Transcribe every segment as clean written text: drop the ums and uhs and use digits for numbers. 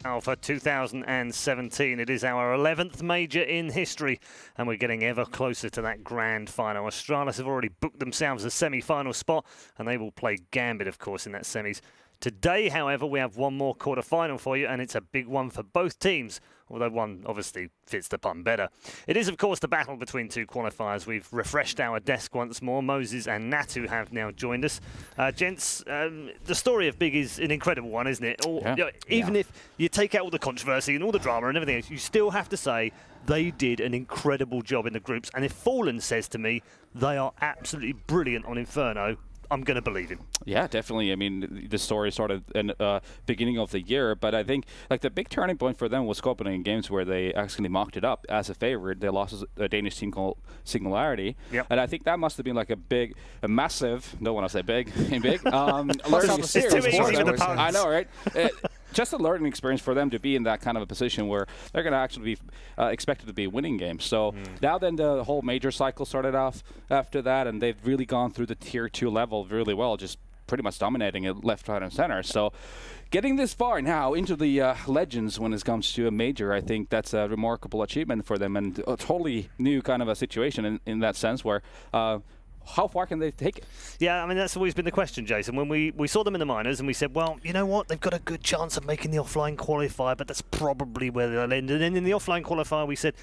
Alpha 2017. It is our 11th major in history, and we're getting ever closer to that grand final. Astralis have already booked themselves a semi-final spot, and they will play Gambit, of course, in that semis. Today, however, we have one more quarter-final for you, and it's a big one for both teams, although one obviously fits the pun better. It is, of course, the battle between two qualifiers. We've refreshed our desk once more. Moses and Natu have now joined us. Gents, the story of Big is an incredible one, isn't it? Even if you take out all the controversy and all the drama and everything else, you still have to say they did an incredible job in the groups. And if Fallen says to me they are absolutely brilliant on Inferno, I'm going to believe him. Yeah, definitely. I mean, the story started in beginning of the year, but I think like the big turning point for them was Copenhagen Games, where they actually mocked it up as a favorite. They lost a Danish team called Singularity, and I think that must have been like a massive. Don't want to say big, big. Learning experience. I know, right? Just a learning experience for them to be in that kind of a position where they're going to actually be expected to be winning games. So now then the whole major cycle started off after that, and they've really gone through the tier 2 level really well, just pretty much dominating it left, right, and center. So getting this far now into the legends when it comes to a major, I think that's a remarkable achievement for them, and a totally new kind of a situation in that sense where how far can they take it? Yeah, I mean, that's always been the question, Jason. When we saw them in the minors and we said, well, you know what, they've got a good chance of making the offline qualifier, but that's probably where they'll end. And then in the offline qualifier, we said,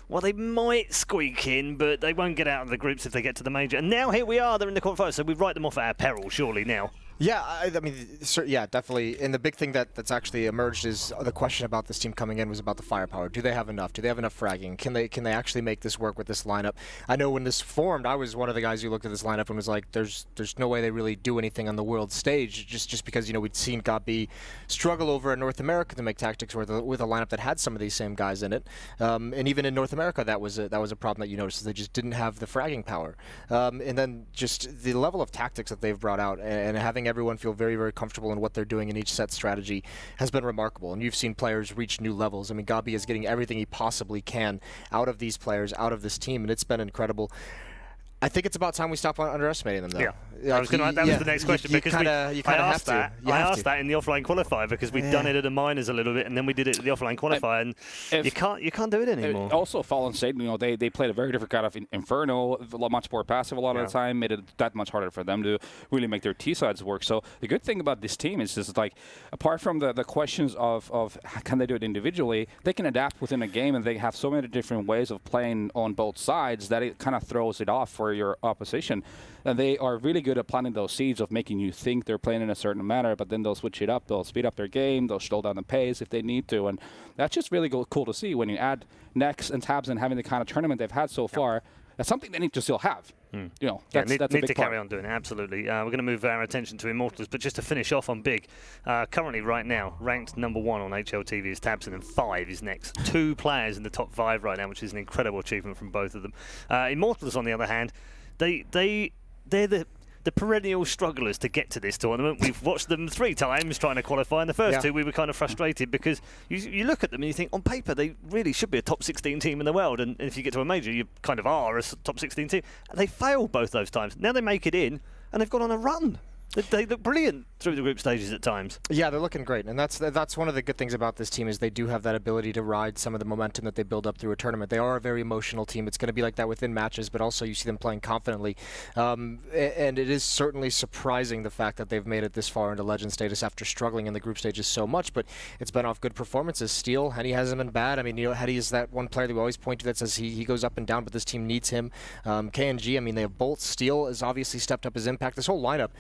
well, they might squeak in, but they won't get out of the groups if they get to the major. And now here we are, they're in the qualifier, so we write them off at our peril, surely, now. Yeah, I mean, yeah, definitely. And the big thing that's actually emerged is the question about this team coming in was about the firepower. Do they have enough? Do they have enough fragging? Can they actually make this work with this lineup? I know when this formed, I was one of the guys who looked at this lineup and was like, there's no way they really do anything on the world stage, just because, you know, we'd seen Gabi struggle over in North America to make tactics with a lineup that had some of these same guys in it. And even in North America, that was a problem that you noticed, is they just didn't have the fragging power. And then just the level of tactics that they've brought out and having everyone feel very, very comfortable in what they're doing in each set strategy has been remarkable. And you've seen players reach new levels. I mean, Gabi is getting everything he possibly can out of these players, out of this team, and it's been incredible. I think it's about time we stop underestimating them, though. Yeah, that was the next question, because I asked that in the offline qualifier, because we'd done it at the minors a little bit, and then we did it at the offline qualifier, and you can't do it anymore. Also, Fallen said, you know, they played a very different kind of Inferno, much more passive a lot of the time, made it that much harder for them to really make their T sides work. So the good thing about this team is just like, apart from the questions of can they do it individually, they can adapt within a game, and they have so many different ways of playing on both sides that it kind of throws it off for your opposition. And they are really good at planting those seeds of making you think they're playing in a certain manner, but then they'll switch it up, they'll speed up their game, they'll slow down the pace if they need to, and that's just really cool to see when you add Nex and Tabs and having the kind of tournament they've had so far. That's something they need to still have. You know, that's a big part. Need to carry on doing it, absolutely. We're going to move our attention to Immortals, but just to finish off on Big, currently right now, ranked number 1 on HLTV is Tabson, and 5 is Nex. 2 players in the top 5 right now, which is an incredible achievement from both of them. Immortals, on the other hand, they're the perennial strugglers to get to this tournament. We've watched them 3 times trying to qualify. In the first 2, we were kind of frustrated because you look at them and you think, on paper, they really should be a top 16 team in the world. And if you get to a major, you kind of are a top 16 team. They failed both those times. Now they make it in, and they've gone on a run. They look brilliant through the group stages at times. Yeah, they're looking great, and that's one of the good things about this team, is they do have that ability to ride some of the momentum that they build up through a tournament. They are a very emotional team. It's going to be like that within matches, but also you see them playing confidently. And it is certainly surprising the fact that they've made it this far into legend status after struggling in the group stages so much, but it's been off good performances. Steel, Henny hasn't been bad. I mean, you know, Henny is that one player that we always point to that says he goes up and down, but this team needs him. KNG, I mean, they have Bolt. Steel has obviously stepped up his impact. This whole lineup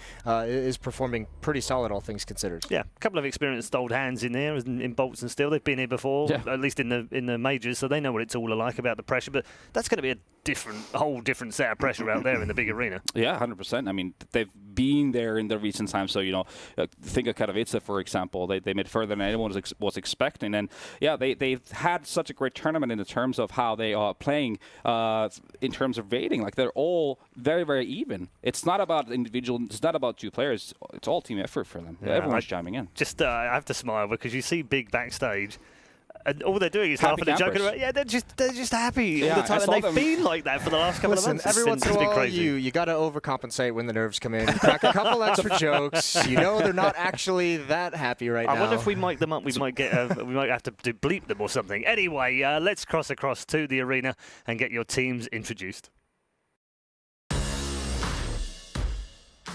is performing pretty solid, all things considered. Yeah, a couple of experienced old hands in there in Bolts and Steel. They've been here before, at least in the majors, so they know what it's all like about the pressure. But that's going to be a whole different set of pressure out there in the big arena. Yeah, 100%. I mean, they've been there in the recent times. So, you know, think of Katowice, for example. They made further than anyone was expecting. And, yeah, they've had such a great tournament in the terms of how they are playing in terms of rating. Like, they're all very, very even. It's not about individual. It's not about 2 players. It's all team effort for them. Yeah, everyone's chiming in. Just I have to smile because you see Big backstage. And all they're doing is laughing and joking around. Yeah, they're just happy all the time, and they feel like that for the last couple of months. Every once in a while, you got to overcompensate when the nerves come in. Crack a couple extra jokes. You know they're not actually that happy right now. I wonder if we mic them up. We might get. We might have to bleep them or something. Anyway, let's cross across to the arena and get your teams introduced.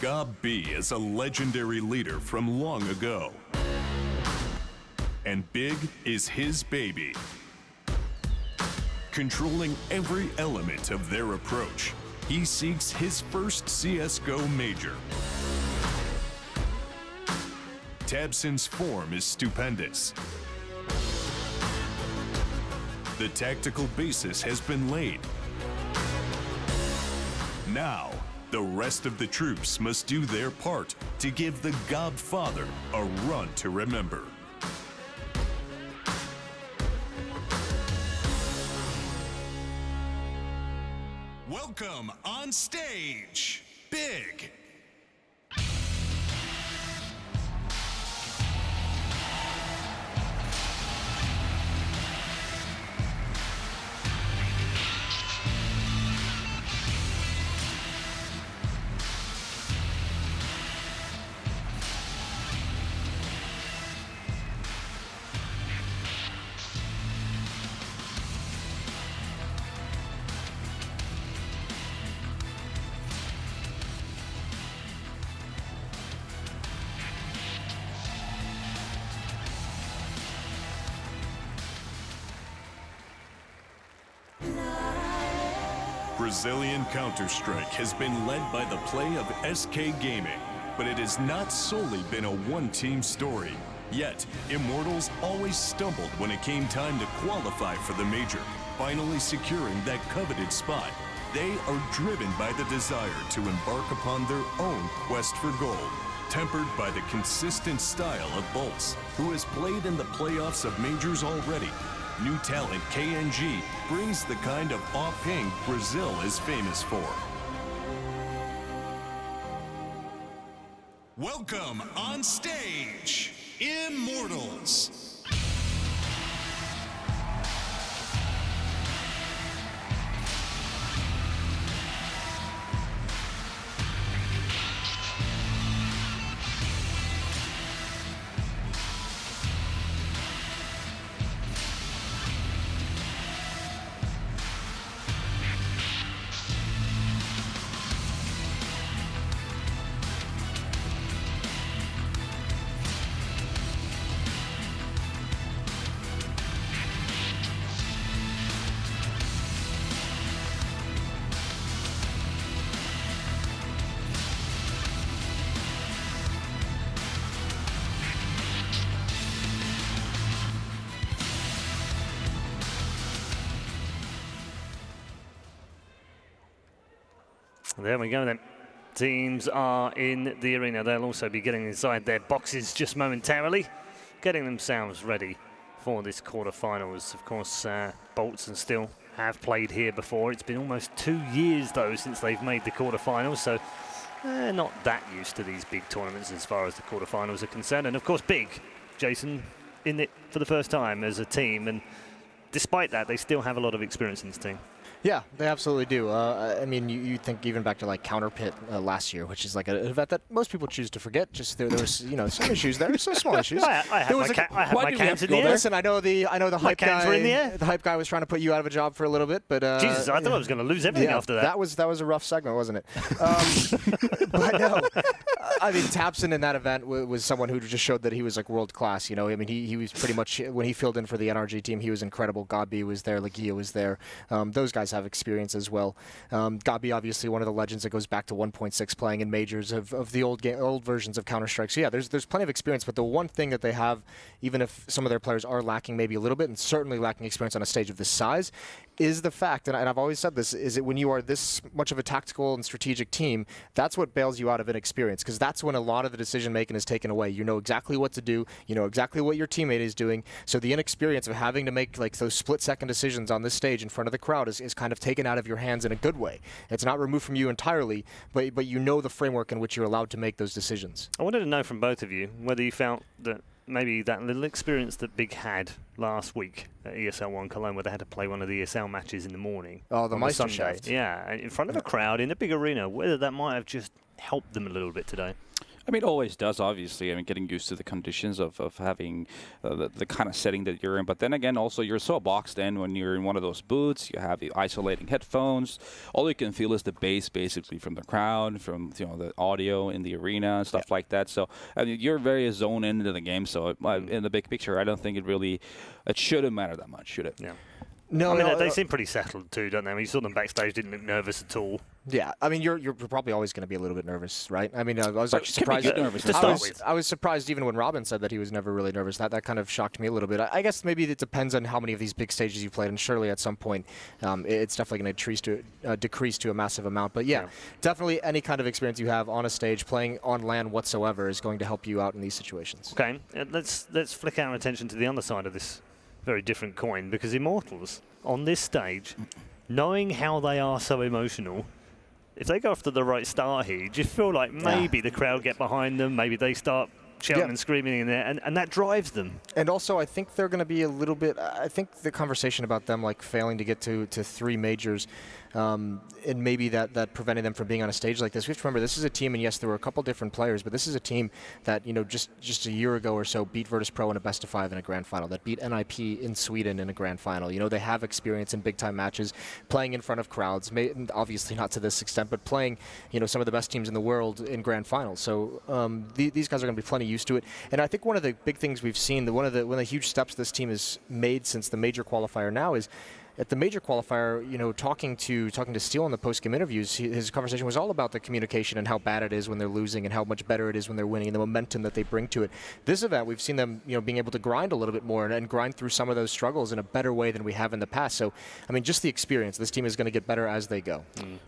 Gob B is a legendary leader from long ago. And Big is his baby. Controlling every element of their approach, he seeks his first CSGO major. Tabson's form is stupendous. The tactical basis has been laid. Now, the rest of the troops must do their part to give the Gob father a run to remember. Welcome on stage, Big. Brazilian Counter-Strike has been led by the play of SK Gaming, but it has not solely been a one-team story. Yet, Immortals always stumbled when it came time to qualify for the major, finally securing that coveted spot. They are driven by the desire to embark upon their own quest for gold, tempered by the consistent style of Bolts, who has played in the playoffs of majors already. New talent KNG brings the kind of off-ping Brazil is famous for. Welcome on stage, Immortals. There we go then. Teams are in the arena. They'll also be getting inside their boxes just momentarily, getting themselves ready for this quarterfinals. Of course, Bolts and Still have played here before. It's been almost 2 years, though, since they've made the quarterfinals, so they're not that used to these big tournaments as far as the quarterfinals are concerned. And, of course, Big, Jason, in it for the first time as a team, and despite that, they still have a lot of experience in this team. Yeah, they absolutely do. I mean, you think even back to like Counter Pit last year, which is like an event that most people choose to forget. Just there was, you know, some issues there, some small issues. I had my cans in the air. Listen, I know the hype guy. Were in the air. The hype guy was trying to put you out of a job for a little bit, but Jesus, I thought I was going to lose everything after that. That was a rough segment, wasn't it? But no, I mean, Tabson in that event was someone who just showed that he was like world class. You know, I mean, he was pretty much when he filled in for the NRG team, he was incredible. Gabi was there, Lagia was there. Those guys have experience as well. Gabi, obviously, one of the legends that goes back to 1.6 playing in majors of the old versions of Counter-Strike. So yeah, there's plenty of experience, but the one thing that they have, even if some of their players are lacking maybe a little bit, and certainly lacking experience on a stage of this size, is the fact, and I've always said this, is that when you are this much of a tactical and strategic team, that's what bails you out of inexperience, because that's when a lot of the decision-making is taken away. You know exactly what to do. You know exactly what your teammate is doing. So the inexperience of having to make like those split-second decisions on this stage in front of the crowd is kind of taken out of your hands in a good way. It's not removed from you entirely, but you know the framework in which you're allowed to make those decisions. I wanted to know from both of you whether you felt that maybe that little experience that Big had last week at ESL 1 Cologne, where they had to play one of the ESL matches in the morning. Oh, the Sunday. Meisterschaft. Yeah, in front of a crowd in a big arena, whether that might have just helped them a little bit today. I mean, it always does, obviously. I mean, getting used to the conditions of having the kind of setting that you're in. But then again, also, you're so boxed in when you're in one of those booths. You have the isolating headphones. All you can feel is the bass, basically, from the crowd, from the audio in the arena and stuff like that. So I mean, you're very zoned into the game. So in the big picture, I don't think it shouldn't matter that much, should it? Yeah. No, I mean, they seem pretty settled too, don't they? I mean, you saw them backstage, didn't look nervous at all. Yeah, I mean, you're probably always going to be a little bit nervous, right? I mean, I was actually surprised. I was surprised even when Robin said that he was never really nervous. That kind of shocked me a little bit. I guess maybe it depends on how many of these big stages you played, and surely at some point it's definitely going to decrease to a massive amount. But yeah, definitely any kind of experience you have on a stage, playing on LAN whatsoever, is going to help you out in these situations. Okay, let's flick our attention to the other side of this very different coin, because Immortals on this stage, knowing how they are so emotional, if they go after the right start here, you just feel like maybe the crowd get behind them, maybe they start shouting and screaming in there, and that drives them. And also, I think they're going to be a little bit, I think the conversation about them like failing to get to 3 majors, and maybe that prevented them from being on a stage like this. We have to remember, this is a team, and yes, there were a couple different players, but this is a team that, just a year ago or so beat Virtus.pro in a best-of-5 in a grand final, that beat NIP in Sweden in a grand final. They have experience in big-time matches, playing in front of crowds, obviously not to this extent, but playing, some of the best teams in the world in grand finals. So these guys are going to be plenty used to it. And I think one of the big things we've seen, one of the huge steps this team has made since the major qualifier now is, at the major qualifier, talking to Steele in the post-game interviews, his conversation was all about the communication and how bad it is when they're losing and how much better it is when they're winning and the momentum that they bring to it. This event, we've seen them, being able to grind a little bit more and grind through some of those struggles in a better way than we have in the past. So, I mean, just the experience. This team is going to get better as they go.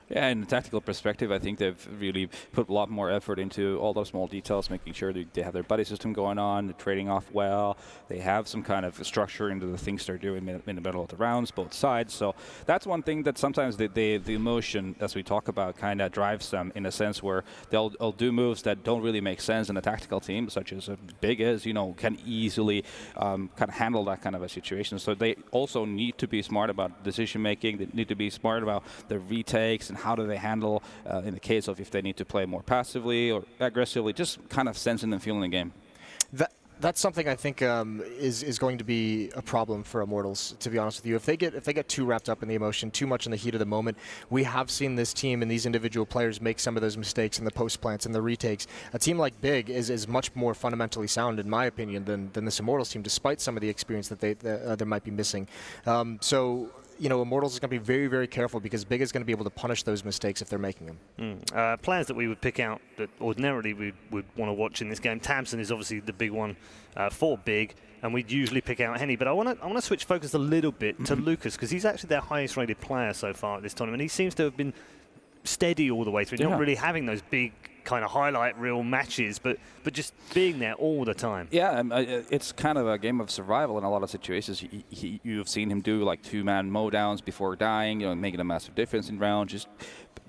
Yeah, in the tactical perspective, I think they've really put a lot more effort into all those small details, making sure that they have their buddy system going on, they're trading off well, they have some kind of structure into the things they're doing in the middle of the rounds, both sides. So that's one thing that sometimes the emotion, as we talk about, kind of drives them in a sense where they'll do moves that don't really make sense in a tactical team, such as Big is, can easily kind of handle that kind of a situation. So they also need to be smart about decision making. They need to be smart about their retakes and how do they handle in the case of if they need to play more passively or aggressively, just kind of sensing and feeling the game. That's something I think is going to be a problem for Immortals, to be honest with you. If they get too wrapped up in the emotion, too much in the heat of the moment, we have seen this team and these individual players make some of those mistakes in the post plants and the retakes. A team like Big is much more fundamentally sound, in my opinion, than this Immortals team, despite some of the experience that they might be missing. Immortals is going to be very, very careful because Big is going to be able to punish those mistakes if they're making them. Players that we would pick out that ordinarily we would want to watch in this game. Tamsin is obviously the big one for Big, and we'd usually pick out Henny. But I want to switch focus a little bit to Lucas, because he's actually their highest rated player so far at this tournament. He seems to have been steady all the way through, not really having those big kind of highlight reel matches, but just being there all the time. Yeah, it's kind of a game of survival in a lot of situations. You've seen him do like 2-man mowdowns before dying, making a massive difference in rounds, just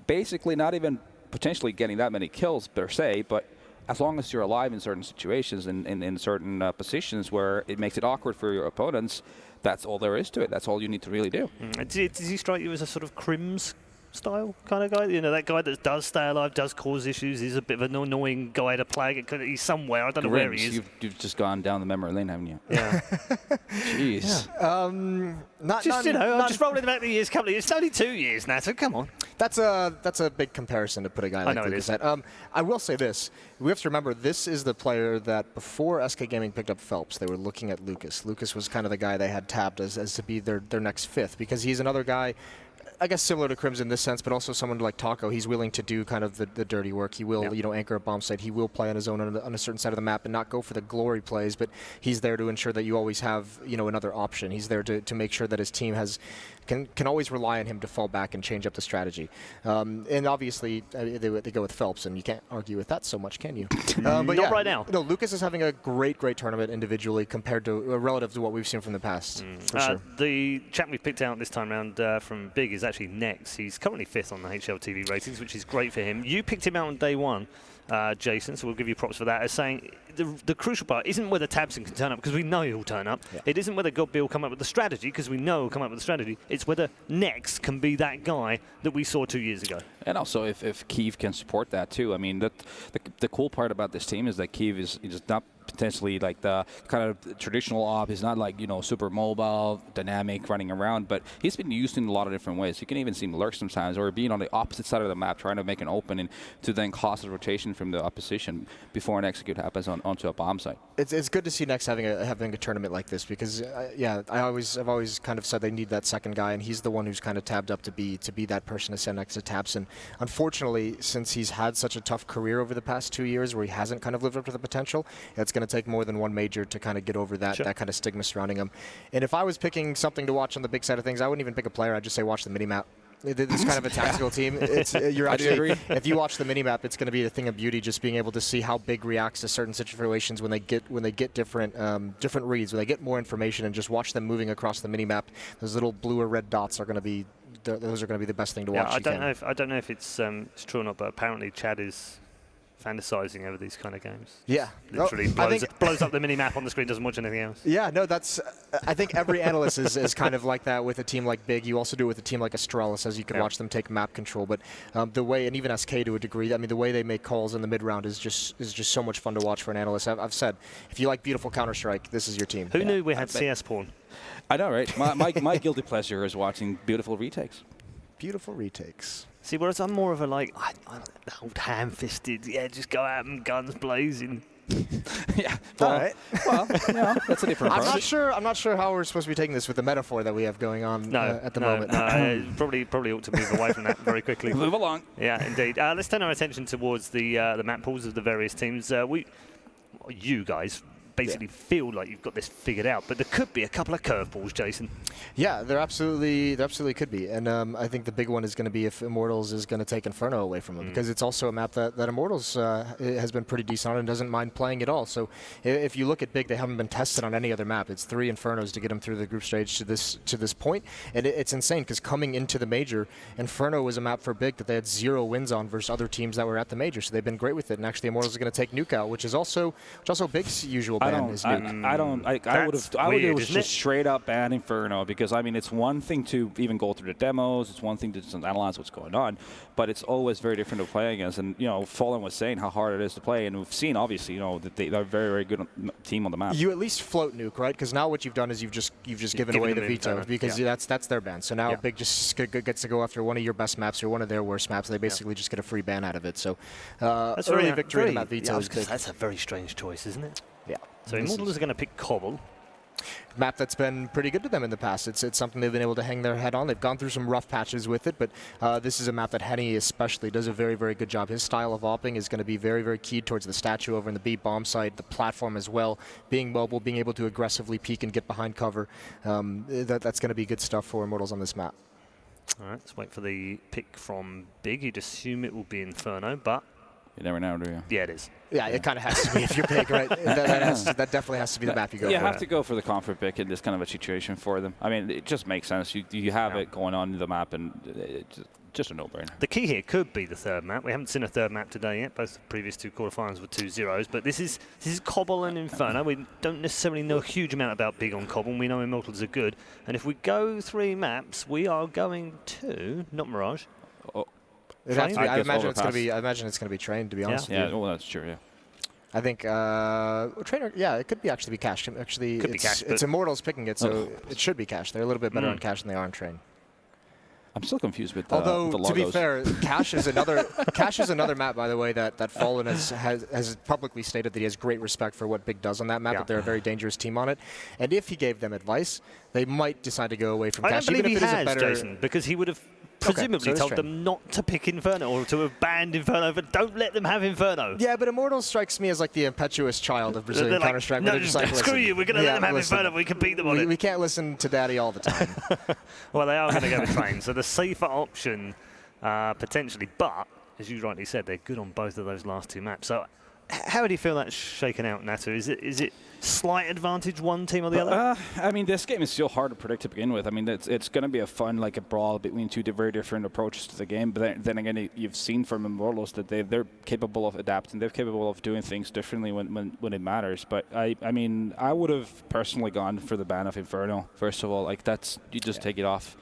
basically not even potentially getting that many kills per se, but as long as you're alive in certain situations and in certain positions where it makes it awkward for your opponents, that's all there is to it. That's all you need to really do. Does he strike you as a sort of Crims style kind of guy? That guy that does stay alive, does cause issues. He's a bit of an annoying guy to play. He's somewhere. I don't know where he is. You've just gone down the memory lane, haven't you? Yeah. Jeez. Yeah. I'm just rolling back the years. It's only 2 years now, so come on. That's a big comparison to put a guy like Lucas at. I will say this. We have to remember, this is the player that before SK Gaming picked up Phelps, they were looking at Lucas. Lucas was kind of the guy they had tapped as to be their next 5th, because he's another guy, I guess similar to Crims in this sense, but also someone like Taco. He's willing to do kind of the dirty work. He will, anchor a bomb site. He will play on his own on a certain side of the map and not go for the glory plays, but he's there to ensure that you always have, another option. He's there to make sure that his team can always rely on him to fall back and change up the strategy. And obviously, they go with Phelps, and you can't argue with that so much, can you? But not right now. No, Lucas is having a great tournament individually compared to relative to what we've seen from the past. For sure. The chap we picked out this time round from Big is actually Nex. He's currently 5th on the HLTV ratings, which is great for him. You picked him out on day 1. Jason, so we'll give you props for that, as saying the crucial part isn't whether Tabson can turn up, because we know he'll turn up. Yeah. It isn't whether Godby will come up with the strategy, because we know he'll come up with the strategy. It's whether Next can be that guy that we saw 2 years ago. And also if Kiev can support that too. I mean, the cool part about this team is that Kiev is not potentially like the kind of traditional op. He's not like, super mobile, dynamic, running around, but he's been used in a lot of different ways. You can even see him lurk sometimes, or being on the opposite side of the map, trying to make an opening to then cause a rotation from the opposition before an execute happens onto a bomb site. It's good to see Next having a tournament like this, because I've always kind of said they need that second guy, and he's the one who's kind of tabbed up to be that person to stand next to Tabson. Unfortunately, since he's had such a tough career over the past 2 years where he hasn't kind of lived up to the potential, it's going to take more than one major to kind of get over that that kind of stigma surrounding him. And if I was picking something to watch on the big side of things, I wouldn't even pick a player. I'd just say watch the minimap. This kind of a tactical team. You're actually, if you watch the minimap, it's going to be a thing of beauty, just being able to see how Big reacts to certain situations when they get different reads, when they get more information, and just watch them moving across the minimap. Those little blue or red dots are going to be the best thing to watch. I don't know if it's true or not, but apparently Chad is fantasizing over these kind of games. Yeah. Literally blows up the mini-map on the screen, doesn't watch anything else. Yeah, no, that's... I think every analyst is kind of like that with a team like Big. You also do it with a team like Astralis, as you can watch them take map control. But the way, and even SK to a degree, I mean, the way they make calls in the mid-round is just so much fun to watch for an analyst. I've said, if you like beautiful Counter-Strike, this is your team. Who knew we had CS porn? I know, right? My guilty pleasure is watching beautiful retakes. Beautiful retakes. See, whereas I'm more of a old ham-fisted, just go out and guns blazing. Yeah. Well, all right. Well, that's a different approach. I'm not sure how we're supposed to be taking this with the metaphor that we have going on at the moment. No, probably ought to move away from that very quickly. Move along. Yeah, indeed. Let's turn our attention towards the map pools of the various teams. You guys basically feel like you've got this figured out, but there could be a couple of curveballs, Jason. Yeah, there absolutely could be, and I think the big one is going to be if Immortals is going to take Inferno away from them, because it's also a map that Immortals has been pretty decent on and doesn't mind playing at all. So if you look at Big, they haven't been tested on any other map. It's 3 Infernos to get them through the group stage to this point, and it's insane, because coming into the major, Inferno was a map for Big that they had 0 wins on versus other teams that were at the major, so they've been great with it. And actually, Immortals is going to take Nuke out, which is also Big's usual ban is Nuke. I would have just straight up ban Inferno, because I mean, it's one thing to even go through the demos, it's one thing to just analyze what's going on, but it's always very different to play against. And Fallen was saying how hard it is to play, and we've seen obviously that they're a very, very good team on the map. You at least float Nuke, right? Because now what you've done is you've just given away the veto, because that's their ban. So now Big just gets to go after one of your best maps or one of their worst maps. They basically just get a free ban out of it. So that's early victory in that veto is big. That's a very strange choice, isn't it? Yeah. So Immortals are going to pick Cobble. Map that's been pretty good to them in the past. It's something they've been able to hang their head on. They've gone through some rough patches with it, but this is a map that Henny especially does a very, very good job. His style of opping is going to be very, very keyed towards the statue over in the B bomb site, the platform as well, being mobile, being able to aggressively peek and get behind cover. That's going to be good stuff for Immortals on this map. All right, let's wait for the pick from Big. You'd assume it will be Inferno, but... You never know, do you? Yeah, it is. Yeah, it kind of has to be if you're Big, right? that definitely has to be the map you go for. You have to go for the comfort pick in this kind of a situation for them. I mean, it just makes sense. You have it going on in the map, and it's just a no-brainer. The key here could be the third map. We haven't seen a third map today yet. Both the previous 2 quarterfinals were 2-0s, but this is Cobble and Inferno. We don't necessarily know a huge amount about Big on Cobble. We know Immortals are good, and if we go 3 maps, we are going to not Mirage. I imagine it's going to be Train, to be honest. Yeah, well, that's true. Yeah. I think Trainer. Yeah, it could actually be Cash. Actually, it's Immortals picking it, so it should be Cash. They're a little bit better on Cash than they are on Train. I'm still confused with the Although, to be fair, Cash is another map, by the way, that Fallen has publicly stated that he has great respect for what Big does on that map, that they're a very dangerous team on it. And if he gave them advice, they might decide to go away from Cash. I don't believe he has, Jason, because he would have presumably told them not to pick Inferno or to have banned Inferno, but don't let them have Inferno. Yeah, but Immortals strikes me as like the impetuous child of Brazilian Counter-Strike. No, screw you, we're going to let them have Inferno, we can beat them on it. We can't listen to Daddy all the time. Well, they are going to go with Train, so the safer option potentially, but as you rightly said, they're good on both of those last 2 maps. So How do you feel that's shaken out, Natu? Is it slight advantage one team or the other? I mean, this game is still hard to predict to begin with. I mean, it's going to be a brawl between two very different approaches to the game. But then again, you've seen from Immortals that they're capable of adapting. They're capable of doing things differently when it matters. But I mean, I would have personally gone for the ban of Inferno. First of all, like you just take it off.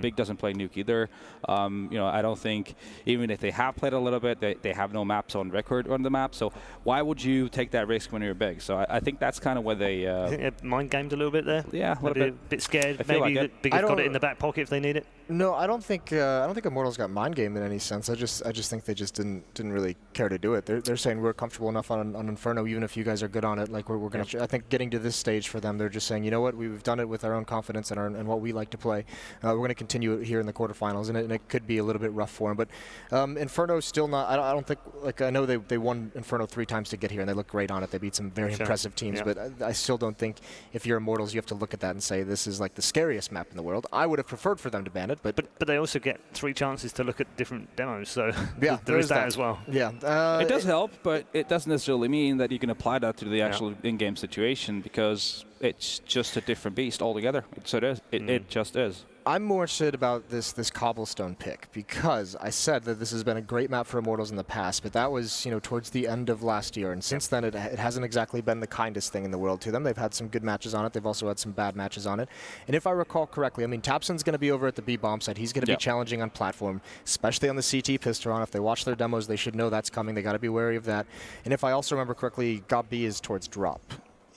Big doesn't play Nuke either. I don't think, even if they have played a little bit, they have no maps on record on the map. So why would you take that risk when you're Big? So I think that's kind of where they... I think they mind gamed a little bit there. Yeah, a bit scared. Maybe like Big have got it in the back pocket if they need it. No, I don't think Immortals got mind gamed in any sense. I just think they just didn't really care to do it. They're saying we're comfortable enough on Inferno, even if you guys are good on it. Like we're going to. I think getting to this stage for them, they're just saying, you know what, we've done it with our own confidence and what we like to play. We're going to continue it here in the quarterfinals, and it could be a little bit rough for them. But Inferno's still not. I don't think. Like I know they won Inferno 3 times to get here, and they look great on it. They beat some very impressive teams. Yeah. But I still don't think if you're Immortals, you have to look at that and say this is like the scariest map in the world. I would have preferred for them to ban it, but they also get 3 chances to look at different demos, so yeah, there is that as well. Yeah, it does help, but it doesn't necessarily mean that you can apply that to the actual in-game situation, because it's just a different beast altogether. So it just is. I'm more interested about this cobblestone pick, because I said that this has been a great map for Immortals in the past, but that was towards the end of last year, and since then it hasn't exactly been the kindest thing in the world to them. They've had some good matches on it. They've also had some bad matches on it. And if I recall correctly, I mean, Tapson's going to be over at the B bomb site. He's going to be challenging on platform, especially on the CT Pisteron. If they watch their demos, they should know that's coming. They got to be wary of that. And if I also remember correctly, GOP B is towards drop,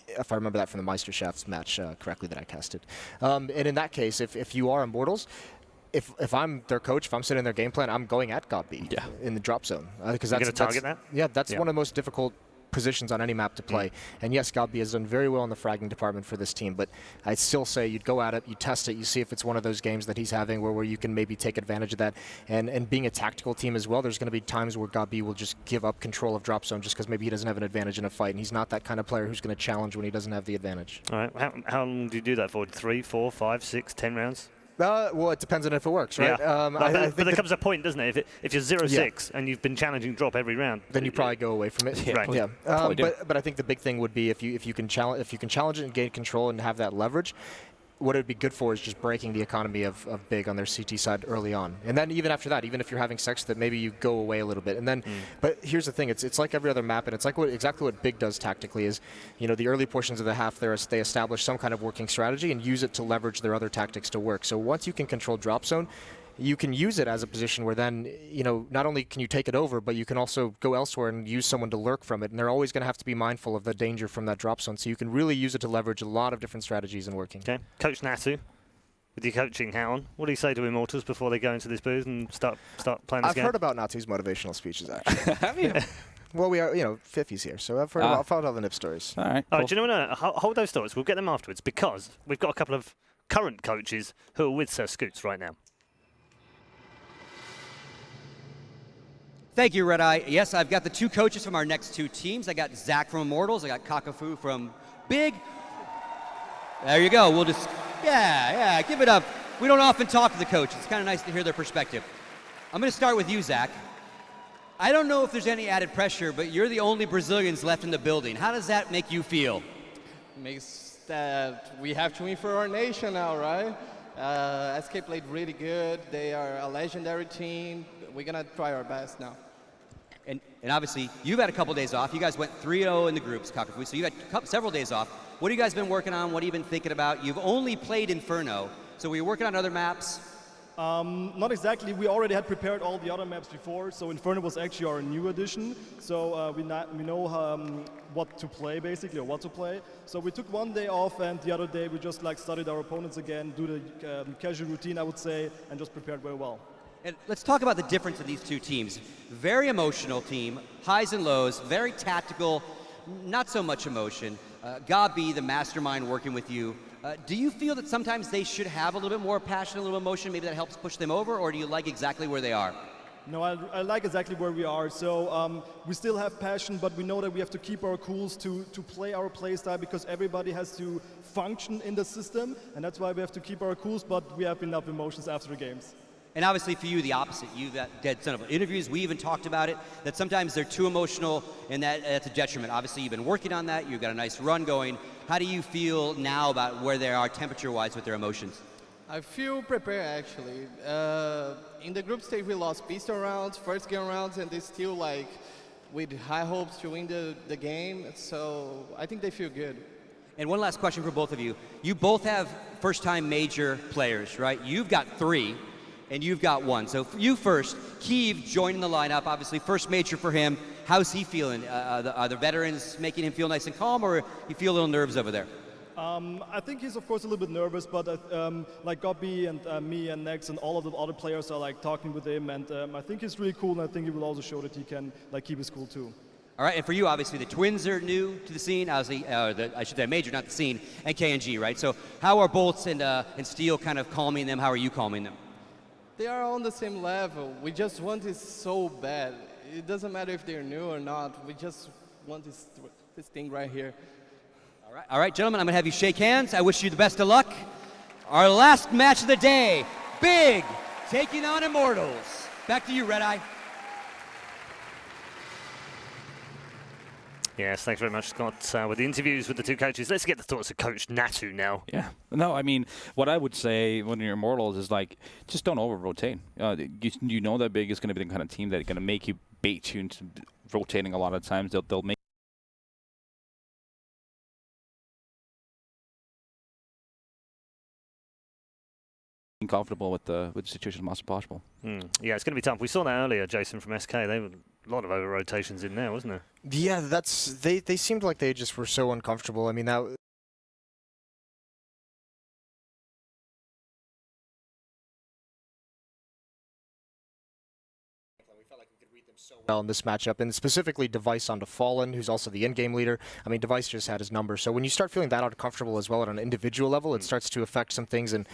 if I remember that from the Meisterschaft's match correctly that I casted. And in that case, if you are Immortals, if I'm their coach, if I'm sitting in their game plan, I'm going at God B in the drop zone. Because that's going to target that? Yeah, that's one of the most difficult positions on any map to play. And yes, God B has done very well in the fragging department for this team, but I'd still say you'd go at it, you test it, you see if it's one of those games that he's having where you can maybe take advantage of that. And being a tactical team as well, there's going to be times where God B will just give up control of drop zone just because maybe he doesn't have an advantage in a fight, and he's not that kind of player who's going to challenge when he doesn't have the advantage. All right, how long do you do that for? 3, 4, 5, 6, 10 rounds? Well, it depends on if it works, right? Yeah. But there comes a point, doesn't it? If you're 0-6 and you've been challenging drop every round, then you probably go away from it. Right. Yeah. But I think the big thing would be if you can challenge it and gain control and have that leverage. What it would be good for is just breaking the economy of Big on their CT side early on. And then even after that, even if you're having sex, that maybe you go away a little bit. And then, but here's the thing, it's like every other map, and it's like exactly what Big does tactically is, the early portions of the half, they establish some kind of working strategy and use it to leverage their other tactics to work. So once you can control drop zone, you can use it as a position where then, not only can you take it over, but you can also go elsewhere and use someone to lurk from it. And they're always going to have to be mindful of the danger from that drop zone. So you can really use it to leverage a lot of different strategies and working. Okay. Coach Natu, with your coaching hat on, what do you say to Immortals before they go into this booth and start playing this game? I've heard about Natu's motivational speeches, actually. Have you? Well, we are, Fifi's here, so I've found all the NIP stories. All right. Cool. All right, do you know what? Hold those thoughts. We'll get them afterwards, because we've got a couple of current coaches who are with Sir Scoots right now. Thank you, Red Eye. Yes, I've got the 2 coaches from our next 2 teams. I got Zach from Immortals. I got Kakafu from Big. There you go. We'll just, give it up. We don't often talk to the coaches. It's kind of nice to hear their perspective. I'm going to start with you, Zach. I don't know if there's any added pressure, but you're the only Brazilians left in the building. How does that make you feel? Makes that we have to win for our nation now, right? SK played really good. They are a legendary team. We're going to try our best now. And obviously, you've had a couple days off. You guys went 3-0 in the groups, Kakafu, so you've had several days off. What have you guys been working on? What have you been thinking about? You've only played Inferno, so were you working on other maps? Not exactly. We already had prepared all the other maps before, so Inferno was actually our new addition. So we know what to play, basically, or what to play. So we took 1 day off, and the other day we just studied our opponents again, do the casual routine, I would say, and just prepared very well. And let's talk about the difference of these 2 teams. Very emotional team, highs and lows, very tactical, not so much emotion. Gabi, the mastermind working with you, do you feel that sometimes they should have a little bit more passion, a little emotion, maybe that helps push them over, or do you like exactly where they are? No, I like exactly where we are. So we still have passion, but we know that we have to keep our cools to play our play style, because everybody has to function in the system, and that's why we have to keep our cools, but we have enough emotions after the games. And obviously for you, the opposite. You've got dead son of interviews. We even talked about it, that sometimes they're too emotional, and that's a detriment. Obviously, you've been working on that. You've got a nice run going. How do you feel now about where they are temperature-wise with their emotions? I feel prepared, actually. In the group stage, we lost pistol rounds, first game rounds, and they still, like, with high hopes to win the game. So I think they feel good. And one last question for both of you. You both have first-time major players, right? You've got 3. And you've got 1. So for you first, Keeve joining the lineup, obviously first major for him. How's he feeling? Are the veterans making him feel nice and calm, or you feel a little nerves over there? I think he's of course a little bit nervous, but like Gobby and me and Nex and all of the other players are like talking with him, and I think he's really cool, and I think he will also show that he can like keep his cool too. All right, and for you, obviously, the twins are new to the scene. Obviously, I should say major, not the scene, and KNG, right? So how are Bolts and Steel kind of calming them? How are you calming them? They are on the same level. We just want it so bad. It doesn't matter if they're new or not. We just want this thing right here. All right, gentlemen, I'm going to have you shake hands. I wish you the best of luck. Our last match of the day, Big taking on Immortals. Back to you, Red Eye. Yes, thanks very much, Scott. With the interviews with the 2 coaches, let's get the thoughts of Coach Natu now. Yeah. No, I mean, what I would say when you're Immortals is like, just don't over-rotate. You know that Big is going to be the kind of team that's going to make you bait you into rotating a lot of times. They'll make comfortable with the situation as much as possible. Yeah, it's going to be tough. We saw that earlier, Jason, from SK. They were a lot of over rotations in there, wasn't there? Yeah, they seemed like they just were so uncomfortable. I mean, that. We felt like we could read them so well in this matchup, and specifically Device onto Fallen, who's also the in-game leader. I mean, Device just had his number. So when you start feeling that uncomfortable as well at an individual level, it starts to affect some things. And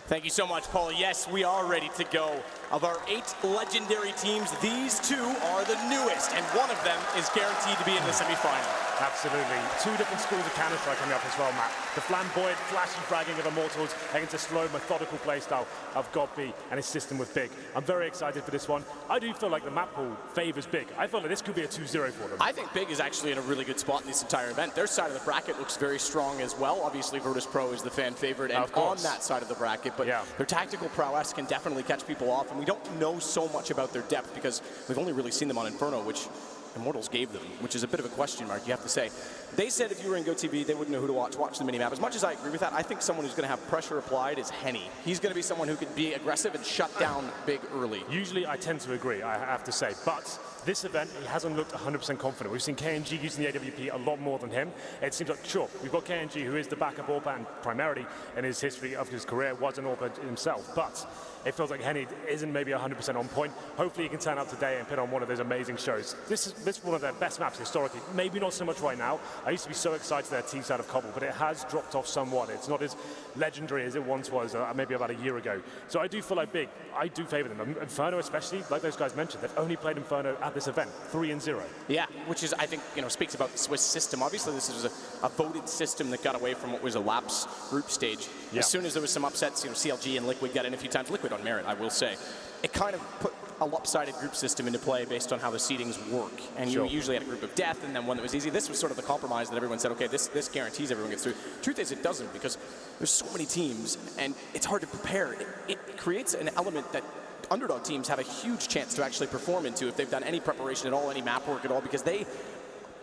Thank you so much, Paul. Yes, we are ready to go. Of our 8 legendary teams, these 2 are the newest, and one of them is guaranteed to be in the semifinal. Absolutely. 2 different schools of Counter-Strike coming up as well, Matt. The flamboyant, flashy fragging of Immortals against a slow, methodical playstyle of Godby and his system with Big. I'm very excited for this one. I do feel like the map pool favors Big. I feel like this could be a 2-0 for them. I think Big is actually in a really good spot in this entire event. Their side of the bracket looks very strong as well. Obviously, Virtus Pro is the fan favorite and on that side of the bracket, but their tactical prowess can definitely catch people off, and we don't know so much about their depth because we've only really seen them on Inferno, which Immortals gave them, which is a bit of a question mark, you have to say. They said if you were in GoTV, they wouldn't know who to watch the minimap. As much as I agree with that, I think someone who's going to have pressure applied is Henny. He's going to be someone who could be aggressive and shut down Big early. Usually I tend to agree, I have to say, but this event, he hasn't looked 100% confident. We've seen KNG using the AWP a lot more than him. It seems like, sure, we've got KNG, who is the backup AWP and primarily in his history of his career was an AWP himself, but it feels like Henny isn't maybe 100% on point. Hopefully he can turn up today and put on one of those amazing shows. This is one of their best maps historically. Maybe not so much right now. I used to be so excited their T side of Cobble, but it has dropped off somewhat. It's not as legendary as it once was maybe about a year ago. So I do feel like Big, I do favor them. Inferno especially, like those guys mentioned, they've only played Inferno at this event, 3-0. Yeah, which is, I think, speaks about the Swiss system. Obviously this is a voted system that got away from what was a lapse group stage. As soon as there was some upsets, CLG and Liquid got in a few times. Liquid on merit, I will say. It kind of put a lopsided group system into play based on how the seedings work. And you usually had a group of death and then one that was easy. This was sort of the compromise that everyone said, okay, this guarantees everyone gets through. Truth is it doesn't, because there's so many teams and it's hard to prepare. It creates an element that underdog teams have a huge chance to actually perform into if they've done any preparation at all, any map work at all, because they,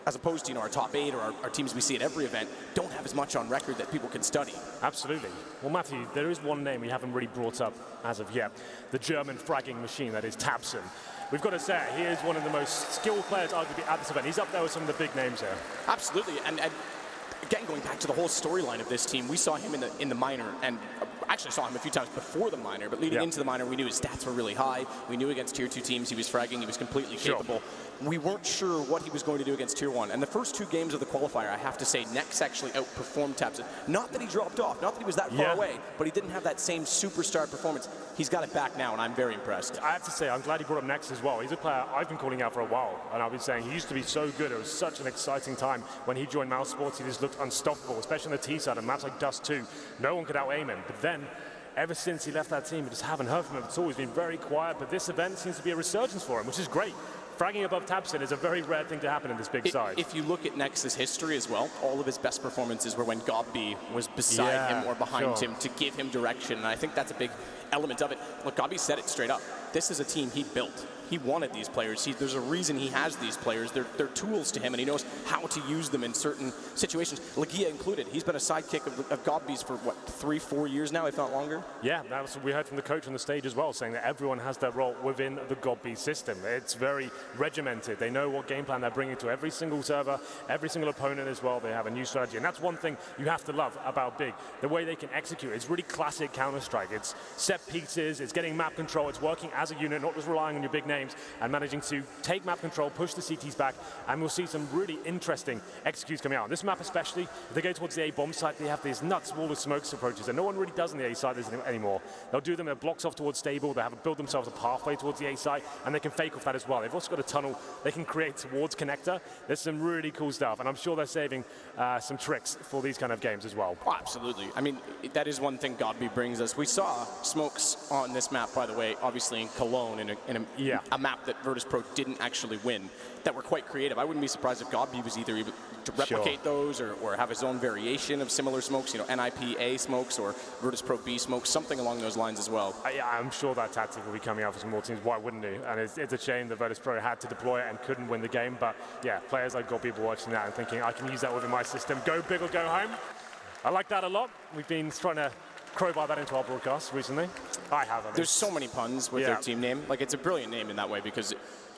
as opposed to our top 8 or our teams we see at every event, don't have as much on record that people can study. Absolutely. Well, Matthew, there is one name we haven't really brought up as of yet, the German fragging machine that is tabseN. We've got to say, he is one of the most skilled players arguably at this event. He's up there with some of the big names here. Absolutely, and again, going back to the whole storyline of this team, we saw him in the minor, and actually saw him a few times before the minor, but leading into the minor, we knew his stats were really high. We knew against Tier 2 teams he was fragging, he was completely capable. We weren't sure what he was going to do against Tier 1. And the first 2 games of the qualifier, I have to say, Nex actually outperformed Tabson. Not that he dropped off, not that he was that far away, but he didn't have that same superstar performance. He's got it back now, and I'm very impressed. I have to say, I'm glad he brought up Nex as well. He's a player I've been calling out for a while, and I've been saying he used to be so good. It was such an exciting time when he joined Mouse Sports. He just looked unstoppable, especially on the T side, and maps like Dust 2. No one could out-aim him. But then, ever since he left that team, we just haven't heard from him. It's always been very quiet, but this event seems to be a resurgence for him, which is great. Fragging above Tabson is a very rare thing to happen in this big side. If you look at Nex's history as well, all of his best performances were when Gobby was beside him or behind him to give him direction, and I think that's a big element of it. Look, Gobby said it straight up. This is a team he built. He wanted these players. There's a reason he has these players. They're tools to him, and he knows how to use them in certain situations. Lagia included. He's been a sidekick of Gobby's for, what, 3-4 years now, if not longer? Yeah, that's what we heard from the coach on the stage as well, saying that everyone has their role within the Gobby system. It's very regimented. They know what game plan they're bringing to every single server, every single opponent as well. They have a new strategy, and that's one thing you have to love about Big. The way they can execute. It's really classic Counter-Strike. It's set pieces, it's getting map control, it's working as a unit, not just relying on your big names, and managing to take map control, push the CTs back, and we'll see some really interesting executes coming out. On this map especially, if they go towards the A bomb site, they have these nuts wall of smokes approaches, and no one really does on the A site anymore. They'll do them, it blocks off towards stable, they have to build themselves a pathway towards the A site, and they can fake off that as well. They've also got a tunnel they can create towards connector. There's some really cool stuff, and I'm sure they're saving some tricks for these kind of games as well. Oh, absolutely. I mean, that is one thing Godby brings us. We saw smokes on this map, by the way, obviously in Cologne, in a map that Virtus Pro didn't actually win, that were quite creative. I wouldn't be surprised if Godby was either able to replicate those or have his own variation of similar smokes, you know, NIP A smokes or Virtus Pro B smokes, something along those lines as well. Yeah, I'm sure that tactic will be coming out for some more teams. Why wouldn't he? And it's a shame that Virtus Pro had to deploy it and couldn't win the game, but yeah, players like got people watching that and thinking, I can use that within my system. Go big or go home. I like that a lot. We've been trying to crowbar that into our broadcasts recently. I haven't. There's so many puns with their team name. Like, it's a brilliant name in that way because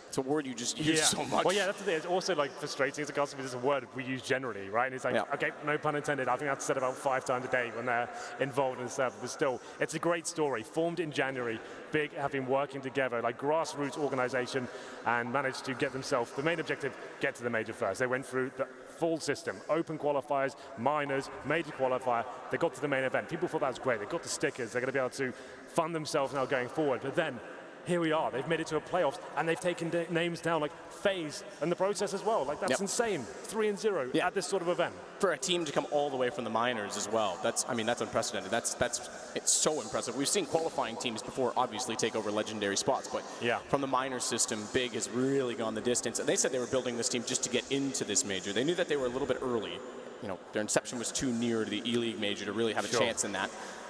it's a word you just use so much. Well, yeah, that's the thing. It's also like frustrating as a customer. It's a word we use generally, right? And it's like, okay, no pun intended. I think that's said about 5 times a day when they're involved in stuff. But still, it's a great story. Formed in January, Big have been working together, like grassroots organization, and managed to get themselves the main objective: get to the major first. They went through the full system, open qualifiers, minors, major qualifier. They got to the main event. People thought that was great. They got the stickers. They're going to be able to fund themselves now going forward. But then, here we are. They've made it to a playoffs, and they've taken names down like FaZe in the process as well. Like, that's insane. 3-0 at this sort of event. For a team to come all the way from the minors as well, that's unprecedented. It's so impressive. We've seen qualifying teams before obviously take over legendary spots, but from the minor system, Big has really gone the distance. And they said they were building this team just to get into this major. They knew that they were a little bit early. You know, their inception was too near to the E-League major to really have a chance in that.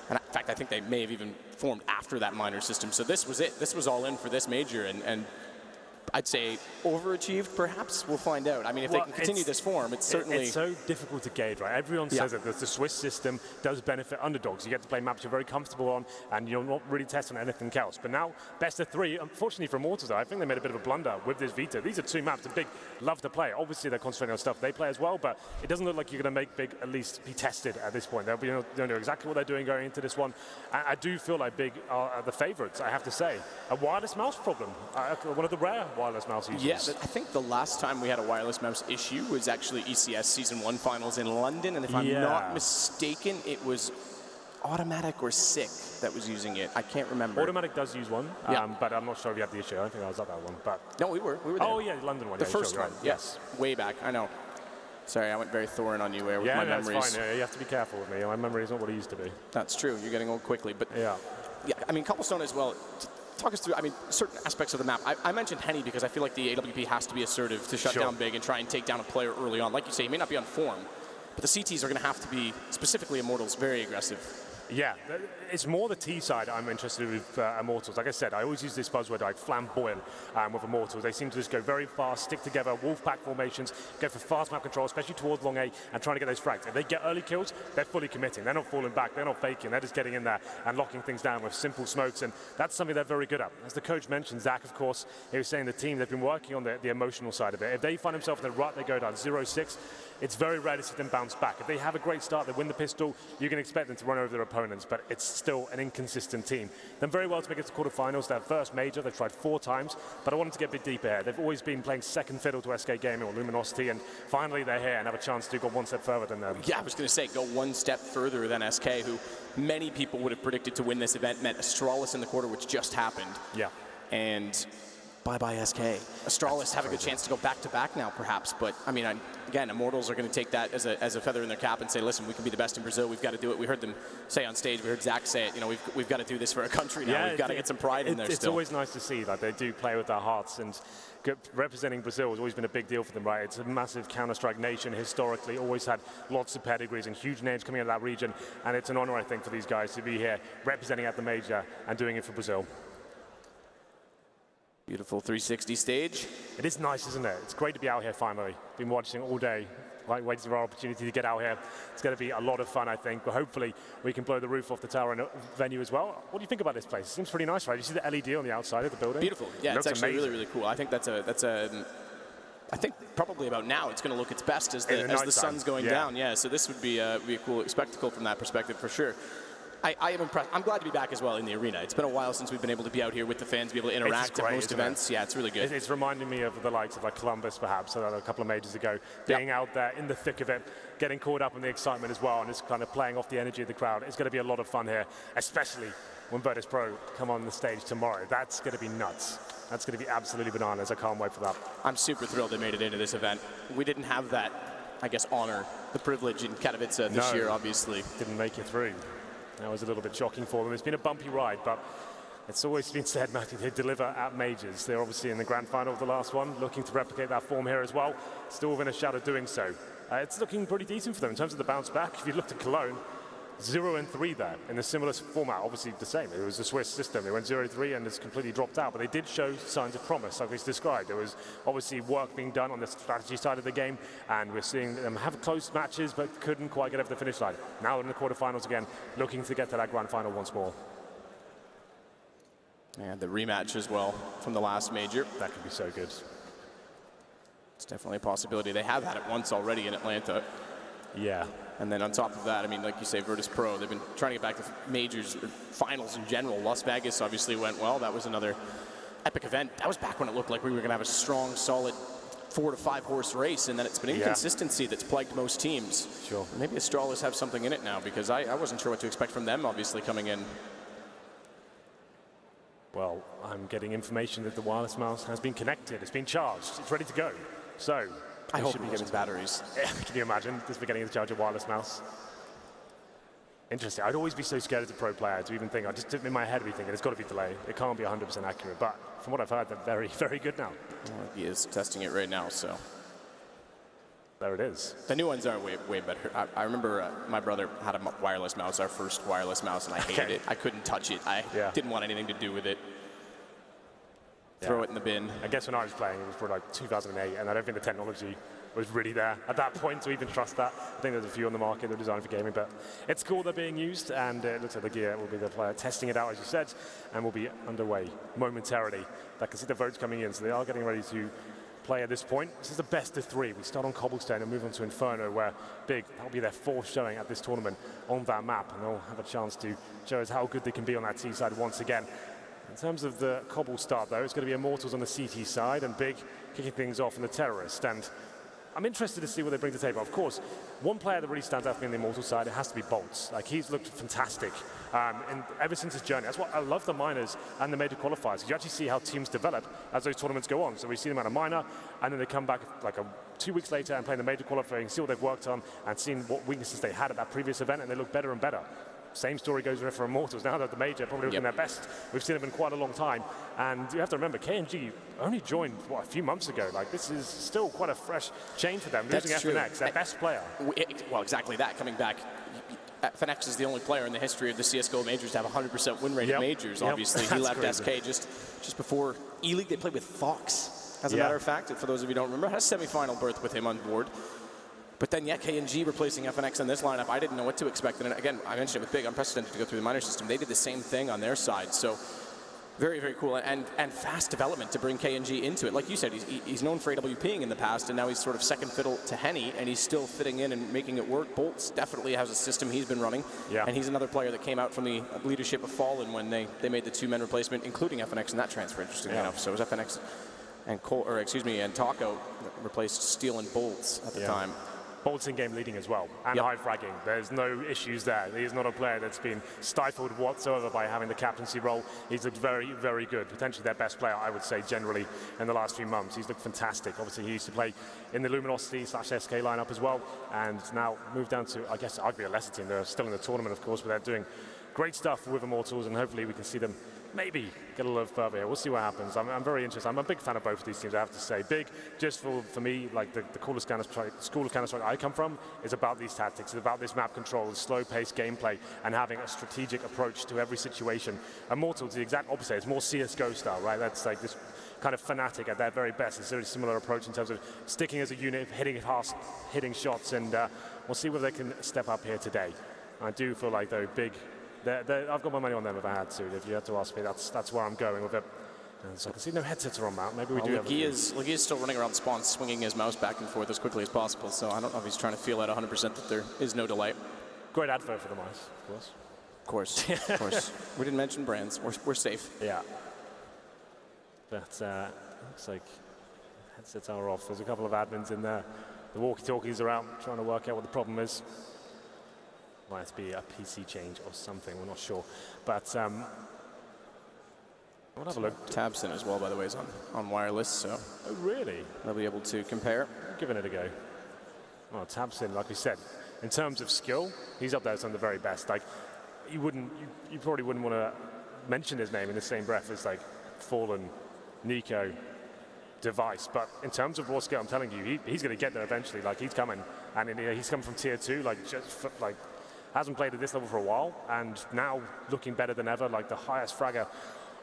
And in fact, I think they may have even formed after that minor system. So this was it. This was all in for this major, and I'd say overachieved, perhaps. We'll find out. I mean, if they can continue this form, it's certainly... It's so difficult to gauge, right? Everyone says that the Swiss system does benefit underdogs. You get to play maps you're very comfortable on, and you're not really testing anything else. But now, best of 3, unfortunately for Immortals, I think they made a bit of a blunder with this Vita. These are 2 maps that Big love to play. Obviously, they're concentrating on stuff they play as well, but it doesn't look like you're going to make Big at least be tested at this point. They'll know exactly what they're doing going into this one. I do feel like Big are the favorites, I have to say. A wireless mouse problem. One of the rare wireless mouse users. Yeah, I think the last time we had a wireless mouse issue was actually ECS Season 1 finals in London, and if I'm not mistaken, it was Automatic or Sick that was using it. I can't remember. Automatic does use one, but I'm not sure if you had the issue. I don't think I was at that one. But no, we were there. Oh, yeah, the London one. The first one, yes. Way back, I know. Sorry, I went very Thorin on you with my memories. Yeah, that's fine. You have to be careful with me. My memory is not what it used to be. That's true. You're getting old quickly. But yeah, I mean, Cobblestone as well. Talk us through, I mean, certain aspects of the map. I mentioned Henny because I feel like the AWP has to be assertive to shut down Big and try and take down a player early on. Like you say, he may not be on form, but the CTs are going to have to be, specifically Immortals, very aggressive. Yeah, it's more the T side I'm interested with Immortals. Like I said, I always use this buzzword like flamboyant with Immortals. They seem to just go very fast, stick together, wolf-pack formations, go for fast map control, especially towards long A, and trying to get those frags. If they get early kills, they're fully committing. They're not falling back, they're not faking, they're just getting in there and locking things down with simple smokes, and that's something they're very good at. As the coach mentioned, Zach, of course, he was saying the team, they've been working on the emotional side of it. If they find themselves in the rut, they go down 0-6, it's very rare to see them bounce back. If they have a great start, they win the pistol, you can expect them to run over their opponents, but it's still an inconsistent team. Done very well to make it to quarterfinals. Their first major, they've tried 4 times, but I wanted to get a bit deeper here. They've always been playing second fiddle to SK Gaming or Luminosity, and finally they're here and have a chance to go one step further than them. Yeah, I was going to say, go one step further than SK, who many people would have predicted to win this event, met Astralis in the quarter, which just happened. Yeah. And bye-bye SK. Astralis have a good chance to go back-to-back now, perhaps. But, I mean, again, Immortals are going to take that as a feather in their cap and say, listen, we can be the best in Brazil. We've got to do it. We heard them say on stage, we heard Zach say it, you know, we've got to do this for our country now. We've got to get some pride in there it's still. It's always nice to see that they do play with their hearts, and representing Brazil has always been a big deal for them, right? It's a massive Counter-Strike nation historically, always had lots of pedigrees and huge names coming out of that region, and it's an honor, I think, for these guys to be here representing at the major and doing it for Brazil. Beautiful 360 stage. It is nice, isn't it? It's great to be out here finally. Been watching all day, like waiting for our opportunity to get out here. It's going to be a lot of fun, I think, but hopefully we can blow the roof off the tower and venue as well. What do you think about this place? It seems pretty nice, right? You see the LED on the outside of the building? Beautiful. Yeah, it's actually amazing. really, really cool. I think that's I think probably about now it's going to look its best as the sun's going down. Yeah, so this would be a cool spectacle from that perspective for sure. I am impressed. I'm glad to be back as well in the arena. It's been a while since we've been able to be out here with the fans, be able to interact at most events. Yeah, it's really good. It's reminding me of the likes of like Columbus, perhaps, a couple of majors ago, being out there in the thick of it, getting caught up in the excitement as well, and just kind of playing off the energy of the crowd. It's going to be a lot of fun here, especially when Virtus Pro come on the stage tomorrow. That's going to be nuts. That's going to be absolutely bananas. I can't wait for that. I'm super thrilled they made it into this event. We didn't have that, I guess, honor, the privilege in Katowice this year, obviously. Didn't make it through. That was a little bit shocking for them. It's been a bumpy ride, but it's always been said, Matthew, they deliver at majors. They're obviously in the grand final of the last one, looking to replicate that form here as well. Still within a shadow doing so. It's looking pretty decent for them in terms of the bounce back. If you looked at Cologne, 0-3 there in a similar format, obviously the same. It was a Swiss system. They went 0-3 and it's completely dropped out, but they did show signs of promise, like we described. There was obviously work being done on the strategy side of the game, and we're seeing them have close matches, but couldn't quite get over the finish line. Now they're in the quarterfinals again, looking to get to that grand final once more. And the rematch as well from the last major. That could be so good. It's definitely a possibility. They have had it once already in Atlanta. Yeah. And then on top of that, I mean, like you say, Virtus Pro, they've been trying to get back to majors, or finals in general. Las Vegas obviously went well. That was another epic event. That was back when it looked like we were going to have a strong, solid 4 to 5 horse race, and then it's been inconsistency that's plagued most teams. Sure. Maybe Astralis have something in it now, because I wasn't sure what to expect from them, obviously, coming in. Well, I'm getting information that the wireless mouse has been connected. It's been charged. It's ready to go. So I hope it getting batteries. Can you imagine just forgetting to charge a wireless mouse? Interesting. I'd always be so scared as a pro player to even think. I just in my head be thinking it's got to be delayed. It can't be 100% accurate. But from what I've heard, they're very, very good now. Well, he is testing it right now, so. There it is. The new ones are way better. I remember my brother had a wireless mouse, our first wireless mouse, and I hated it. I couldn't touch it. I didn't want anything to do with it. Throw it in the bin. I guess when I was playing, it was for like 2008, and I don't think the technology was really there at that point to even trust that. I think there's a few on the market that are designed for gaming, but it's cool they're being used, and it looks like the gear will be the player testing it out, as you said, and will be underway momentarily. I can see the votes coming in, so they are getting ready to play at this point. This is the best of 3. We start on Cobblestone and move on to Inferno, where Big, that'll be their 4th showing at this tournament on that map, and they'll have a chance to show us how good they can be on that T side once again. In terms of the Cobble start, though, it's going to be Immortals on the CT side and Big kicking things off in the Terrorist. And I'm interested to see what they bring to the table. Of course, one player that really stands out for me on the Immortals side, it has to be Bolts. Like, he's looked fantastic and ever since his journey. That's what I love the minors and the major qualifiers. You actually see how teams develop as those tournaments go on. So we see them at a minor, and then they come back like 2 weeks later and play the major qualifying, see what they've worked on, and seen what weaknesses they had at that previous event, and they look better and better. Same story goes for Immortals. Now that the major, probably looking their best. We've seen them in quite a long time. And you have to remember, KNG only joined, a few months ago. Like, this is still quite a fresh change for them. Losing FNX, their best player. Well, exactly that. Coming back, FNX is the only player in the history of the CSGO majors to have 100% win rate in majors, obviously. He left SK just before E-League. They played with Fox, as a matter of fact. For those of you who don't remember, had a semi-final berth with him on board. But then, KNG replacing FNX in this lineup, I didn't know what to expect. And again, I mentioned it with Big, unprecedented to go through the minor system. They did the same thing on their side. So very, very cool. And fast development to bring KNG into it. Like you said, he's known for AWPing in the past, and now he's sort of second fiddle to Henny, and he's still fitting in and making it work. Bolts definitely has a system he's been running. Yeah. And he's another player that came out from the leadership of Fallen when they made the two-man replacement, including FNX in that transfer, interestingly enough. So it was FNX and Taco that replaced Steel and Bolts at the time. Bolts in-game leading as well, and high fragging. There's no issues there. He is not a player that's been stifled whatsoever by having the captaincy role. He's looked very, very good. Potentially their best player, I would say, generally, in the last few months. He's looked fantastic. Obviously, he used to play in the Luminosity/SK lineup as well, and now moved down to, I guess, arguably a lesser team. They're still in the tournament, of course, but they're doing great stuff with Immortals, and hopefully we can see them maybe get a little further here. We'll see what happens. I'm very interested. I'm a big fan of both of these teams, I have to say. Big, just for me, like the coolest school of Counter-Strike I come from, is about these tactics. It's about this map control, slow-paced gameplay, and having a strategic approach to every situation. Immortals, the exact opposite. It's more CSGO style, right? That's like this kind of fanatic at their very best. It's a very similar approach in terms of sticking as a unit, hitting fast, hitting shots, and we'll see whether they can step up here today. I do feel like, though, Big, I've got my money on them if I had to. If you had to ask me, that's where I'm going with it. And so I can see no headsets are on mount. Maybe we do. He is still running around spawn, swinging his mouse back and forth as quickly as possible. So I don't know if he's trying to feel out 100% that there is no delay. Great advert for the mice, of course. Of course, of course. We didn't mention brands. We're safe. Yeah. But looks like headsets are off. There's a couple of admins in there. The walkie-talkies are out, trying to work out what the problem is. Might be a PC change or something, we're not sure. But we'll have a look. Tabson as well, by the way, is on wireless, so. Oh, really? They'll be able to compare. Giving it a go. Well, Tabson, like we said, in terms of skill, he's up there as some of the very best. Like, you probably wouldn't want to mention his name in the same breath as like Fallen, Nico, Device, but in terms of raw skill, I'm telling you, he's going to get there eventually. Like, he's coming, and he's coming from tier 2, hasn't played at this level for a while, and now looking better than ever, like the highest fragger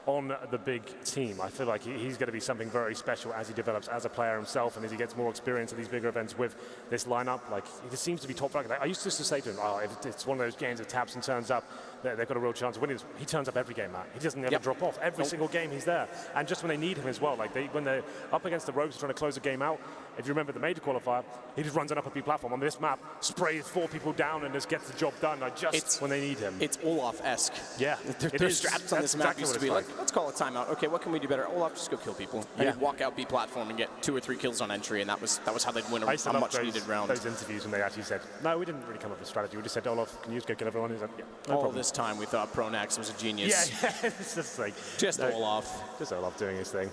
on the big team. I feel like he's going to be something very special as he develops as a player himself, and as he gets more experience at these bigger events with this lineup. Like, he just seems to be top fragger. I used to say to him, if it's one of those games if Tabson turns up, they've got a real chance of winning. He turns up every game, Matt. He doesn't ever drop off. Every single game he's there. And just when they need him as well, like when they're up against the ropes trying to close the game out, if you remember the major qualifier, he just runs on up a B platform on this map, sprays 4 people down, and just gets the job done, like when they need him. It's Olaf-esque. Yeah. Their straps on this map used to be like, let's call a timeout. Okay, what can we do better? Olaf, just go kill people. And he'd walk out B platform and get 2 or 3 kills on entry, and that was how they'd win a much needed round. Those interviews when they actually said, no, we didn't really come up with a strategy. We just said, Olaf, can you just go kill everyone? He's like, yeah, no problem. This time we thought Pronax was a genius. Yeah, it's just like Olaf. Just Olaf doing his thing.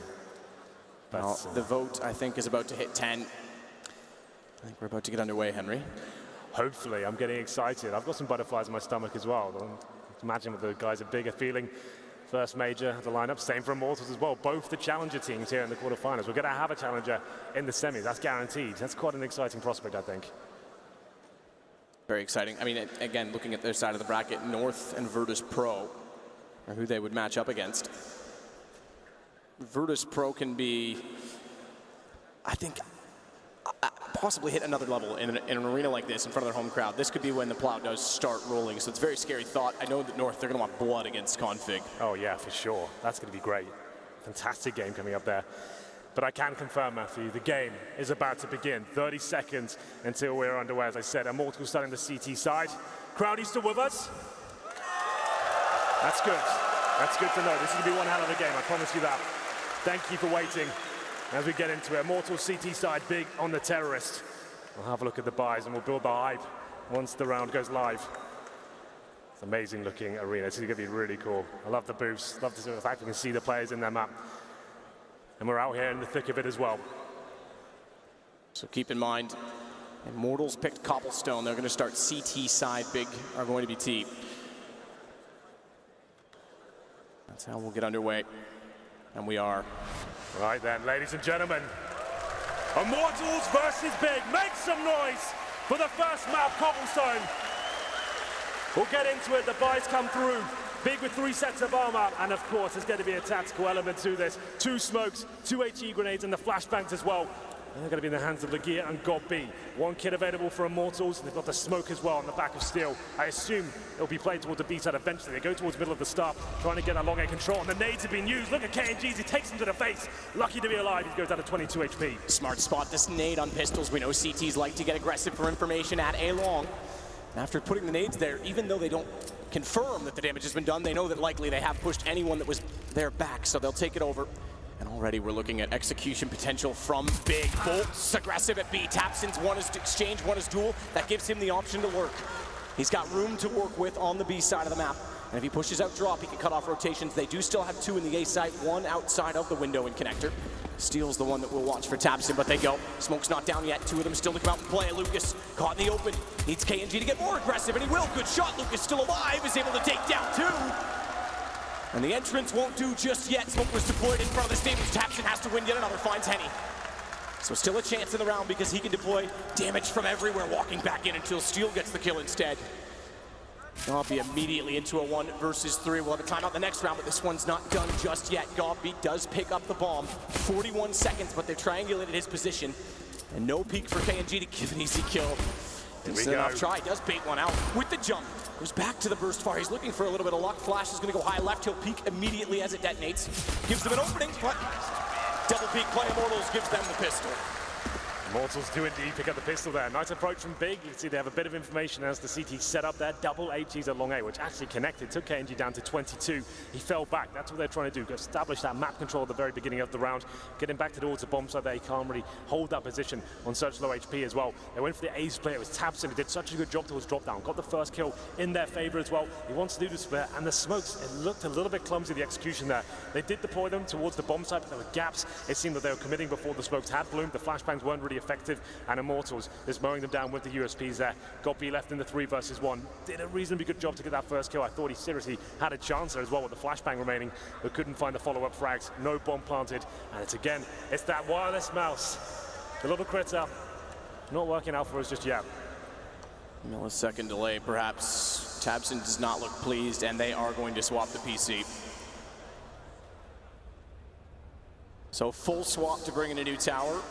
Well, the vote, I think, is about to hit 10. I think we're about to get underway, Henry. Hopefully, I'm getting excited. I've got some butterflies in my stomach as well. Imagine what the guys are bigger feeling. First major, the lineup, same for Immortals as well. Both the challenger teams here in the quarterfinals. We're going to have a challenger in the semis. That's guaranteed. That's quite an exciting prospect, I think. Very exciting. I mean, again, looking at their side of the bracket, North and Virtus Pro are who they would match up against. Virtus Pro can be, I think, possibly hit another level in an arena like this in front of their home crowd. This could be when the plow does start rolling, so it's a very scary thought. I know that North, they're going to want blood against Config. Oh, yeah, for sure. That's going to be great. Fantastic game coming up there. But I can confirm, Matthew, the game is about to begin. 30 seconds until we're underway. As I said, Immortals starting the CT side. Crowd, you still with us? That's good. That's good to know. This is going to be one hell of a game, I promise you that. Thank you for waiting. As we get into it, Immortals CT side, Big on the Terrorist. We'll have a look at the buys and we'll build the hype once the round goes live. It's an amazing looking arena. This is going to be really cool. I love the booths. Love to see the fact we can see the players in their map. And we're out here in the thick of it as well. So keep in mind, Immortals picked Cobblestone. They're going to start CT side. Big are going to be T. That's how we'll get underway. And we are. Right then, ladies and gentlemen. Immortals versus Big. Make some noise for the first map, Cobblestone. We'll get into it. The buys come through. Big with 3 sets of armor, and of course there's going to be a tactical element to this. 2 smokes, 2 HE grenades, and the flashbangs as well. And they're going to be in the hands of Legia and God B. 1 kit available for Immortals, and they've got the smoke as well on the back of Steel. I assume it'll be played towards the B side eventually. They go towards the middle of the start, trying to get that long air control, and the nades have been used. Look at KNG's, he takes him to the face. Lucky to be alive, he goes down to 22 HP. Smart spot, this nade on pistols. We know CTs like to get aggressive for information at A long. And after putting the nades there, even though they don't confirm that the damage has been done, they know that likely they have pushed anyone that was there back, so they'll take it over. And already we're looking at execution potential from Big. Bolt's aggressive at B. Tapson's one is exchange, one is duel. That gives him the option to lurk. He's got room to work with on the B side of the map. And if he pushes out drop, he can cut off rotations. They do still have 2 in the A side, 1 outside of the window and connector. Steel's the one that we'll watch for Tapson, but they go. Smoke's not down yet. 2 of them still to come out and play. Lucas caught in the open. Needs KNG to get more aggressive, and he will. Good shot. Lucas still alive, is able to take down 2. And the entrance won't do just yet. Smoke was deployed in front of the stables. Tapson has to win yet another, finds Henny. So still a chance in the round because he can deploy damage from everywhere, walking back in until Steel gets the kill instead. I'll be immediately into a 1 versus 3. We'll have a timeout the next round, but this one's not done just yet. Godbeat does pick up the bomb. 41 seconds, but they've triangulated his position. And no peek for KNG to give an easy kill. Decent enough try, does bait one out with the jump. Goes back to the burst fire. He's looking for a little bit of luck. Flash is going to go high left. He'll peek immediately as it detonates. Gives them an opening, but double peek play. Immortals gives them the pistol. Immortals do indeed pick up the pistol there. Nice approach from Big. You can see they have a bit of information as the CT set up there. Double HEs at long A, which actually connected. Took KNG down to 22. He fell back. That's what they're trying to do. Establish that map control at the very beginning of the round. Get him back towards the bomb side there. He can't really hold that position on such low HP as well. They went for the ace play. It was Tapson who did such a good job towards drop down. Got the first kill in their favor as well. He wants to do the split, and the smokes, it looked a little bit clumsy, the execution there. They did deploy them towards the bomb side, but there were gaps. It seemed that they were committing before the smokes had bloomed. The flashbangs weren't really effective, and Immortals is mowing them down with the USPs there. Got B left in the 3 versus 1. Did a reasonably good job to get that first kill. I thought he seriously had a chance there as well with the flashbang remaining, but couldn't find the follow-up frags. No bomb planted, and it's that wireless mouse. The little critter, not working out for us just yet. Millisecond delay, perhaps. Tapson does not look pleased, and they are going to swap the PC. So full swap to bring in a new tower.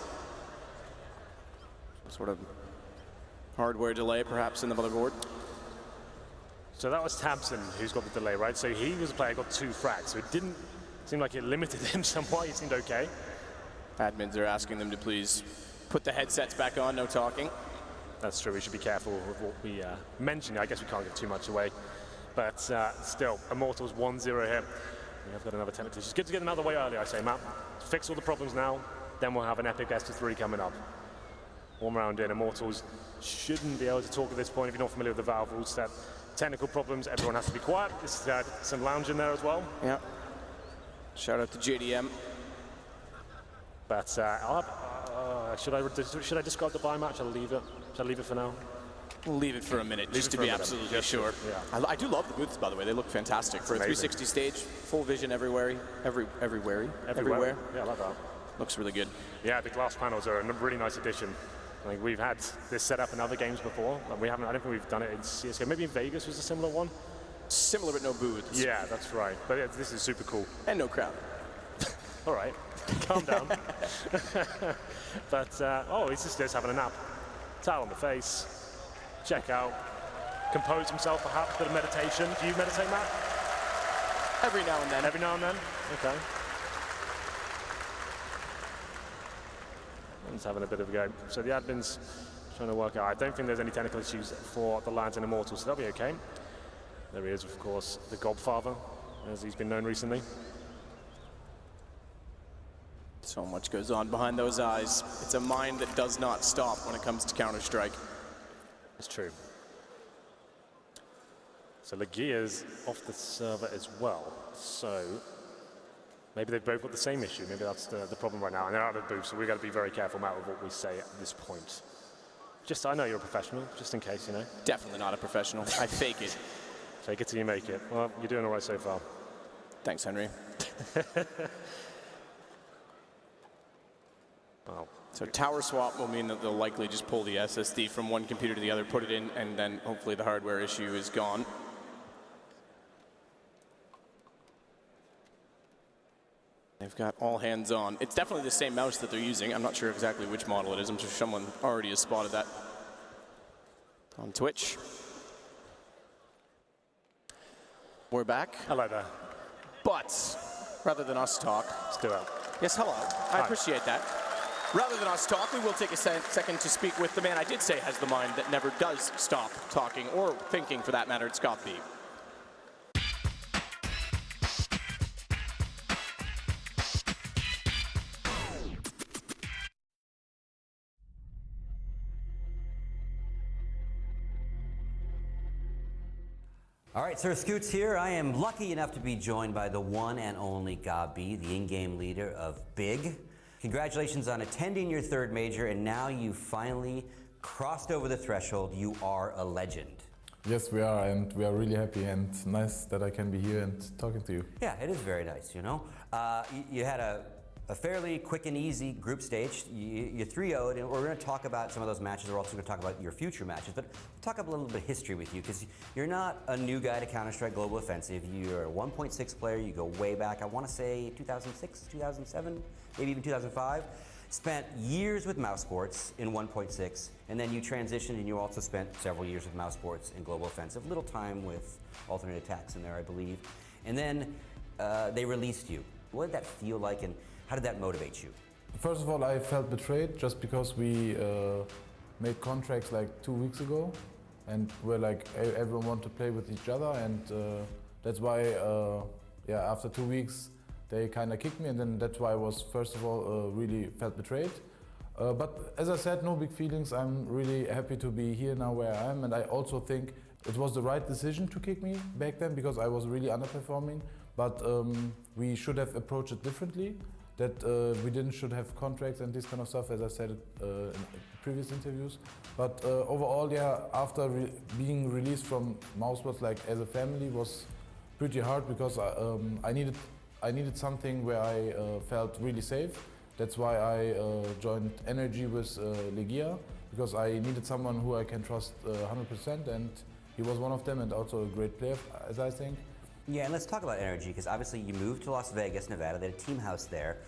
Sort of hardware delay, perhaps, in the motherboard. So that was Tapson who's got the delay, right? So he was a player, got 2 frags, so it didn't seem like it limited him somewhat. He seemed okay. Admins are asking them to please put the headsets back on, no talking. That's true, we should be careful with what we mention. I guess we can't give too much away. But still, Immortals 1-0 here. We have got another technical. It's good to get another way early, I say, Matt. Fix all the problems now, then we'll have an epic S3 coming up. 1 round in, Immortals shouldn't be able to talk at this point if you're not familiar with the Valve rule set. Technical problems, everyone has to be quiet. This is some lounge in there as well. Yeah. Shout out to JDM. But should I describe the buy match? I'll leave it. Should I leave it for now? We'll leave it for a minute, just to be absolutely sure. Yeah. I do love the booths, by the way. They look fantastic. For a 360 stage, full vision everywhere. Everywhere. Yeah, I like that. Looks really good. Yeah, the glass panels are a really nice addition. I think we've had this set up in other games before, but I don't think we've done it in CSGO. Maybe in Vegas was a similar one. Similar, but no booths. Yeah, that's right. But yeah, this is super cool. And no crowd. All right, calm down. But, he's just having a nap. Towel on the face. Check out. Compose himself, perhaps, a bit of meditation. Do you meditate, Matt? Every now and then. Every now and then? Okay. He's having a bit of a go. So the admin's trying to work out. I don't think there's any technical issues for the lads in Immortals, so that'll be okay. There he is, of course, the Godfather, as he's been known recently. So much goes on behind those eyes. It's a mind that does not stop when it comes to Counter-Strike. It's true. So Legia's off the server as well. So maybe they've both got the same issue. Maybe that's the problem right now. And they're out of the booth, so we've got to be very careful, Matt, with what we say at this point. Just, I know you're a professional, just in case, you know. Definitely not a professional. I fake it. Fake it till you make it. Well, you're doing all right so far. Thanks, Henry. Well, So tower swap will mean that they'll likely just pull the SSD from one computer to the other, put it in, and then hopefully the hardware issue is gone. They've got all hands on. It's definitely the same mouse that they're using. I'm not sure exactly which model it is. I'm sure someone already has spotted that on Twitch. We're back. Hello there. But rather than us talk. Stuart. Yes, hello. I appreciate that. Rather than us talk, we will take a second to speak with the man I did say has the mind that never does stop talking or thinking, for that matter. It's Scott B. All right, Sir Scoots here. I am lucky enough to be joined by the one and only Gabi, the in-game leader of BIG. Congratulations on attending your third major, and now you finally crossed over the threshold. You are a legend. Yes, we are, and we are really happy and nice that I can be here and talking to you. Yeah, it is very nice, you know. You had a fairly quick and easy group stage. You 3-0'd, and we're going to talk about some of those matches. We're also going to talk about your future matches, but talk a little bit of history with you, because you're not a new guy to Counter-Strike Global Offensive. You're a 1.6 player. You go way back, I want to say 2006, 2007, maybe even 2005. Spent years with Mouse Sports in 1.6, and then you transitioned, and you also spent several years with Mouse Sports in Global Offensive. Little time with Alternate Attacks in there, I believe. And then they released you. What did that feel like, and how did that motivate you? First of all, I felt betrayed just because we made contracts like 2 weeks ago, and we're like everyone wanted to play with each other, and that's why after 2 weeks they kind of kicked me, and then that's why I was first of all really felt betrayed. But as I said, no big feelings. I'm really happy to be here now where I am, and I also think it was the right decision to kick me back then, because I was really underperforming. But we should have approached it differently. That we should have contracts and this kind of stuff, as I said in previous interviews. But overall, yeah, after being released from Mousesports, like as a family, was pretty hard, because I needed something where I felt really safe. That's why I joined Energy with Legia, because I needed someone who I can trust 100%, and he was one of them, and also a great player, as I think. Yeah, and let's talk about Energy, because obviously you moved to Las Vegas, Nevada. They had a team house there.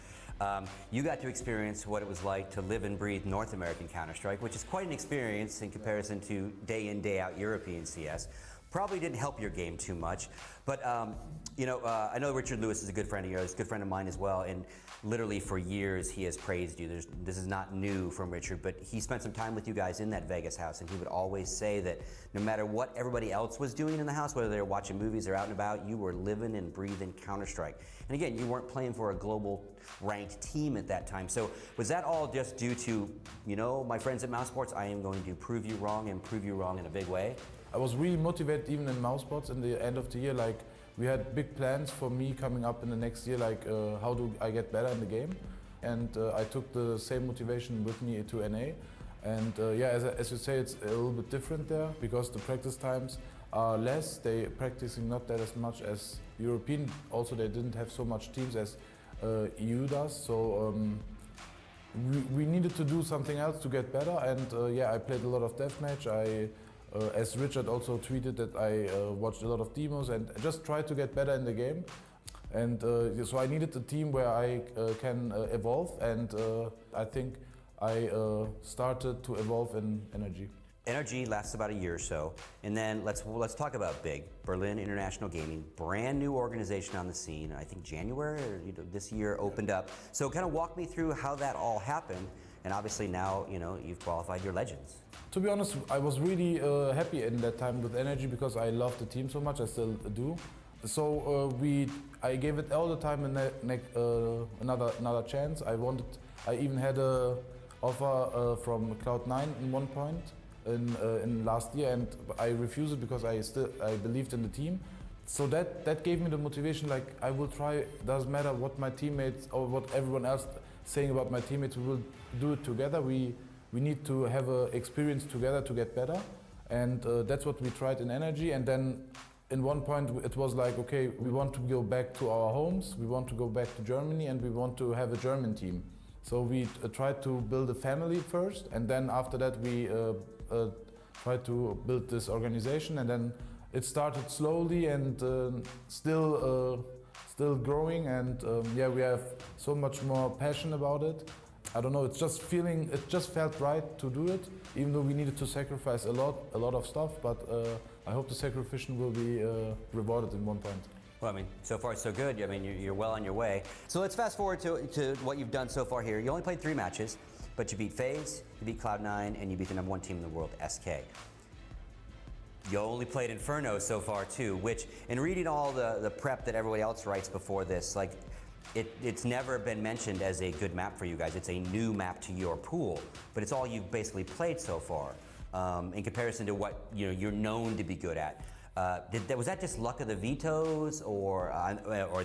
You got to experience what it was like to live and breathe North American Counter-Strike, which is quite an experience in comparison to day in, day out European CS. Probably didn't help your game too much, but I know Richard Lewis is a good friend of yours, good friend of mine as well, and literally for years he has praised you. This is not new from Richard, but he spent some time with you guys in that Vegas house, and he would always say that no matter what everybody else was doing in the house, whether they were watching movies or out and about, you were living and breathing Counter-Strike. And again, you weren't playing for a global ranked team at that time. So was that all just due to, my friends at Mouse Sports, I am going to prove you wrong and prove you wrong in a big way? I was really motivated even in Mouse Sports in the end of the year. Like, we had big plans for me coming up in the next year, like how do I get better in the game? And I took the same motivation with me to NA. And as you say, it's a little bit different there, because the practice times are less. They practicing not that as much as European. Also, they didn't have so much teams as EU does. So we needed to do something else to get better. And I played a lot of deathmatch. As Richard also tweeted, that I watched a lot of demos and just tried to get better in the game. And so I needed a team where I can evolve, and I think I started to evolve in Energy. Energy lasts about a year or so, and then let's talk about BIG, Berlin International Gaming, brand new organization on the scene. I think January or this year opened up. So kind of walk me through how that all happened, and obviously now you've qualified your legends. To be honest, I was really happy in that time with Energy, because I love the team so much. I still do. So I gave it all the time another chance. I even had an offer from Cloud9 in one point in last year, and I refused it because I believed in the team. So that gave me the motivation. Like, I will try. Doesn't matter what my teammates or what everyone else saying about my teammates. We will do it together. We need to have an experience together to get better, and that's what we tried in Energy. And then in one point it was like, okay, we want to go back to our homes, we want to go back to Germany, and we want to have a German team. So we tried to build a family first, and then after that we tried to build this organization, and then it started slowly and still growing, and yeah, we have so much more passion about it. I don't know, it just felt right to do it, even though we needed to sacrifice a lot of stuff, but I hope the sacrifice will be rewarded in one point. Well, I mean, so far so good. I mean, you're well on your way. So let's fast forward to what you've done so far here. You only played 3 matches, but you beat FaZe, you beat Cloud9, and you beat the #1 team in the world, SK. You only played Inferno so far too, which, in reading all the prep that everybody else writes before this, like, it's never been mentioned as a good map for you guys. It's a new map to your pool, but it's all you've basically played so far, in comparison to what you're known to be good at. Was that just luck of the vetoes, or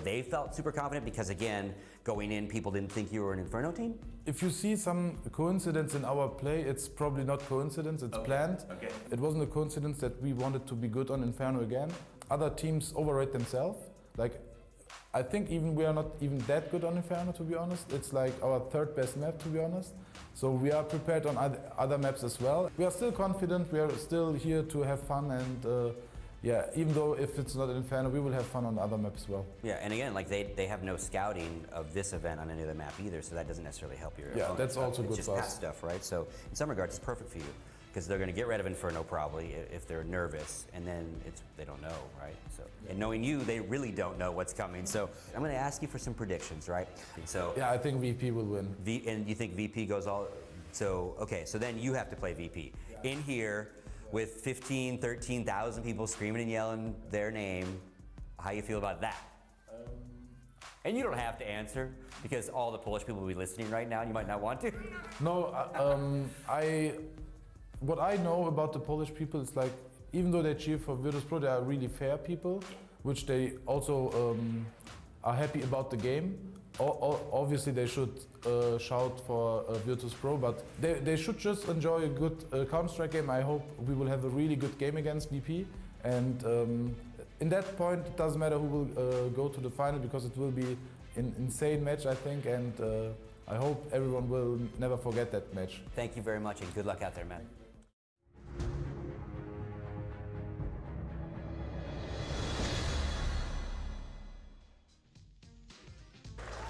they felt super confident because, again, going in, people didn't think you were an Inferno team? If you see some coincidence in our play, it's probably not coincidence, it's planned. Okay. It wasn't a coincidence that we wanted to be good on Inferno again. Other teams overrate themselves. Like, I think we are not even that good on Inferno, to be honest. It's like our 3rd best map, to be honest. So we are prepared on other maps as well. We are still confident, we are still here to have fun, and yeah, even though if it's not Inferno, we will have fun on the other maps as well. Yeah, and again, like they have no scouting of this event on any other map either, so that doesn't necessarily help your Yeah, that's also good for us. It's for just us. past stuff, right? So in some regards, it's perfect for you, because they're going to get rid of Inferno probably if they're nervous, and then they don't know, right? So, and knowing you, they really don't know what's coming. So I'm going to ask you for some predictions, right? So yeah, I think VP will win. And you think VP goes all? So okay, so then you have to play VP in here with 15, 13,000 people screaming and yelling their name. How you feel about that? And you don't have to answer, because all the Polish people will be listening right now and you might not want to. No, what I know about the Polish people is, like, even though they cheer for Virtus.pro, they are really fair people, which they also are happy about the game. Obviously they should shout for Virtus.pro, but they should just enjoy a good Counter-Strike game. I hope we will have a really good game against VP, and in that point it doesn't matter who will go to the final, because it will be an insane match, I think, and I hope everyone will never forget that match. Thank you very much, and good luck out there, man.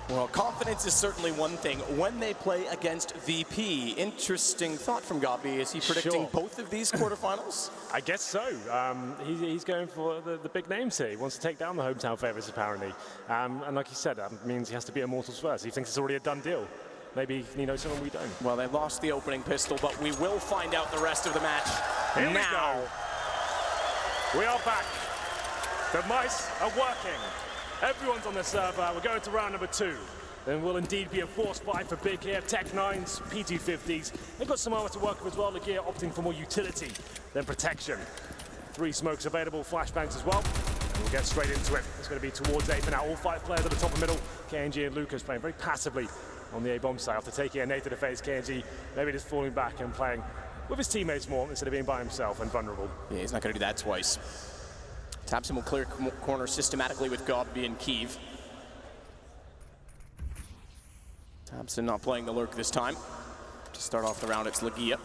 Well, confidence is certainly one thing. When they play against VP, interesting thought from Gabi. Is he predicting both of these quarterfinals? I guess so. He's going for the big names here. He wants to take down the hometown favorites, apparently. And like he said, that means he has to beat Immortals first. He thinks it's already a done deal. Maybe he knows someone we don't. Well, they lost the opening pistol, but we will find out the rest of the match Here now. we go. We are back. The mice are working. Everyone's on the server. We're going to round number 2. Then will indeed be a force fight for big here. Tech-9s, P250s. They've got some armor to work with as well. Legear opting for more utility than protection. 3 smokes available, flashbangs as well. And we'll get straight into it. It's going to be towards A for now. All 5 players at the top and middle. KNG and Lucas playing very passively on the A-bomb side. After taking a nade to the face, KNG maybe just falling back and playing with his teammates more instead of being by himself and vulnerable. Yeah, he's not going to do that twice. tabseN will clear corner systematically with Gabi and Kiev. tabseN not playing the lurk this time. To start off the round, it's Legear.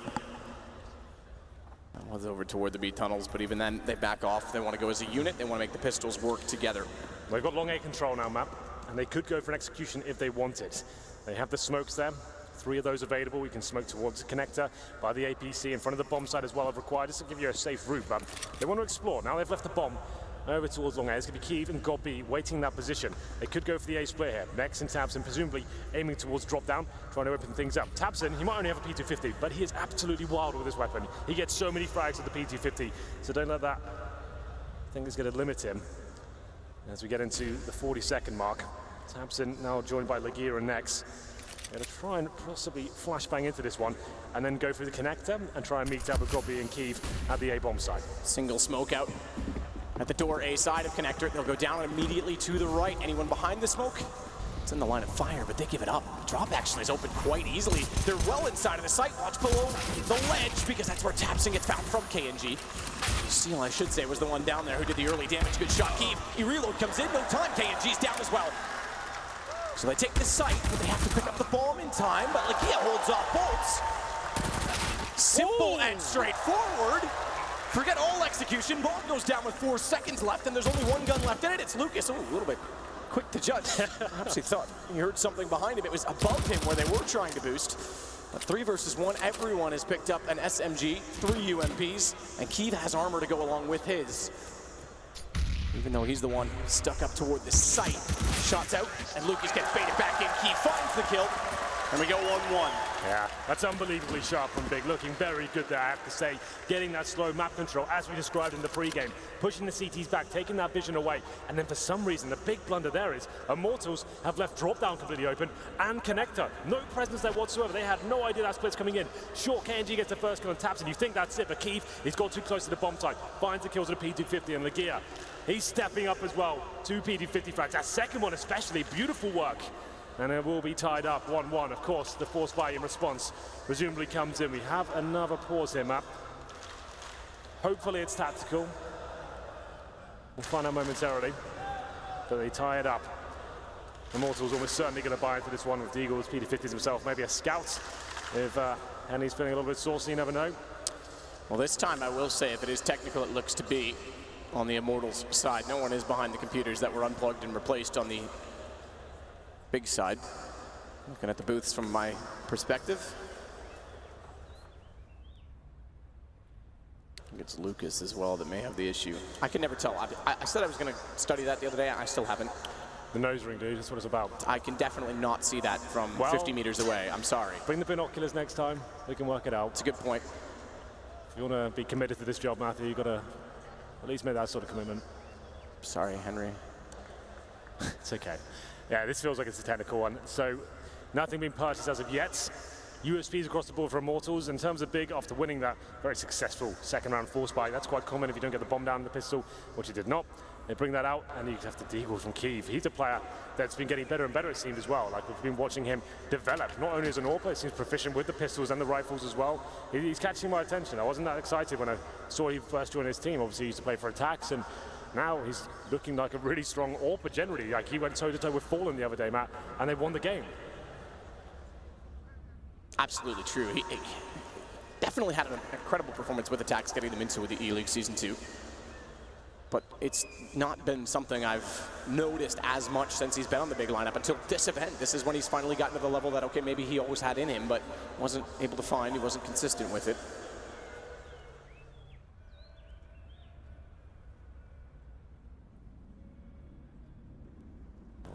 That was over toward the B tunnels, but even then, they back off. They want to go as a unit. They want to make the pistols work together. They've got long A control now, map, and they could go for an execution if they want it. They have the smokes there. 3 of those available. We can smoke towards the connector by the APC in front of the bomb site as well. I've required just to give you a safe route, but they want to explore. Now they've left the bomb over towards long A. It's going to be Kiev and Gabi waiting in that position. They could go for the A split here. Next and tabseN presumably aiming towards drop down, trying to open things up. tabseN, he might only have a P250, but he is absolutely wild with his weapon. He gets so many frags with the P250, so don't let that thing is going to limit him. As we get into the 40-second mark, tabseN now joined by Legear and Nex. Going to try and possibly flashbang into this one and then go through the connector and try and meet up with Gabi and Kiev at the A-bomb side. Single smoke out at the door A side of connector. They'll go down immediately to the right. Anyone behind the smoke? It's in the line of fire, but they give it up. Drop actually is open quite easily. They're well inside of the site. Watch below the ledge, because that's where tabseN gets found from KNG. Seal, I should say, was the one down there who did the early damage. Good shot, Kiev. He reload comes in, no time. KNG's down as well. So they take the site, but they have to pick up the bomb in time, but Lakia holds off bolts. Simple and straightforward. Forget all execution. Bomb goes down with 4 seconds left, and there's only one gun left in it. It's Lucas. Oh, a little bit quick to judge. I actually thought he heard something behind him. It was above him where they were trying to boost. But 3 versus 1, everyone has picked up an SMG, 3 UMPs, and Keith has armor to go along with his. Even though he's the one stuck up toward the site. Shots out, and Lucas gets baited back in. Keith finds the kill, and we go 1-1. Yeah, that's unbelievably sharp from Big. Looking very good there, I have to say. Getting that slow map control, as we described in the pre-game. Pushing the CTs back, taking that vision away. And then for some reason, the big blunder there is Immortals have left drop-down completely open and Connector. No presence there whatsoever. They had no idea that split's coming in. Sure, KNG gets the first kill and taps, and you think that's it. But Keith, he's got too close to the bomb site. Finds the kills at a P250, and Lagia, he's stepping up as well. 2 P250 frags. That second one especially, beautiful work. And it will be tied up 1-1. Of course, the force buy in response presumably comes in. We have another pause here, Matt. Hopefully it's tactical. We'll find out momentarily. But they tie it up. Immortals almost certainly going to buy into this one with Deagle's P250s himself. Maybe a scout if Henny's feeling a little bit saucy, you never know. Well, this time I will say, if it is technical, it looks to be on the Immortals side. No one is behind the computers that were unplugged and replaced on the big side. Looking at the booths from my perspective. I think it's Lucas as well that may have the issue. I can never tell. I said I was going to study that the other day. I still haven't. The nose ring, dude, that's what it's about. I can definitely not see that from 50 meters away. I'm sorry. Bring the binoculars next time. We can work it out. It's a good point. If you want to be committed to this job, Matthew, you've got to at least make that sort of commitment. Sorry, Henry. It's okay. Yeah, this feels like it's a technical one. So, nothing being purchased as of yet. USPs across the board for Immortals. In terms of Big, after winning that very successful second round force buy, that's quite common if you don't get the bomb down in the pistol, which he did not. They bring that out, and you have to Deagle from Kiev. He's a player that's been getting better and better, it seems, as well. Like, we've been watching him develop, not only as an AWP, he seems proficient with the pistols and the rifles as well. He's catching my attention. I wasn't that excited when I saw he first joined his team. Obviously, he used to play for Attacks, and now he's looking like a really strong AWP generally. Like, he went toe-to-toe with Fallen the other day, Matt, and they won the game. Absolutely true. He definitely had an incredible performance with Attacks, getting them into the E-League Season 2. But it's not been something I've noticed as much since he's been on the big lineup until this event. This is when he's finally gotten to the level that, okay, maybe he always had in him, but wasn't able to find, he wasn't consistent with it.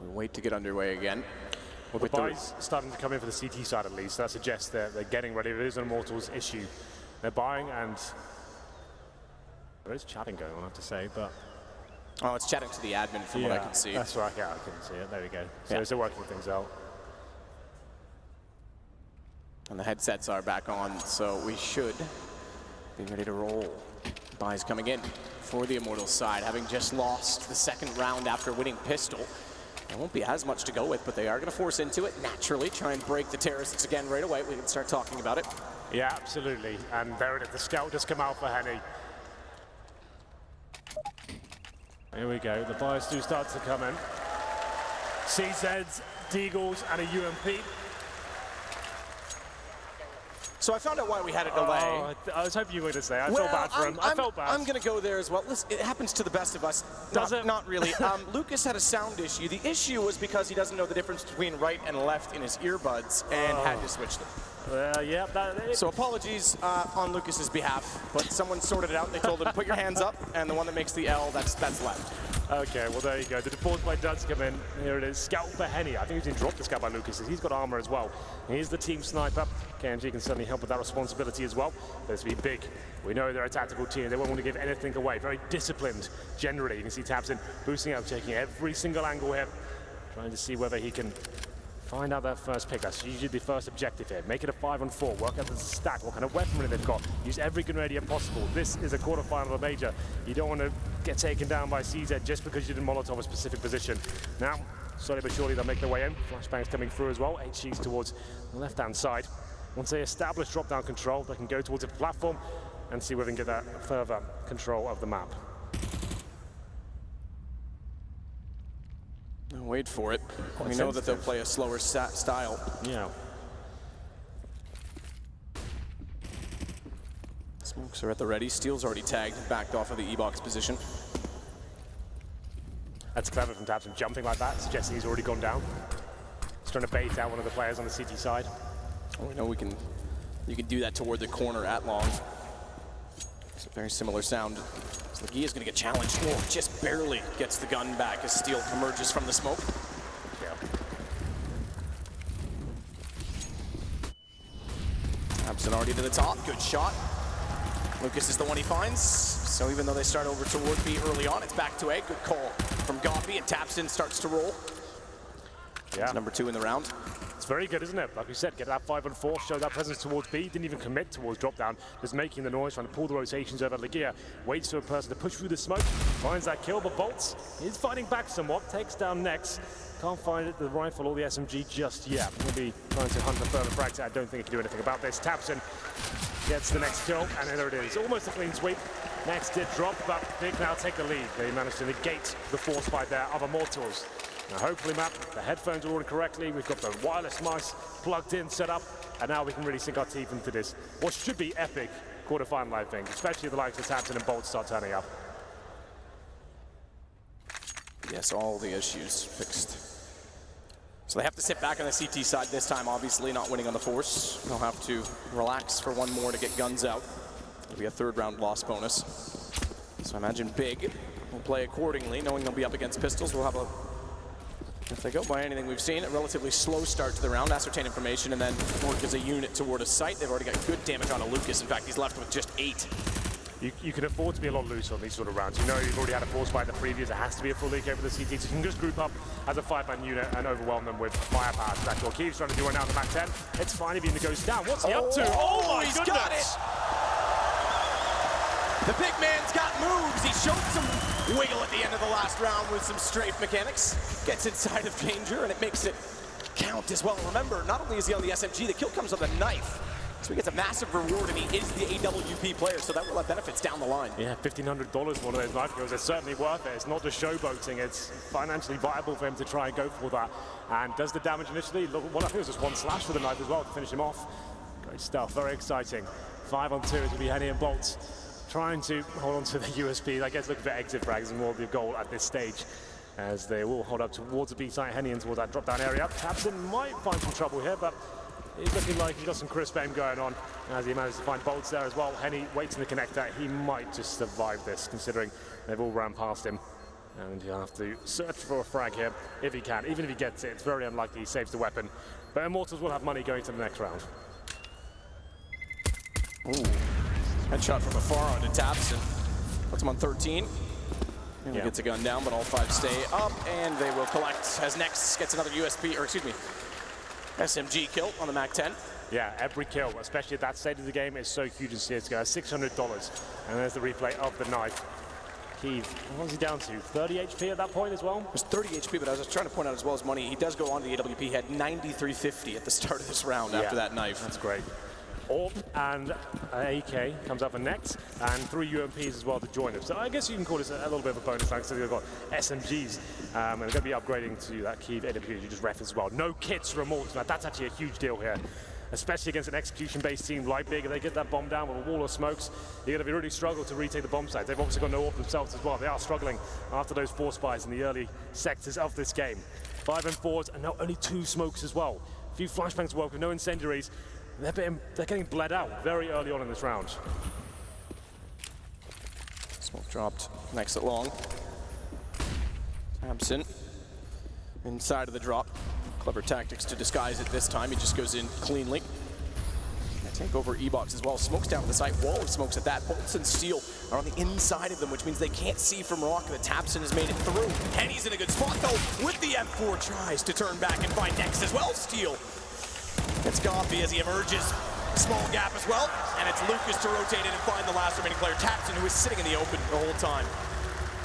We wait to get underway again. Well, the buys starting to come in for the CT side at least. That suggests that they're getting ready. It is an Immortals issue. They're buying, and there is chatting going on, I have to say, but... Oh, it's chatting to the admin from what I can see. That's right, yeah, I couldn't see it. There we go. So they're working things out. And the headsets are back on, so we should be ready to roll. Buys coming in for the Immortals side, having just lost the second round after winning pistol. There won't be as much to go with, but they are going to force into it naturally, try and break the terrorists again right away. We can start talking about it. Yeah, absolutely. And there it is. The scout just come out for Henny. Here we go. The buys do start to come in. CZs, Deagles, and a UMP. So I found out why we had a delay. Oh, I was hoping you were going to say. I felt bad for him. I felt bad. I'm going to go there as well. Listen, it happens to the best of us. Does it? Not really. Lucas had a sound issue. The issue was because he doesn't know the difference between right and left in his earbuds and had to switch them. Yeah. So apologies on Lucas's behalf, but someone sorted it out. They told him, put your hands up, and the one that makes the L, that's left. Okay, well, there you go. The force by does come in. Here it is. Scout for Henny. I think he's been dropped the scout by Lucas. He's got armor as well. He's the team sniper. KMG can certainly help with that responsibility as well. But it's be big. We know they're a tactical team. They won't want to give anything away. Very disciplined, generally. You can see Tabs in boosting up, taking every single angle here, trying to see whether he can find out that first pick. That's usually the first objective here. Make it a 5-on-4. Work out the stack, what kind of weaponry they've got. Use every grenadier possible. This is a quarterfinal of a major. You don't want to get taken down by CZ just because you didn't Molotov a specific position. Now, slowly but surely they'll make their way in. Flashbangs coming through as well. HGs towards the left-hand side. Once they establish drop-down control, they can go towards a platform and see whether they can get that further control of the map. Wait for it. We know that they'll play a slower style. Yeah. Smokes are at the ready. Steel's already tagged, backed off of the E-box position. That's clever from tabseN jumping like that, suggesting he's already gone down. He's trying to bait out one of the players on the CT side. Oh, we know you can do that toward the corner at long. It's a very similar sound. So Legia is going to get challenged. Oh, just barely gets the gun back as Steel emerges from the smoke. Yeah. tabseN already to the top. Good shot. Lucas is the one he finds. So even though they start over toward B early on, it's back to A. Good call from Goppy, and tabseN starts to roll. Yeah. It's number 2 in the round. It's very good, isn't it? Like we said, get that 5-on-4, show that presence towards B, didn't even commit towards drop down, just making the noise, trying to pull the rotations over. Legia waits for a person to push through the smoke, finds that kill, but Bolts is fighting back somewhat, takes down Nex. Can't find the rifle or the SMG just yet. He'll be trying to hunt for further frags. I don't think he can do anything about this. tabseN gets the next kill, and there it is. Almost a clean sweep. Nex did drop, but Big now take the lead. They managed to negate the force fight there of Immortals. Now hopefully, Matt, the headphones are working correctly. We've got the wireless mice plugged in, set up, and now we can really sink our teeth into this. What should be epic quarterfinal, I think, especially if the likes of tabseN and Bolts start turning up. Yes, all the issues fixed. So they have to sit back on the CT side this time, obviously, not winning on the force. They'll have to relax for one more to get guns out. It'll be a 3rd round loss bonus. So I imagine Big will play accordingly, knowing they'll be up against pistols. We'll have a, if they go by anything we've seen, a relatively slow start to the round, ascertain information, and then work as a unit toward a site. They've already got good damage on a Lucas. In fact, he's left with just 8. You can afford to be a lot looser on these sort of rounds. You know you've already had a force fight in the previous. It has to be a full leak over the CT, so you can just group up as a 5-man unit and overwhelm them with firepower. That's what Keith's trying to do right now on the Mac 10. It's fine if he goes down. What's he up to? Oh my he's goodness! Got it! The big man's got moves. He showed some wiggle at the end of the last round with some strafe mechanics. Gets inside of danger, and it makes it count as well. Remember, not only is he on the SMG, the kill comes on the knife. So he gets a massive reward, and he is the AWP player, so that will have benefits down the line. Yeah, $1,500 for one of those knife kills. It's certainly worth it. It's not just showboating. It's financially viable for him to try and go for that. And does the damage initially. Well, I think it was just 1 slash for the knife as well to finish him off. Great stuff. Very exciting. 5-on-2 it will be Henny and Bolts trying to hold on to the USP. I guess looking for exit frags is more the goal at this stage, as they will hold up towards the B site, Henny in towards that drop-down area. tabseN might find some trouble here, but it's looking like he's got some crisp aim going on as he manages to find Bolts there as well. Henny waits in the connector. He might just survive this, considering they've all ran past him. And he'll have to search for a frag here if he can. Even if he gets it, it's very unlikely he saves the weapon. But Immortals will have money going to the next round. Ooh. Headshot from afar onto tabseN. Puts him on 13. And he gets a gun down, but all 5 stay up, and they will collect as Nex gets another SMG kill on the Mac 10. Yeah, every kill, especially at that stage of the game, is so huge in CSGO. $600, and there's the replay of the knife. Keith, what was he down to? 30 HP at that point as well? It was 30 HP, but I was just trying to point out as well as money, he does go on to the AWP. He had 9350 at the start of this round after that knife. That's great. AWP and AK comes up for Nex, and 3 UMPs as well to join them. So I guess you can call this a little bit of a bonus rank. So they've got SMGs, and they're going to be upgrading to that key AWP you just referenced as well. No kits for Immortals. Now that's actually a huge deal here, especially against an execution-based team like Big. If they get that bomb down with a wall of smokes, you're going to be really struggle to retake the bomb site. They've obviously got no AWP themselves as well. They are struggling after those force buys in the early sectors of this game. 5-and-4s, and now only 2 smokes as well. A few flashbangs work with no incendiaries. They're getting bled out very early on in this round. Smoke dropped. Next at long. tabseN inside of the drop. Clever tactics to disguise it this time. He just goes in cleanly. Gonna take over E-box as well. Smoke's down to the site. Wall of smokes at that. Bolts and Steel are on the inside of them, which means they can't see from Rock. The tabseN has made it through. Henny's in a good spot though with the M4. Tries to turn back and find Nex as well. Steel. It's Goppy as he emerges. Small gap as well, and it's Lucas to rotate in and find the last remaining player, tabseN, who is sitting in the open the whole time.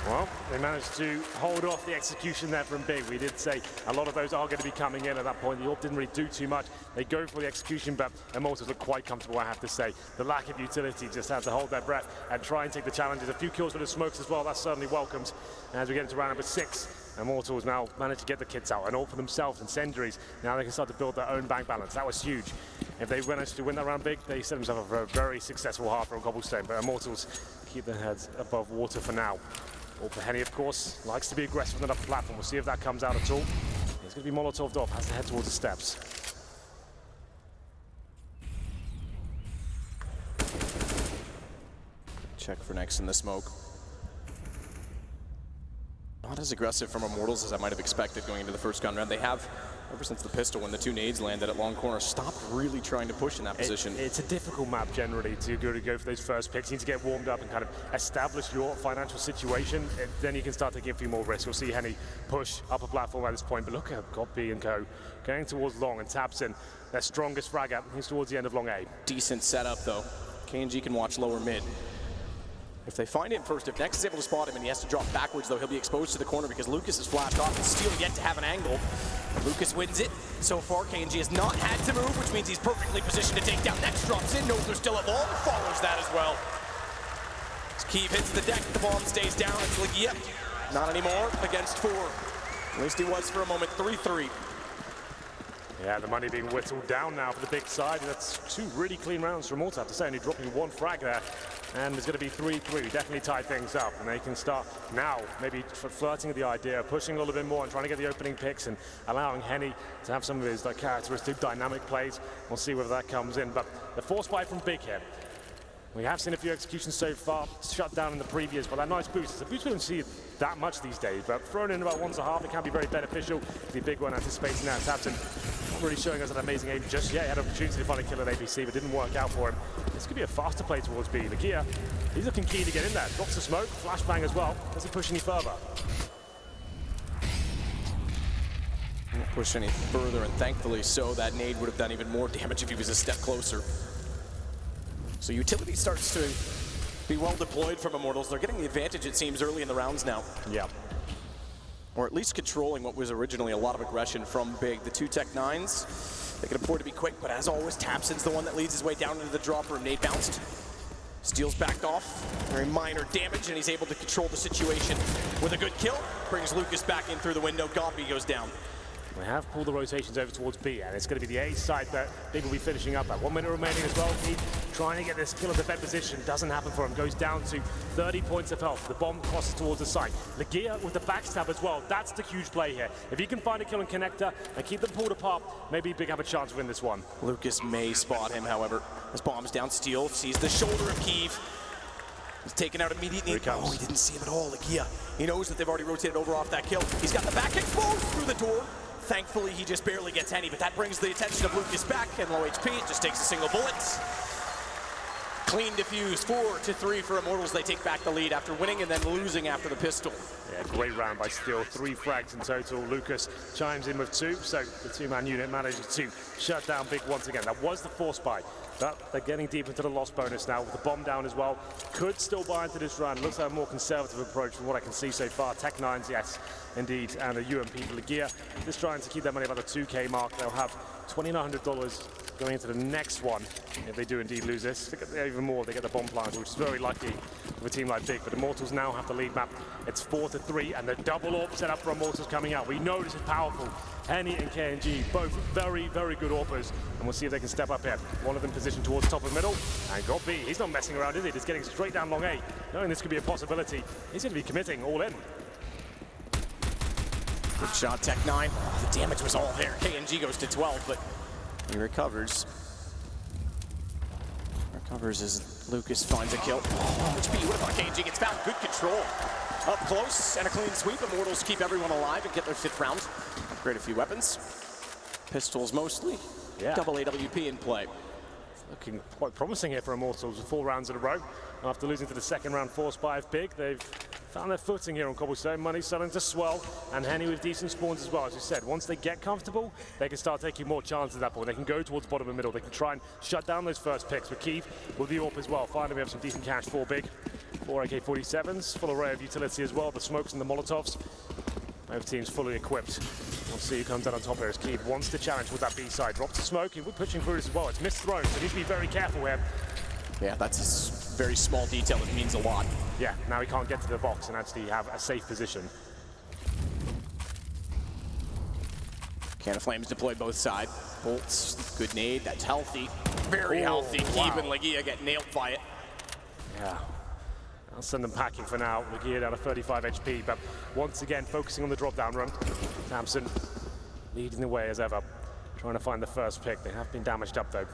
Well, they managed to hold off the execution there from Big. We did say a lot of those are going to be coming in at that point. The AWP didn't really do too much. They go for the execution, but Immortals look quite comfortable, I have to say. The lack of utility, just have to hold their breath and try and take the challenges. A few kills with the smokes as well, that's certainly welcomed. As we get into round number 6, Immortals now managed to get the kits out and all for themselves and Sentries. Now they can start to build their own bank balance. That was huge. If they managed to win that round big, they set themselves up for a very successful half on Cobblestone. But Immortals keep their heads above water for now. All for Henny, of course, likes to be aggressive on the upper platform. We'll see if that comes out at all. He's going to be Molotoved off, has to head towards the steps. Check for next in the smoke. Not as aggressive from Immortals as I might have expected going into the first gun round. They have, ever since the pistol, when the 2 nades landed at long corner, stopped really trying to push in that position. It's a difficult map generally to go for those first picks. You need to get warmed up and kind of establish your financial situation. Then you can start taking a few more risks. You'll see Henny push upper platform at this point, but look at Godby and co. going towards long and taps in their strongest frag up. He's towards the end of long A. Decent setup though. KNG can watch lower mid. If they find him first, if Nex is able to spot him and he has to drop backwards, though, he'll be exposed to the corner because Lucas is flashed off and Steel yet to have an angle. Lucas wins it. So far, KNG has not had to move, which means he's perfectly positioned to take down. Nex drops in, knows they're still at long, follows that as well. As Keeve hits the deck, the bomb stays down. It's like, yep, not anymore, against 4. At least he was for a moment, 3-3. Yeah, the money being whittled down now for the big side. That's 2 really clean rounds from Immortals, I have to say, only dropping 1 frag there. And there's going to be 3-3, definitely tie things up. And they can start now, maybe flirting with the idea, pushing a little bit more and trying to get the opening picks and allowing Henny to have some of his characteristic dynamic plays. We'll see whether that comes in. But the force buy from Big here. We have seen a few executions so far, shut down in the previous, but that nice boost. It's a boost we don't see that much these days, but thrown in about 1.5, it can be very beneficial. The big one anticipating that. Tapton not really showing us an amazing aim just yet. He had an opportunity to find a kill at ABC, but didn't work out for him. This could be a faster play towards B. Lagia, he's looking keen to get in there. Drops the smoke, flashbang as well. Doesn't push any further. Won't push any further, and thankfully so. That nade would have done even more damage if he was a step closer. So utility starts to be well deployed from Immortals. They're getting the advantage, it seems, early in the rounds now. Yeah. Or at least controlling what was originally a lot of aggression from Big. The 2 Tech 9s, they can afford to be quick, but as always, Tapson's the one that leads his way down into the drop room. Nade bounced. Steel's backed off. Very minor damage, and he's able to control the situation with a good kill. Brings Lucas back in through the window. Godby goes down. We have pulled the rotations over towards B, and it's going to be the A side that Big will be finishing up at. 1 minute remaining as well. Keith trying to get this kill at the bed position. Doesn't happen for him. Goes down to 30 points of health. The bomb crosses towards the site. Lagia with the backstab as well. That's the huge play here. If he can find a kill in connector and keep them pulled apart, maybe Big have a chance to win this one. Lucas may spot him, however. As bombs down, Steel sees the shoulder of Keeve. He's taken out immediately. Oh, he didn't see him at all. Lagia, he knows that they've already rotated over off that kill. He's got the back exposed through the door. Thankfully, he just barely gets any, but that brings the attention of Lucas back, and low HP, it just takes a single bullet. Clean defuse, 4-3 for Immortals. They take back the lead after winning and then losing after the pistol. Yeah, great round by Steel. 3 frags in total. Lucas chimes in with 2, so the 2-man unit manages to shut down Big once again. That was the force buy, but they're getting deep into the loss bonus now with the bomb down as well. Could still buy into this round. Looks like a more conservative approach from what I can see so far. Tech 9s, yes, indeed, and a UMP for Lagia. Just trying to keep their money about the 2K mark. They'll have $2,900 going into the next one if they do indeed lose this. They get even more, they get the bomb planter, which is very lucky for a team like Big. But Immortals now have the lead map. It's 4-3, and the double AWP set up for Immortals coming out. We know this is powerful. Henny and KNG, both very, very good AWPers, and we'll see if they can step up here. One of them positioned towards top of middle, and got B. He's not messing around, is he? He's getting straight down long A. Knowing this could be a possibility, he's going to be committing all in. Good shot, Tech 9. Oh, the damage was all there. KNG goes to 12, but he recovers. Recovers as Lucas finds a kill. Oh, HP, what about KNG gets found? Good control. Up close and a clean sweep. Immortals keep everyone alive and get their 5th round. Upgrade a few weapons. Pistols mostly. Yeah. Double AWP in play. Looking quite promising here for Immortals with 4 rounds in a row. After losing to the second round force by Big, they've found their footing here on Cobblestone. Money's starting to swell, and Henny with decent spawns as well. As you said, once they get comfortable, they can start taking more chances at that point. They can go towards bottom and middle. They can try and shut down those first picks. With Keith with the AWP as well. Finally, we have some decent cash for Big. 4 AK-47s, full array of utility as well. The smokes and the Molotovs. Both teams fully equipped. We'll see who comes out on top here as Keith wants to challenge with that B side. Drops the smoke. We're pushing through this as well. It's missed thrown, so he needs to be very careful here. Yeah, that's a very small detail that means a lot. Yeah, now he can't get to the box and actually have a safe position. Can of Flames deploy both sides. Bolts, good nade, that's healthy. Very healthy. Even Legia get nailed by it. Yeah. I'll send them packing for now. Legia down to 35 HP, but once again focusing on the drop-down run. Samson leading the way as ever, trying to find the first pick. They have been damaged up though.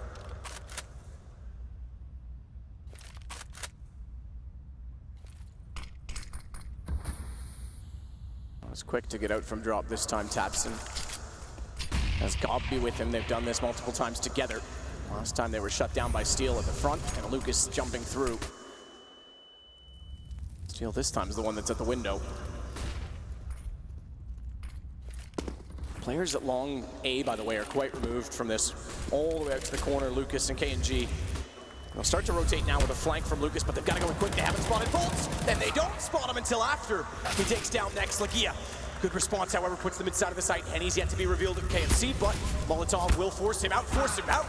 Was quick to get out from drop this time, Tapson. Has Gobby with him. They've done this multiple times together. Last time they were shut down by Steel at the front, and Lucas jumping through. Steel this time is the one that's at the window. Players at long A, by the way, are quite removed from this. All the way out to the corner, Lucas and KNG. They'll start to rotate now with a flank from Lucas, but they've got to go in quick. They haven't spotted Bolts, and they don't spot him until after he takes down next Legia. Good response, however, puts them inside of the site. Henny's yet to be revealed at KFC, but Molotov will force him out.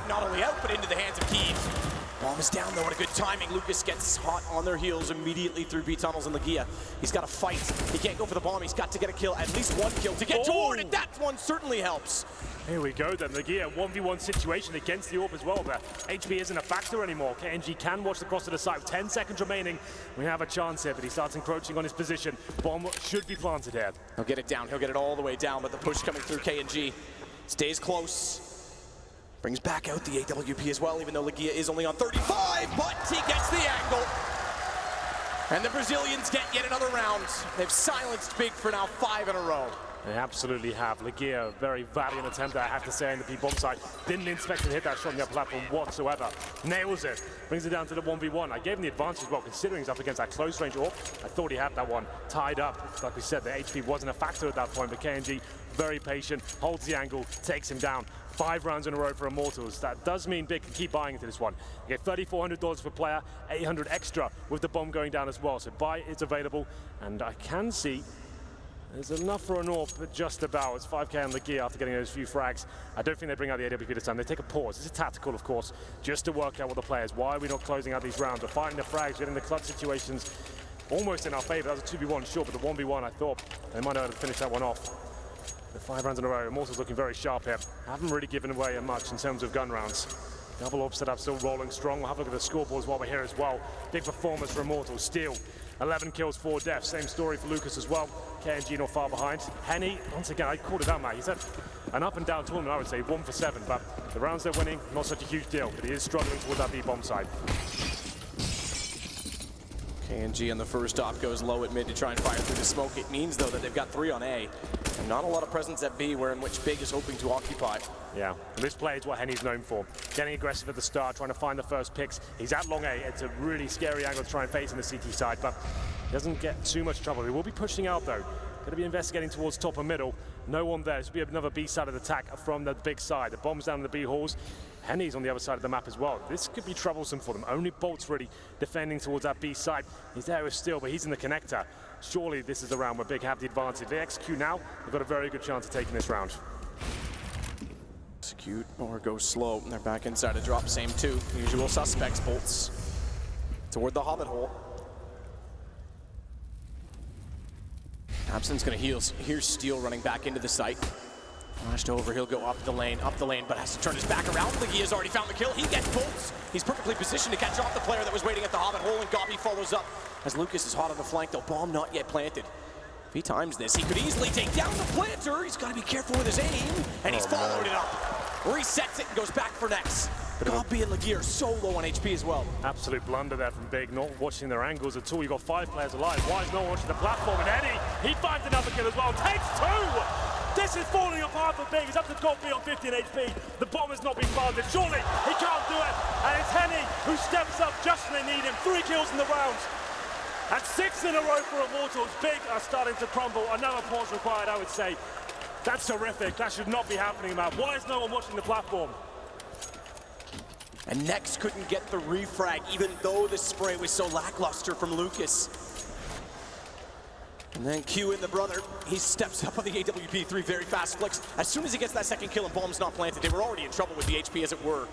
Not only out, but into the hands of Kiev. Bomb is down though, and a good timing. Lucas gets hot on their heels immediately through B tunnels and Legia. He's got to fight. He can't go for the bomb. He's got to get a kill, at least one kill to get toward it. That one certainly helps. Here we go then, Legia 1v1 situation against the AWP as well, but HP isn't a factor anymore. KNG can watch the cross to the side with 10 seconds remaining. We have a chance here, but he starts encroaching on his position. Bomb should be planted here. He'll get it down, he'll get it all the way down, but the push coming through KNG stays close. Brings back out the AWP as well, even though Legia is only on 35, but he gets the angle. And the Brazilians get yet another round. They've silenced Big for now 5 in a row. They absolutely have. Legia, very valiant attempt, I have to say, on the B-bomb side. Didn't expect to hit that shot on the upper platform whatsoever. Nails it. Brings it down to the 1v1. I gave him the advantage as well, considering he's up against that close range AWP. I thought he had that one tied up. Like we said, the HP wasn't a factor at that point, but KNG, very patient, holds the angle, takes him down. 5 rounds in a row for Immortals. That does mean Big can keep buying into this one. You get $3,400 per player, $800 extra with the bomb going down as well. So buy, it's available, and I can see there's enough for an AWP, but just about. It's 5k on Legia after getting those few frags. I don't think they bring out the AWP this time. They take a pause. It's a tactical, of course, just to work out what the players. Why are we not closing out these rounds? We're finding the frags, getting the clutch situations almost in our favor. That was a 2v1, sure, but the 1v1, I thought they might know how to finish that one off. The 5 rounds in a row. Immortals looking very sharp here. Haven't really given away much in terms of gun rounds. Double AWP setup still rolling strong. We'll have a look at the scoreboards while we're here as well. Big performance for Immortals. Steel, 11 kills, 4 deaths. Same story for Lucas as well. KNG not far behind. Henny, once again, I called it out, Matt. He's had an up and down tournament, I would say, 1 for 7. But the rounds they're winning, not such a huge deal. But he is struggling toward that B-bomb side. KNG on the first op goes low at mid to try and fire through the smoke. It means, though, that they've got 3 on A. And not a lot of presence at B, where in which Big is hoping to occupy. Yeah, and this play is what Henny's known for. Getting aggressive at the start, trying to find the first picks. He's at long A. It's a really scary angle to try and face in the CT side, but he doesn't get too much trouble. He will be pushing out, though. Going to be investigating towards top and middle. No one there. This will be another B-sided attack from the Big side. The bomb's down in the B halls. Henny's on the other side of the map as well. This could be troublesome for them. Only Bolt's really defending towards that B side. He's there with Steel, but he's in the connector. Surely this is the round where Big have the advantage. If they execute now, they've got a very good chance of taking this round. Execute or go slow. They're back inside a drop, same 2. Usual suspects, Bolts toward the Hobbit hole. Abson's gonna heal. Here's Steel running back into the site. Flashed over, he'll go up the lane, but has to turn his back around. Legia's already found the kill. He gets Bolts. He's perfectly positioned to catch off the player that was waiting at the Hobbit hole, and Gobby follows up as Lucas is hot on the flank, though. Bomb not yet planted. If he times this, he could easily take down the planter. He's got to be careful with his aim, and he's followed it up. Resets it and goes back for next. Gobby and Legia are so low on HP as well. Absolute blunder there from Big, not watching their angles at all. You've got 5 players alive. Why is no one watching the platform? And Eddie, he finds another kill as well. Takes 2! This is falling apart for Big. He's up to Gobby on 15 HP. The bomb has not been planted. Surely he can't do it. And it's Henny who steps up just when they need him. 3 kills in the round. And 6 in a row for Immortals. Big are starting to crumble. Another pause required, I would say. That's terrific. That should not be happening, man. Why is no one watching the platform? And Next couldn't get the refrag, even though the spray was so lackluster from Lucas. And then Q in the brother, he steps up on the AWP, 3 very fast flicks. As soon as he gets that second kill and bomb's not planted, they were already in trouble with the HP as it were.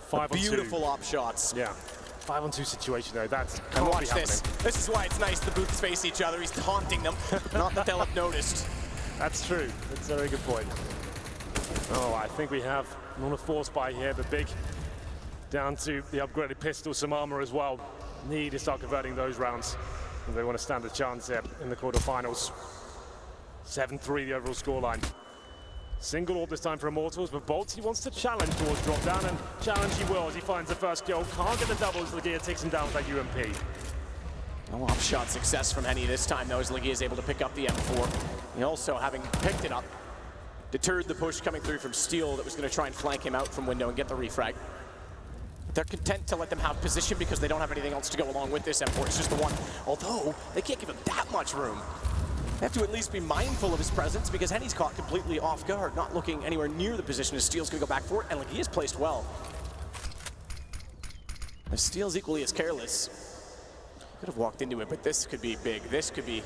5 on 2. Beautiful op shots. Yeah. 5 on 2 situation though, that's and watch this. This is why it's nice the booths face each other. He's taunting them, not that they'll have noticed. That's true, that's a very good point. Oh, I think we have not a force buy here, but big down to the upgraded pistol, some armor as well. Need to start converting those rounds if they want to stand a chance here in the quarterfinals. 7-3 the overall scoreline. Single orb this time for Immortals, but Bolts, he wants to challenge towards drop down, and challenge he will as he finds the first kill. Can't get the doubles, Legia takes him down with that UMP. No off-shot success from Henny this time, though, as Legia is able to pick up the M4. He also, having picked it up, deterred the push coming through from Steel that was going to try and flank him out from window and get the refrag. They're content to let them have position because they don't have anything else to go along with this M4. It's just the one, although they can't give him that much room. They have to at least be mindful of his presence because Henny's caught completely off guard, not looking anywhere near the position as Steel's going to go back for it, and Legia's placed well. If Steel's equally as careless, could have walked into it, but this could be big. This could be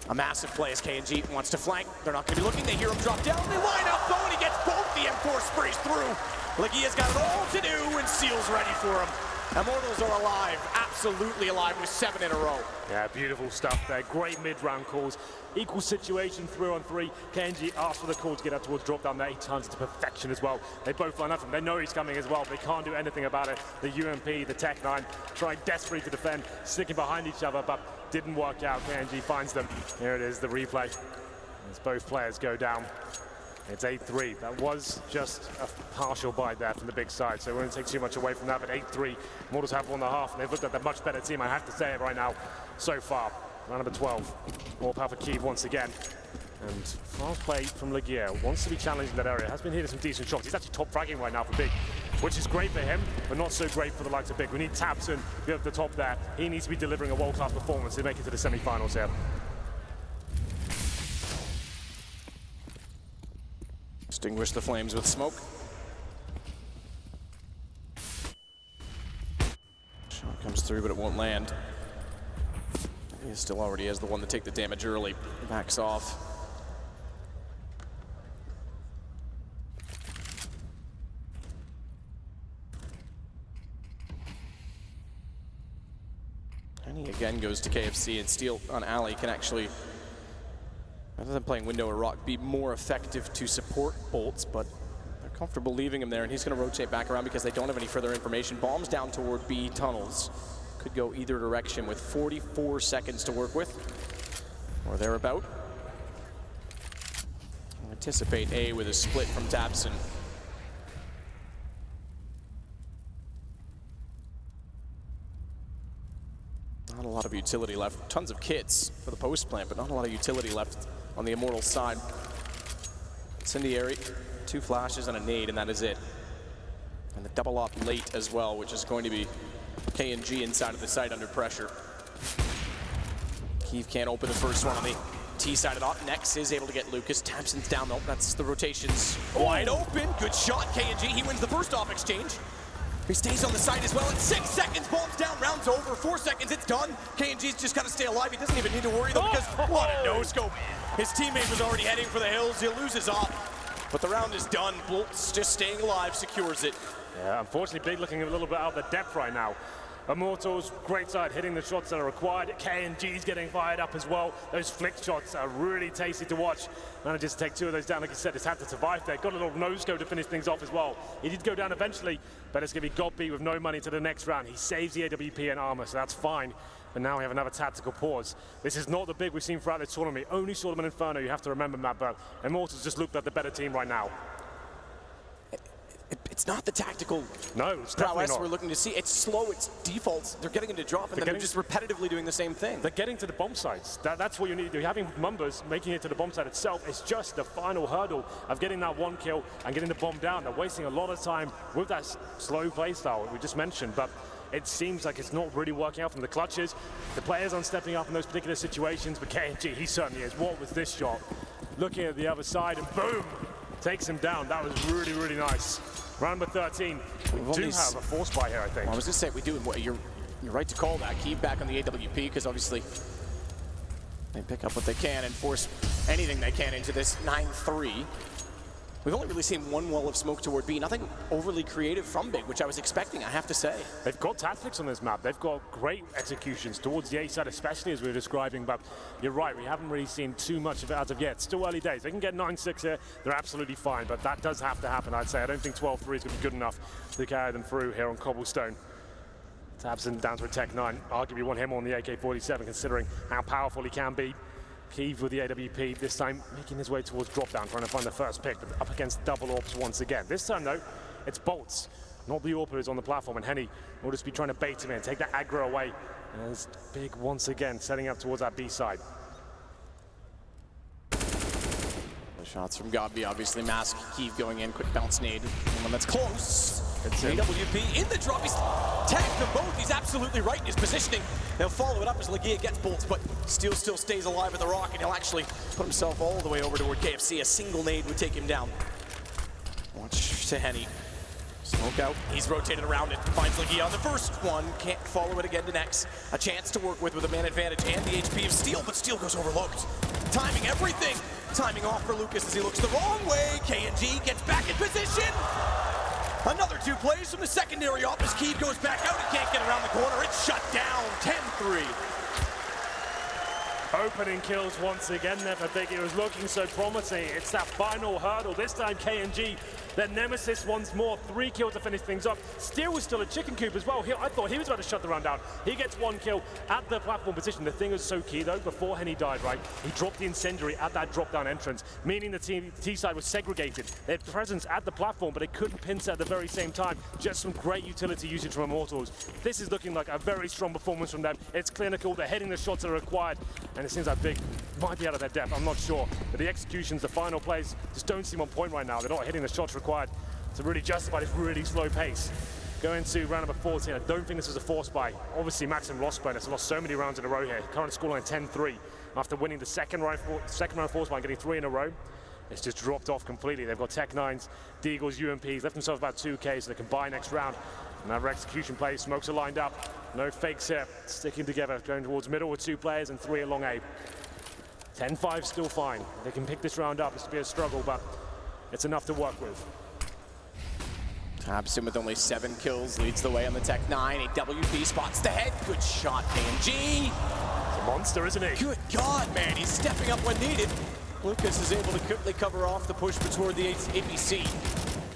a massive play as KNG wants to flank. They're not going to be looking. They hear him drop down. They line up, though, and he gets both the M4 sprays through. Legia's got it all to do, and Steel's ready for him. Immortals are alive, absolutely alive with 7 in a row. Yeah, beautiful stuff there. Great mid-round calls. Equal situation, 3-on-3. KNG asked for the call to get up towards drop down there. He turns it to perfection as well. They both line up from. They know he's coming as well, but they can't do anything about it. The UMP, the Tech 9, trying desperately to defend, sticking behind each other, but didn't work out. KNG finds them. Here it is, the replay. As both players go down. It's 8-3. That was just a partial bite there from the big side, so we won't take too much away from that, but 8-3. Immortals have won the half, and they've looked at the much better team, I have to say it right now, so far. Round number 12. More power for Kyiv once again. And fast play from Legia. Wants to be challenged in that area. Has been hitting some decent shots. He's actually top fragging right now for Big, which is great for him, but not so great for the likes of Big. We need Tabson to be at the top there. He needs to be delivering a world-class performance to make it to the semi-finals here. Extinguish the flames with smoke. Shot comes through, but it won't land. He still already has the one to take the damage early. Backs off. And he again goes to KFC, and Steel on Alley can actually, rather than playing window or rock, be more effective to support Bolts, but they're comfortable leaving him there, and he's going to rotate back around because they don't have any further information. Bombs down toward B tunnels. Could go either direction with 44 seconds to work with, or thereabout. I'll anticipate A with a split from Tabson. Not a lot of utility left. Tons of kits for the post plant, but not a lot of utility left on the Immortals side. Incendiary, 2 flashes and a nade, and that is it. And the double op late as well, which is going to be KNG inside of the site under pressure. Kyiv can't open the first one on the T side of the op. Nex is able to get Lucas. Tabson's down though. That's the rotations wide open. Good shot, KNG. He wins the first op exchange. He stays on the side as well. In 6 seconds, bombs down, round's over. 4 seconds, it's done. KNG's just got to stay alive. He doesn't even need to worry though, because what a no-scope. His teammate was already heading for the hills. He'll lose his op, but the round is done. Bolts just staying alive, secures it. Yeah, unfortunately, Big looking a little bit out of the depth right now. Immortals, great side, hitting the shots that are required. KNG's getting fired up as well. Those flick shots are really tasty to watch. Manages to take 2 of those down. Like you said, he's had to survive there. Got a little no-scope to finish things off as well. He did go down eventually, but it's going to be got beat with no money to the next round. He saves the AWP and armor, so that's fine. But now we have another tactical pause. This is not the Big we've seen throughout the tournament. Only saw them in Inferno, you have to remember, Matt, but Immortals just looked like the better team right now. It's not the tactical prowess we're looking to see. It's slow, it's defaults. They're getting into drop, and then they're just repetitively doing the same thing. They're getting to the bomb sites. That's what you need to do. Having Mumbers making it to the bomb site itself is just the final hurdle of getting that 1 kill and getting the bomb down. They're wasting a lot of time with that slow play style we just mentioned, but it seems like it's not really working out from the clutches. The players aren't stepping up in those particular situations, but KNG, he certainly is. What was this shot? Looking at the other side, and boom! Takes him down. That was really, really nice. Round number 13. We do have a force buy here, I think. Well, I was going to say, we do. You're right to call that. Kyiv back on the AWP, because obviously they pick up what they can and force anything they can into this 9-3. We've only really seen one wall of smoke toward B. Nothing overly creative from Big, which I was expecting, I have to say. They've got tactics on this map. They've got great executions towards the A side, especially as we were describing. But you're right, we haven't really seen too much of it as of yet. It's still early days. They can get 9-6 here. They're absolutely fine, but that does have to happen, I'd say. I don't think 12-3 is going to be good enough to carry them through here on Cobblestone. Tabson down to a Tech 9. Arguably want him on the AK-47, considering how powerful he can be. Keeve with the AWP, this time making his way towards drop down, trying to find the first pick, but up against double AWPs once again. This time though, it's bolts, not the AWP who's on the platform, and Henny will just be trying to bait him in, take that aggro away. And there's Big once again, setting up towards that B side. The shots from Godby, obviously Mask, Keeve going in, quick bounce nade, one that's close. AWP in the drop, he's tagged them both, he's absolutely right in his positioning. He'll follow it up as Legia gets bolts, but Steel still stays alive at the rock, and he'll actually put himself all the way over toward KFC. A single nade would take him down. Watch to Henny. Smoke out, he's rotated around it, finds Legia on the first one, can't follow it again to Nex. A chance to work with a man advantage and the HP of Steel, but Steel goes overlooked. Timing everything, timing off for Lucas as he looks the wrong way. KNG gets back in position. Another 2 plays from the secondary off as Keeve goes back out and can't get around the corner. It's shut down, 10-3. Opening kills once again there for Big. It was looking so promising. It's that final hurdle. This time KNG, their nemesis once more. 3 kills to finish things up. Steel was still a chicken coop as well. I thought he was about to shut the round down. He gets 1 kill at the platform position. The thing is so key though, before Henny died, right? He dropped the incendiary at that drop down entrance, meaning the T side was segregated. They had presence at the platform, but they couldn't pincer at the very same time. Just some great utility usage from Immortals. This is looking like a very strong performance from them. It's clinical, they're hitting the shots that are required, and it seems like Big might be out of their depth, I'm not sure. But the executions, the final plays, just don't seem on point right now. They're not hitting the shots required to really justify this really slow pace. Going to round number 14, I don't think this was a force buy. Obviously, maximum loss bonus, lost so many rounds in a row here. Current scoreline 10-3 after winning the second round force buy and getting 3 in a row. It's just dropped off completely. They've got Tech 9s, Deagles, UMPs, left themselves about 2K so they can buy next round. Another execution play, smokes are lined up. No fakes here, sticking together, going towards middle with 2 players and 3 along A. 10-5 still fine. They can pick this round up. This will be a struggle, but it's enough to work with. Tabson with only 7 kills leads the way on the Tech 9. AWP spots the head. Good shot, KNG. He's a monster, isn't he? Good God, man. He's stepping up when needed. Lucas is able to quickly cover off the push toward the APC.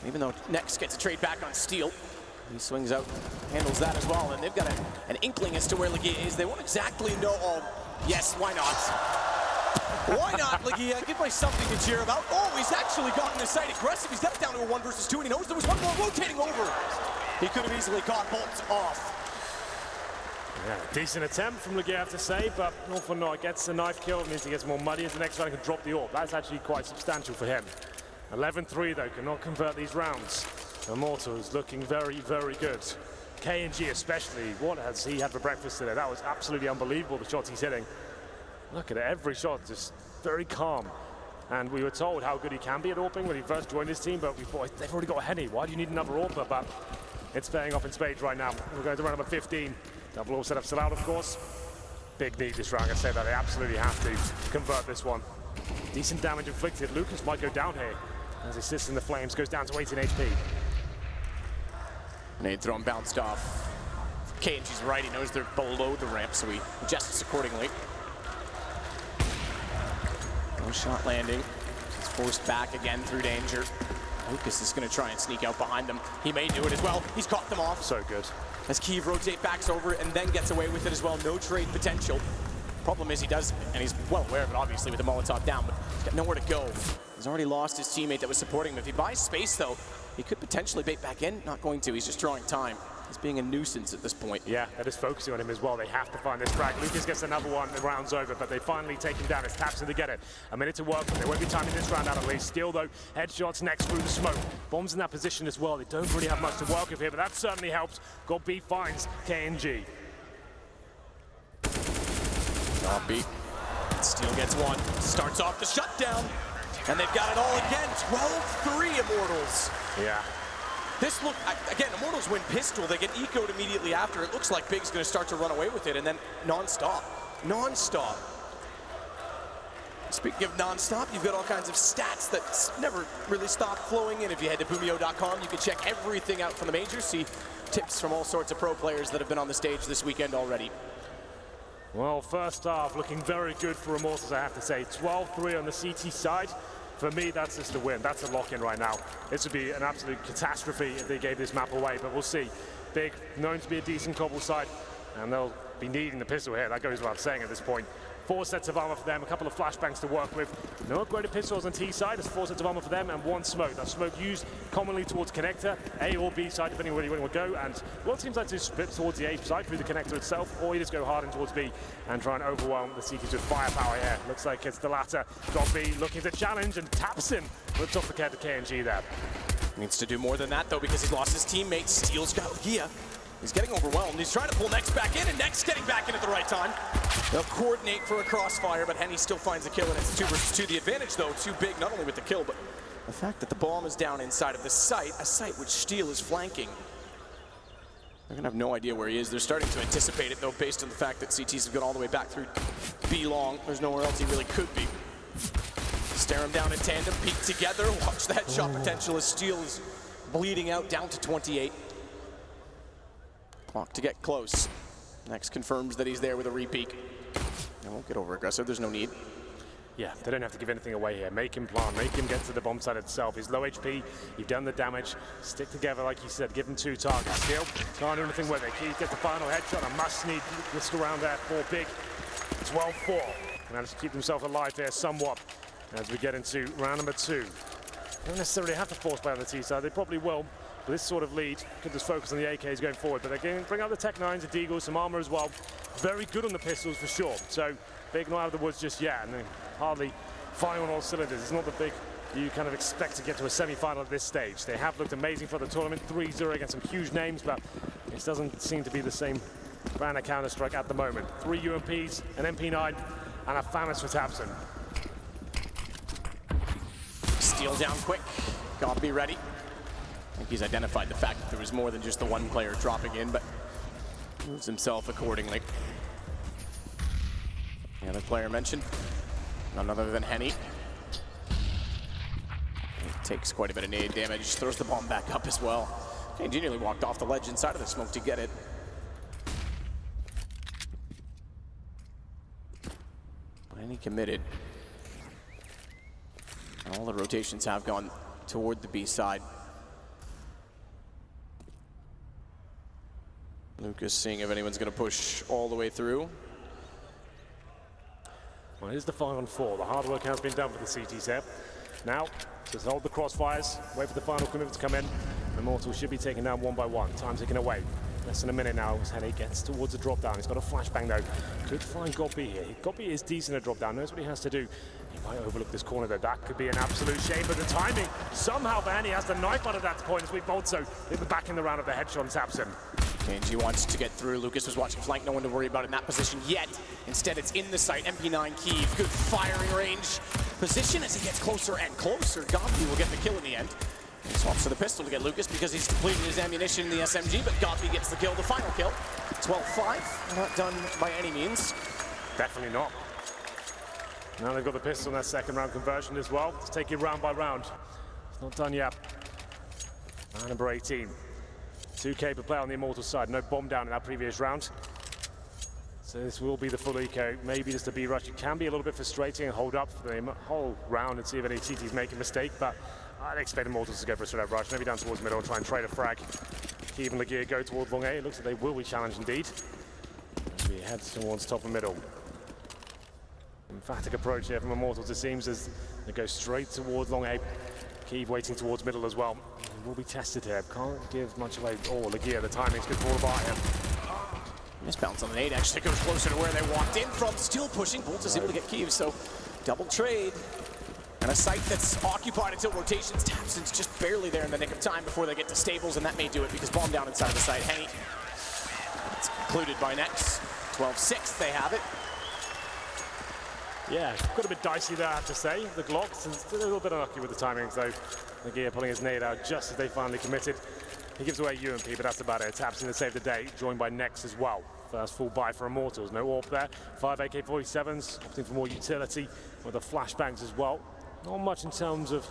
Even though Nex gets a trade back on Steel. He swings out, handles that as well, and they've got an inkling as to where Legia is. They won't exactly know. Oh, yes, why not? Why not, Legia? Give me something to cheer about. Oh, he's actually gotten his side aggressive. He's got it down to a 1 versus 2, and he knows there was one more rotating over. He could have easily got bolts off. Yeah, decent attempt from Legia, I have to say, but all for naught. Gets a knife kill, means he gets more muddy into the next round and can drop the AWP. That's actually quite substantial for him. 11-3 though, cannot convert these rounds. Immortals looking very, very good. KNG especially, what has he had for breakfast today? That was absolutely unbelievable, the shots he's hitting. Look at it, every shot just very calm. And we were told how good he can be at AWPing when he first joined his team, but we thought, they've already got a Henny. Why do you need another AWPer? But it's paying off in spades right now. We're going to round number 15. Double AWP setup still out, of course. Big need this round, I say that they absolutely have to convert this one. Decent damage inflicted. Lucas might go down here as he sits in the flames, goes down to 18 HP. Nade thrown bounced off. KNG's right, he knows they're below the ramp, so he adjusts accordingly. No shot landing. He's forced back again through danger. Lucas is going to try and sneak out behind them. He may do it as well. He's caught them off. So good. As Keeve rotate backs over and then gets away with it as well. No trade potential. Problem is he does, and he's well aware of it obviously with the Molotov down, but he's got nowhere to go. He's already lost his teammate that was supporting him. If he buys space though, he could potentially bait back in. Not going to, he's just drawing time. He's being a nuisance at this point. Yeah, they're just focusing on him as well. They have to find this frag. Lucas gets another one, the round's over, but they finally take him down. It's Tabson to get it. A minute to work with. They won't be timing this round out at least. Steel though, headshots next through the smoke. Bombs in that position as well. They don't really have much to work with here, but that certainly helps. God B finds KNG. Beat. Steel gets one. Starts off the shutdown. And they've got it all again. 12-3 Immortals. Yeah. This look, again, Immortals win pistol. They get ecoed immediately after. It looks like Big's going to start to run away with it, and then non-stop. Non-stop. Speaking of non-stop, you've got all kinds of stats that never really stop flowing in. If you head to Bumio.com, you can check everything out from the majors, see tips from all sorts of pro players that have been on the stage this weekend already. Well, first half looking very good for Immortals, I have to say. 12-3 on the CT side. For me, that's just a win. That's a lock-in right now. This would be an absolute catastrophe if they gave this map away, but we'll see. Big, known to be a decent cobble side, and they'll be needing the pistol here. That goes without saying at this point. 4 sets of armor for them, a couple of flashbangs to work with. No upgraded pistols on T side, there's 4 sets of armor for them and 1 smoke. That smoke used commonly towards connector, A or B side, depending on where you want to go. And well, it seems like to split towards the A side through the connector itself, or you just go hard in towards B and try and overwhelm the CTs with firepower here. Looks like it's the latter. Got B looking to challenge and taps him. Looks off the cat to KNG there. Needs to do more than that though, because he's lost his teammate. Steele's got Gia. He's getting overwhelmed. He's trying to pull Nex back in, and Nex getting back in at the right time. They'll coordinate for a crossfire, but Henny still finds a kill, and it's 2 versus 2. The advantage, though, too big, not only with the kill, but the fact that the bomb is down inside of the site, a site which Steele is flanking. They're going to have no idea where he is. They're starting to anticipate it, though, based on the fact that CTs have gone all the way back through B long. There's nowhere else he really could be. Stare him down in tandem, peek together. Watch the headshot potential as Steele is bleeding out down to 28. Clock to get close. Nex confirms that he's there with a re-peek. They won't get over aggressive, there's no need. Yeah, they don't have to give anything away here. Make him plan, make him get to the bomb site itself. He's low HP, you've done the damage. Stick together, like you said, give him 2 targets. Still can't do anything with it. He gets the final headshot, a must-need risk around there for Big. 12-4. Managed to keep himself alive here somewhat as we get into round number 2. Don't necessarily have to force play on the T side, they probably will. But this sort of lead could just focus on the AKs going forward, but they're going to bring out the Tech 9s, the Deagles, some armor as well. Very good on the pistols for sure. So Big not out of the woods just yet, and they're hardly firing on all cylinders. It's not the Big you kind of expect to get to a semi-final at this stage. They have looked amazing for the tournament, 3-0 against some huge names, but it doesn't seem to be the same brand of Counter-Strike at the moment. 3 UMPs, an MP9, and a Famis for Tabson. Steele down quick, gotta be ready. I think he's identified the fact that there was more than just the 1 player dropping in, but moves himself accordingly. The other player mentioned, none other than Henny. He takes quite a bit of nade damage, throws the bomb back up as well. KNG nearly walked off the ledge inside of the smoke to get it. But Henny committed. And all the rotations have gone toward the B side. Lucas seeing if anyone's going to push all the way through. Well, here's the 5-on-4. The hard work has been done for the CTs here. Now, just hold the crossfires, wait for the final commitment to come in. Immortals should be taken down 1 by 1. Time ticking away. Less than a minute now as Henny gets towards the drop down. He's got a flashbang though. Could find Godby here. Godby is decent at drop down, knows what he has to do. He might overlook this corner though. That could be an absolute shame, but the timing, somehow Henny has the knife out at that point as we bolt so in the back in the round of the headshot and taps him. KNG wants to get through. Lucas was watching flank, no one to worry about in that position yet. Instead, it's in the sight. MP9 Kiev, good firing range position as he gets closer and closer. Godby will get the kill in the end. He swaps to the pistol to get Lucas because he's depleted his ammunition in the SMG, but Godby gets the kill, the final kill. 12-5, not done by any means. Definitely not. Now they've got the pistol in that second round conversion as well. Let's take it round by round. It's not done yet. Round number 18. 2K per play on the Immortals side, no bomb down in that previous round. So this will be the full eco, maybe just a B rush. It can be a little bit frustrating and hold up for the whole round and see if any CTs make a mistake, but I'd expect Immortals to go for a straight up rush, maybe down towards the middle and try and trade a frag. Keep and Lagear go towards long A, it looks like they will be challenged indeed. As we head towards top and middle. Emphatic approach here from Immortals, it seems, as they go straight towards long A. Kiev waiting towards middle as well. He will be tested here. Can't give much away. Oh, Lagear, the timing's good for about him. Misbounce on the nade actually goes closer to where they walked in from. Still pushing. Bolt is able to get Kiev, so double trade. And a site that's occupied until rotations. Tabson's just barely there in the nick of time before they get to stables, and that may do it because bomb down inside the site. Henny. It's concluded by Nex. 12-6, they have it. Yeah, got a bit dicey there, I have to say. The Glocks, and still a little bit unlucky with the timings, though. Lagear pulling his nade out just as they finally committed. He gives away UMP, but that's about it. Tabson to save the day, joined by Nex as well. First full buy for Immortals, no AWP there. 5 AK-47s, opting for more utility with the flashbangs as well. Not much in terms of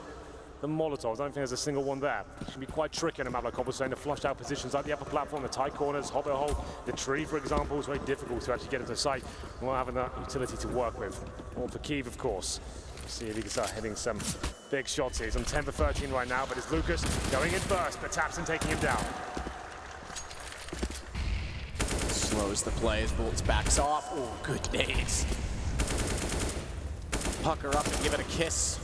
the Molotovs. I don't think there's a single one there. It can be quite tricky in a map like Cobblestone. The flushed out positions like the upper platform, the tight corners, hobbit hole, the tree, for example, is very difficult to actually get into sight while having that utility to work with. All for Kiev, of course. See if he can start hitting some big shots here. He's on 10 for 13 right now, but it's Lucas going in first, but Tapson taking him down. Slows the play as Bolts backs off. Oh, good nades. Pucker up and give it a kiss.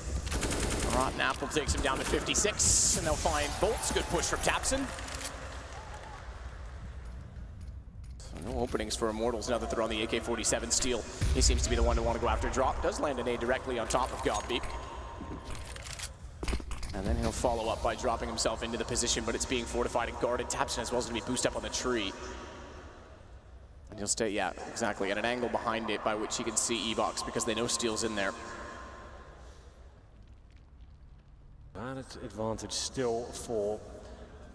Rotten Apple takes him down to 56, and they'll find Bolts. Good push from Tapson. So no openings for Immortals now that they're on the AK-47 steal. He seems to be the one to want to go after drop. Does land an A directly on top of Godbeak. And then he'll follow up by dropping himself into the position, but it's being fortified and guarded. Tapson as well is going to be boosted up on the tree. And he'll stay, yeah, exactly, at an angle behind it by which he can see E-Box because they know Steel's in there. Bad advantage still for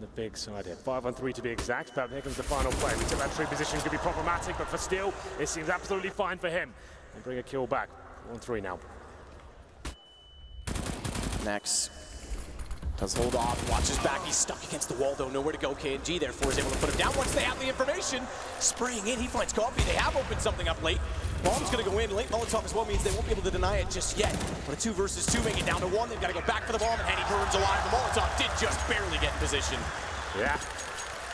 the big side here. 5-on-3 to be exact, but here comes the final play. We took that tree position, could be problematic, but for Steel, it seems absolutely fine for him. And bring a kill back. 1-3 now. Next. Does hold off, watches back, he's stuck against the wall though, nowhere to go. KNG therefore is able to put him down once they have the information. Spraying in, he finds Coffee, they have opened something up late. Bomb's gonna go in, late Molotov as well means they won't be able to deny it just yet. But a 2 versus 2, make it down to 1, they've gotta go back for the bomb, and Henny burns alive. The Molotov did just barely get in position. Yeah,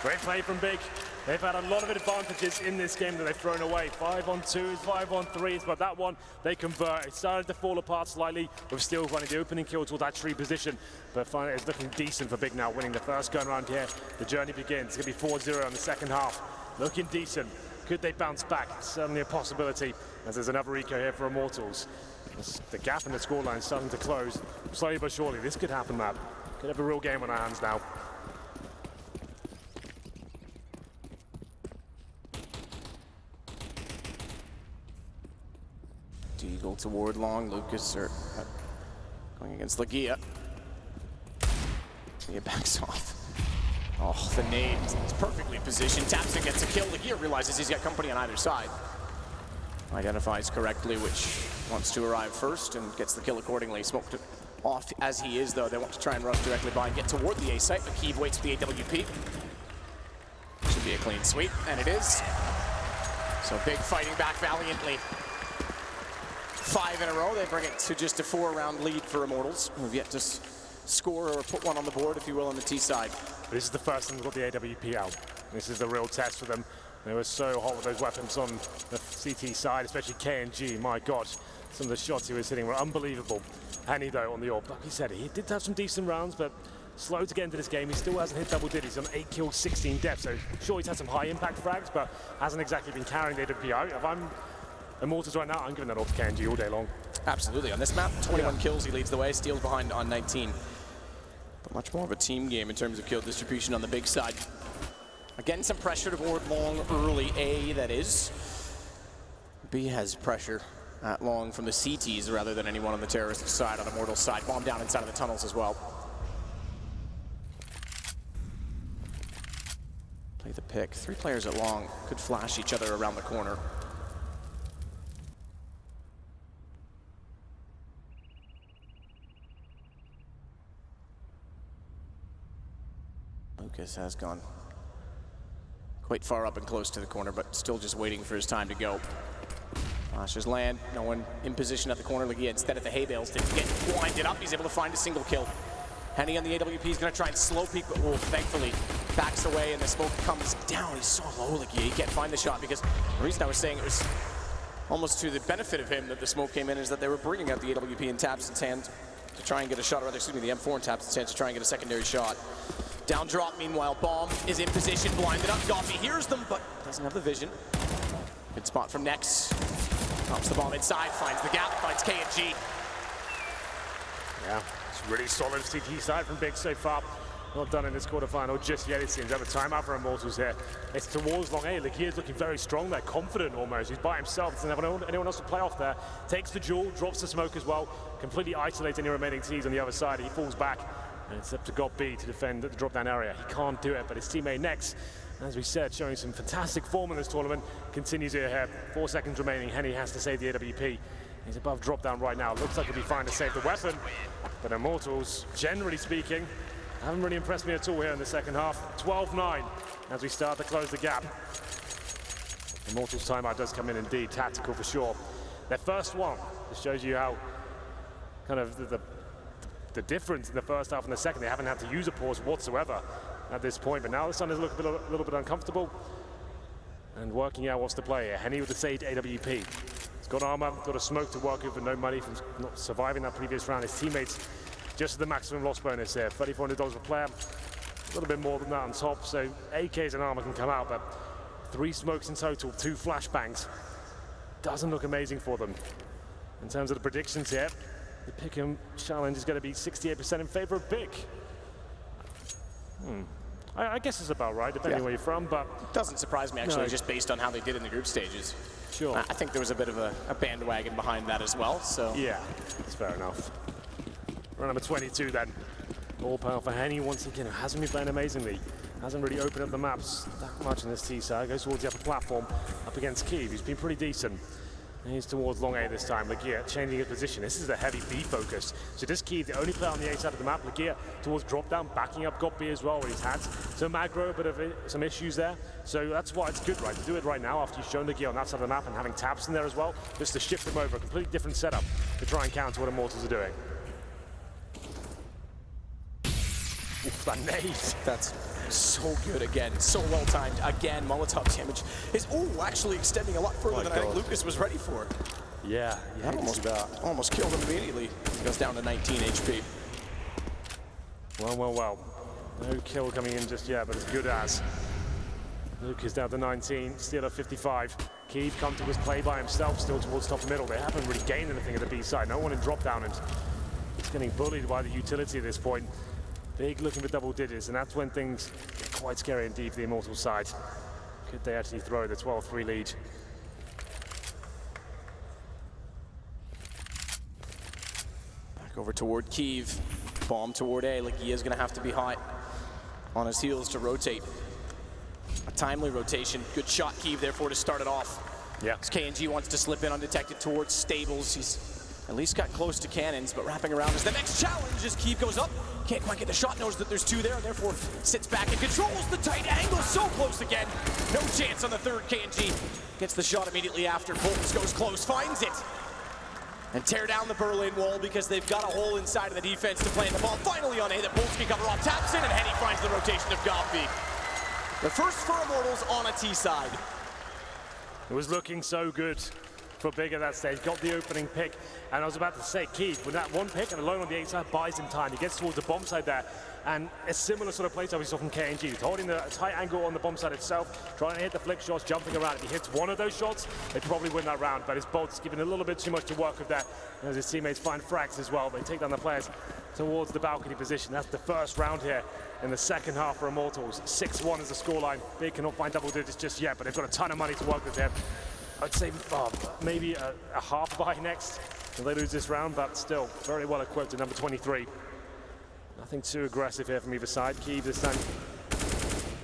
great play from Big. They've had a lot of advantages in this game that they've thrown away. 5-on-2s, 5-on-3s, but that one, they convert. It started to fall apart slightly, with Steel finding the opening kill toward that tree position. But finally, it's looking decent for Big now, winning the first gun around here. The journey begins. It's going to be 4-0 in the second half. Looking decent. Could they bounce back? Certainly a possibility, as there's another eco here for Immortals. The gap in the scoreline is starting to close. Slowly but surely, this could happen, Matt. Could have a real game on our hands now. Deagle toward long, Lucas going against Lagia. Lagia backs off. Oh, the nade is perfectly positioned. Tapson gets a kill. Lagia realizes he's got company on either side. Identifies correctly which wants to arrive first and gets the kill accordingly. Smoked off as he is though. They want to try and rush directly by and get toward the A site, but Kiev waits for the AWP. Should be a clean sweep, and it is. So Big fighting back valiantly. 5 in a row, they bring it to just a 4-round lead for Immortals, who have yet to score or put one on the board, if you will, on the T side. This is the first time they've got the AWP out. This is the real test for them. They were so hot with those weapons on the CT side, especially KNG. My God, some of the shots he was hitting were unbelievable. Henny, though, on the AWP, like he said, he did have some decent rounds, but slow to get into this game. He still hasn't hit double digits on 8 kills, 16 deaths. So sure, he's had some high impact frags, but hasn't exactly been carrying the AWP out. If I'm Immortals right now, I'm giving that all to KNG all day long. Absolutely. On this map, 21 kills, he leads the way. Steel's behind on 19. But much more of a team game in terms of kill distribution on the big side. Again, some pressure toward long early A, that is. B has pressure at long from the CTs rather than anyone on the terrorist side, on Immortals side. Bomb down inside of the tunnels as well. Play the pick. 3 players at long could flash each other around the corner. Lucas has gone quite far up and close to the corner, but still just waiting for his time to go. Flashes land, no one in position at the corner. Lagia instead at the hay bales to get winded up. He's able to find a single kill. Henny on the AWP is going to try and slow peek, but thankfully backs away and the smoke comes down. He's so low, Lagia. He can't find the shot because the reason I was saying it was almost to the benefit of him that the smoke came in is that they were bringing out the AWP in Tapson's hand to try and get a shot, or rather, excuse me, the M4 in Tapson's hand to try and get a secondary shot. Down drop, meanwhile, Bomb is in position, blinded up. Goffy hears them, but doesn't have the vision. Good spot from Nex. Drops the bomb inside, finds the gap, finds KNG. Yeah, it's really solid CT side from Big so far. Not done in this quarterfinal just yet, it seems. At the timeout for Immortals here. It's towards long A. Lagia's looking very strong there, confident almost. He's by himself, doesn't have anyone else to play off there. Takes the jewel, drops the smoke as well. Completely isolates any remaining T's on the other side. He falls back. And it's up to God B to defend the drop-down area. He can't do it, but his teammate Nex as we said, showing some fantastic form in this tournament. Continues here. 4 seconds remaining. Henny has to save the AWP. He's above drop down right now. Looks like he'll be fine to save the weapon. But Immortals, generally speaking, haven't really impressed me at all here in the second half. 12-9 as we start to close the gap. Immortals timeout does come in indeed, tactical for sure. Their first one. This shows you how kind of the difference in the first half and the second. They haven't had to use a pause whatsoever at this point, but now the Sun is looking a little bit uncomfortable and working out what's to play here. Henny with the saved AWP. He's got armor, got a smoke to work with, but no money from not surviving that previous round. His teammates just the maximum loss bonus here, $3,400 per player. A little bit more than that on top, so AKs and armor can come out, but 3 smokes in total, 2 flashbangs. Doesn't look amazing for them. In terms of the predictions here, the pick-em challenge is going to be 68% in favor of Big. I guess it's about right, depending where you're from, but... Doesn't surprise me, actually, just based on how they did in the group stages. Sure. I think there was a bit of a bandwagon behind that as well, so... Yeah, that's fair enough. Round number 22 then. All power for Henny once again, hasn't been playing amazingly. Hasn't really opened up the maps that much in this T-side. Goes towards the upper platform, up against Kiev, who's been pretty decent. And he's towards long A this time. Lagia changing his position. This is a heavy B focus. So this Kiev, the only player on the A side of the map. Lagia towards drop down, backing up got B as well, where he's had some aggro, a bit of some issues there. So that's why it's good, right? To do it right now after you've shown Lagia on that side of the map and having taps in there as well, just to shift them over, a completely different setup to try and counter what Immortals are doing. Oof, that nade. That's so good again, so well timed. Again, Molotov damage is actually extending a lot further than I think Lucas was ready for. Yeah, that almost killed him immediately. He goes down to 19 HP. Well. No kill coming in just yet, but as good as. Lucas down to 19, still at 55. Kiev come to his play by himself, still towards top and middle. They haven't really gained anything at the B side. No one in drop down, and it's getting bullied by the utility at this point. Big looking for double digits, and that's when things get quite scary indeed for the Immortals side. Could they actually throw the 12-3 lead? Back over toward Kiev. Bomb toward A. Lagia's going to have to be hot on his heels to rotate. A timely rotation. Good shot, Kiev, therefore, to start it off. Yeah. As KNG wants to slip in undetected towards Stables. He's at least got close to cannons, but wrapping around is the next challenge as Kiev goes up. Can't quite get the shot, knows that there's 2 there, therefore sits back and controls the tight angle. So close again. No chance on the third. KNG gets the shot immediately after. Boltons goes close, finds it. And tear down the Berlin wall because they've got a hole inside of the defense to plant the ball. Finally on A that Bolts can cover off, taps in, and Henny finds the rotation of Goffy. The first for Immortals on a T side. It was looking so good for Big at that stage. Got the opening pick, and I was about to say, Keith, with that one pick and alone on the A side, buys him time. He gets towards the bomb side there, and a similar sort of play we saw from KNG. He's holding the tight angle on the bomb side itself, trying to hit the flick shots, jumping around. If he hits one of those shots, they probably win that round, but his Bolt's giving a little bit too much to work with that. As his teammates find frags as well, they take down the players towards the balcony position. That's the first round here in the second half for Immortals. 6-1 is the scoreline. Big cannot find double digits just yet, but they've got a ton of money to work with here. I'd say maybe a half buy next if they lose this round, but still very well equipped at number 23. Nothing too aggressive here from either side. Kiev this time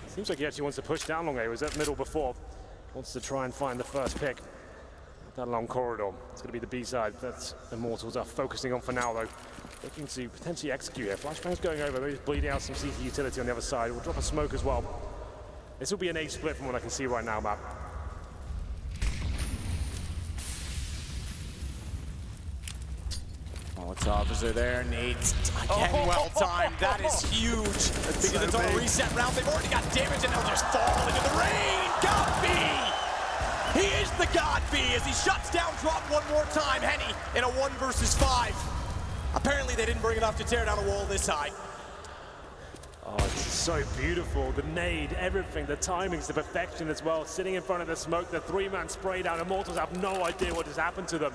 seems like he actually wants to push down long A. He was at middle before. Wants to try and find the first pick. That long corridor. It's going to be the B side that Immortals are focusing on for now, though. Looking to potentially execute here. Flashbang's going over. Maybe he's bleeding out some CT utility on the other side. We'll drop a smoke as well. This will be an A split from what I can see right now, Matt. Molotovs are there, nades again well timed. That is huge because it's on a reset round. They've already got damage and they'll just fall into the rain. God B! He is the God B as he shuts down drop one more time. Henny in a 1 versus 5. Apparently they didn't bring enough to tear down a wall this high. Oh, it's so beautiful. The nade, everything, the timings, the perfection as well. Sitting in front of the smoke, the 3-man spray down. Immortals have no idea what has happened to them.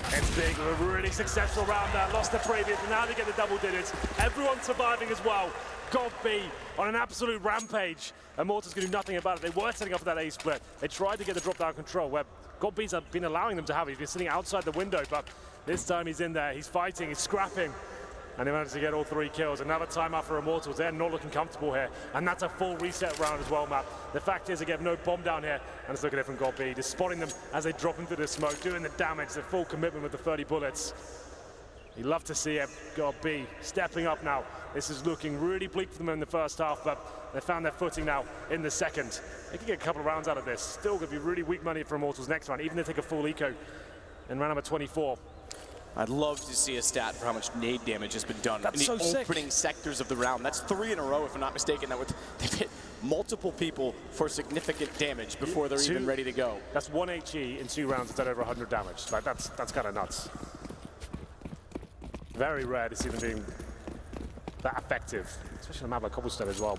It's Big, a really successful round there. Lost the previous, and now they get the double digits. Everyone surviving as well. God B on an absolute rampage. Immortals can do nothing about it. They were setting up for that A split. They tried to get the drop down control where God B's been allowing them to have. He's been sitting outside the window, but this time he's in there. He's fighting, he's scrapping. And they managed to get all 3 kills. Another timeout for Immortals. They're not looking comfortable here. And that's a full reset round as well, Matt. The fact is they get no bomb down here. And let's look at it from God B. Just spotting them as they drop into the smoke, doing the damage, the full commitment with the 30 bullets. You'd love to see it. God B stepping up now. This is looking really bleak for them in the first half, but they found their footing now in the second. They can get a couple of rounds out of this. Still going to be really weak money for Immortals next round, even if they take a full eco in round number 24. I'd love to see a stat for how much nade damage has been done in the opening sectors of the round. That's 3 in a row, if I'm not mistaken. They've hit multiple people for significant damage before they're even ready to go. That's 1 HE in 2 rounds. It's done over 100 damage. Like that's kind of nuts. Very rare to see them being that effective, especially on a map like Cobblestone as well.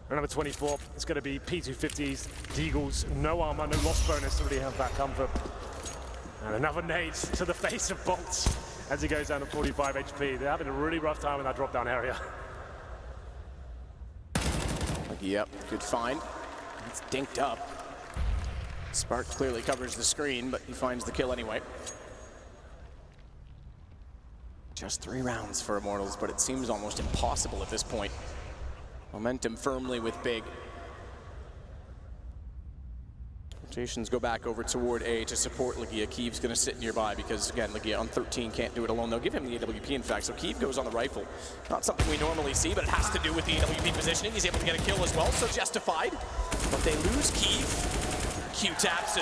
Round number 24, it's going to be P250s, Deagles, no armor, no loss bonus to really have that comfort. And another nade to the face of Bolts as he goes down to 45 HP. They're having a really rough time in that drop-down area. Yep, good find. It's dinked up. Spark clearly covers the screen, but he finds the kill anyway. Just 3 rounds for Immortals, but it seems almost impossible at this point. Momentum firmly with Big. Rotations go back over toward A to support Legia. Kiev's going to sit nearby because, again, Legia on 13 can't do it alone. They'll give him the AWP, in fact, so Kiev goes on the rifle. Not something we normally see, but it has to do with the AWP positioning. He's able to get a kill as well, so justified. But they lose Kiev. Q-taps,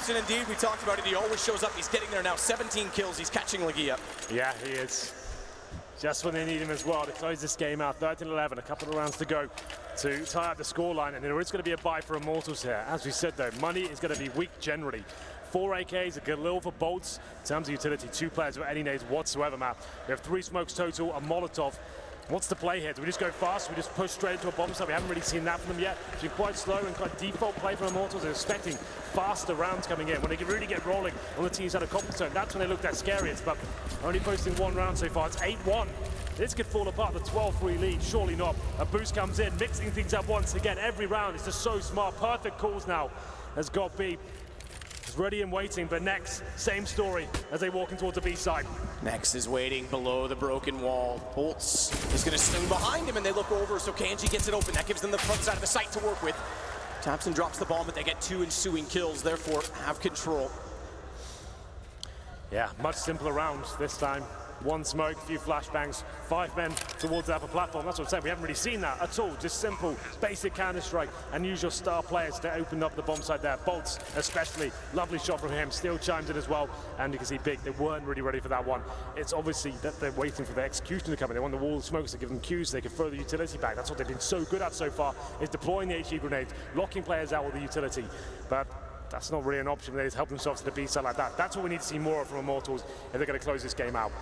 and indeed, we talked about it. He always shows up. He's getting there now. 17 kills. He's catching Legia. Yeah, he is. Just when they need him as well to close this game out. 13-11, a couple of rounds to go to tie up the scoreline, and there is going to be a buy for Immortals here. As we said, though, money is going to be weak generally. 4 AKs, a Galil for Bolts. In terms of utility, 2 players with any nades whatsoever, Matt. We have 3 smokes total, a Molotov. What's the play here? Do we just go fast? We just push straight into a bomb site? We haven't really seen that from them yet. It's been quite slow and quite default play from Immortals. They're expecting faster rounds coming in. When they can really get rolling on the teams out of Cobblestone, that's when they look that scariest. But only posting 1 round so far. It's 8-1. This could fall apart, the 12-3 lead. Surely not. A boost comes in, mixing things up once again. Every round is just so smart. Perfect calls now has got B. Ready and waiting, but Nex, same story as they walk in towards the B side. Nex is waiting below the broken wall. Bolts is going to swing behind him, and they look over, so KNG gets it open. That gives them the front side of the site to work with. Taps and drops the bomb, but they get 2 ensuing kills, therefore have control. Yeah, much simpler rounds this time. 1 smoke, a few flashbangs, 5 men towards the upper platform. That's what I'm saying. We haven't really seen that at all. Just simple, basic Counter-Strike, and use your star players to open up the bomb site there. Bolts, especially, lovely shot from him. Still chimes in as well, and you can see Big. They weren't really ready for that one. It's obviously that they're waiting for the execution to come in. They want the wall of smokes to give them cues so they can throw the utility back. That's what they've been so good at so far, is deploying the HE grenades, locking players out with the utility. But that's not really an option. They just help themselves to the B side like that. That's what we need to see more of from Immortals if they're going to close this game out.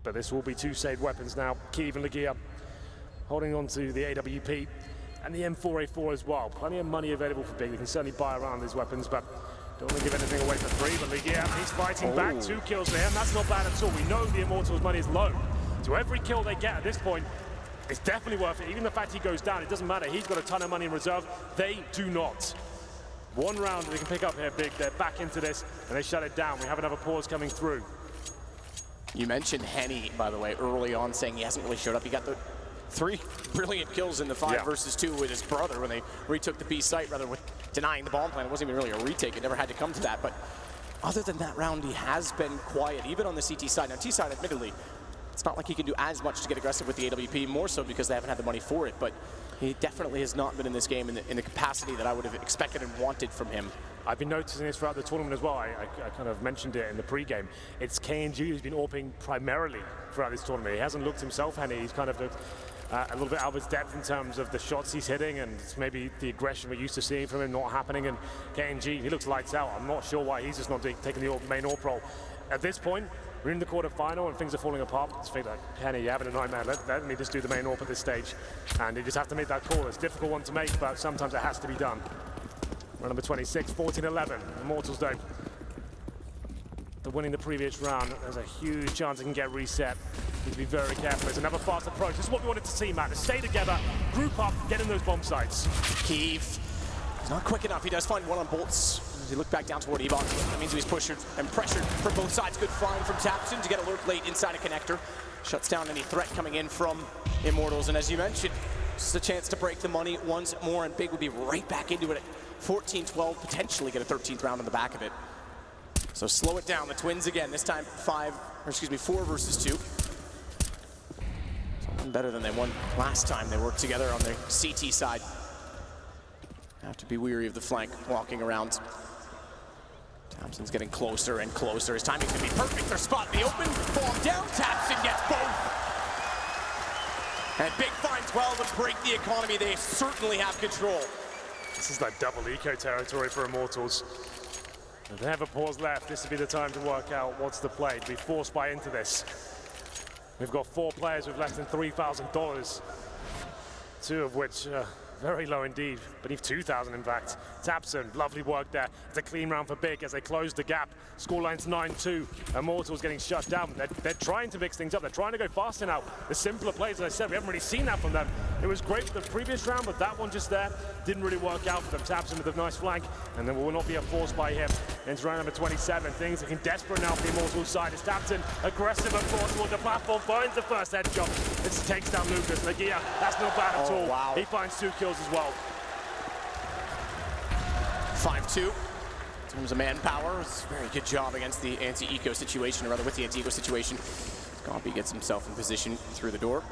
But this will be 2 saved weapons now. Kiev and Legia holding on to the AWP and the M4A4 as well. Plenty of money available for Big. They can certainly buy around these weapons, but don't want to give anything away for free. But Legia, he's fighting back. 2 kills for him. That's not bad at all. We know the Immortals' money is low. So every kill they get at this point is definitely worth it. Even the fact he goes down, it doesn't matter. He's got a ton of money in reserve. They do not. 1 round they can pick up here, Big. They're back into this, and they shut it down. We have another pause coming through. You mentioned Henny, by the way, early on, saying he hasn't really showed up. He got the 3 brilliant kills in the 5 versus 2 with his brother when they retook the B site, rather with denying the bomb plan. It wasn't even really a retake. It never had to come to that. But other than that round, he has been quiet, even on the CT side. Now, T side, admittedly, it's not like he can do as much to get aggressive with the AWP, more so because they haven't had the money for it. But he definitely has not been in this game in the capacity that I would have expected and wanted from him. I've been noticing this throughout the tournament as well. I kind of mentioned it in the pre-game. It's KNG who's been AWPing primarily throughout this tournament. He hasn't looked himself, Henny. He's kind of looked a little bit out of his depth in terms of the shots he's hitting, and it's maybe the aggression we're used to seeing from him not happening. And KNG, he looks lights out. I'm not sure why he's just not taking the main AWP role. At this point, we're in the quarterfinal and things are falling apart. I just think like, Henny, you're having a nightmare. Let me just do the main AWP at this stage. And you just have to make that call. It's a difficult one to make, but sometimes it has to be done. Round number 26, 14-11. Immortals though, after winning the previous round, there's a huge chance it can get reset. Need to be very careful. It's another fast approach. This is what we wanted to see, Matt. To stay together, group up, get in those bomb sites. Kiev, he's not quick enough. He does find one on Bolts. As he looked back down toward Ebon, that means he's pushed and pressured from both sides. Good find from Tapson to get a lurk late inside a connector. Shuts down any threat coming in from Immortals. And as you mentioned, just a chance to break the money once more, and Big would be right back into it at 14-12, potentially get a 13th round on the back of it. So slow it down. The Twins again, this time 4 versus 2. Something better than they won last time they worked together on the CT side. Have to be weary of the flank walking around. Thompson's getting closer and closer. His timing's gonna be perfect. Their spot in the open. Bomb down. Thompson gets both. And Big finds well to break the economy. They certainly have control. This is like double eco territory for Immortals. If they have a pause left, this would be the time to work out what's the play, to be forced by into this. We've got 4 players with less than $3,000, 2 of which very low indeed, beneath 2,000 in fact. Tapson, lovely work there. It's a clean round for Big as they close the gap. Scoreline's 9-2. Immortals getting shut down. They're trying to mix things up. They're trying to go faster now. The simpler plays, as I said, we haven't really seen that from them. It was great with the previous round, but that one just there didn't really work out for them. Tapson with a nice flank, and there will not be a force by him. Into round number 27. Things looking desperate now for the Immortals side. As Tapson, aggressive and force toward the platform, finds the first headshot. It takes down Lucas. Lagia, that's not bad at all. Wow. He finds 2 kills as well. 5-2. In terms of manpower, it's a very good job against the anti-eco situation, or rather with the anti-eco situation. Scompy gets himself in position through the door.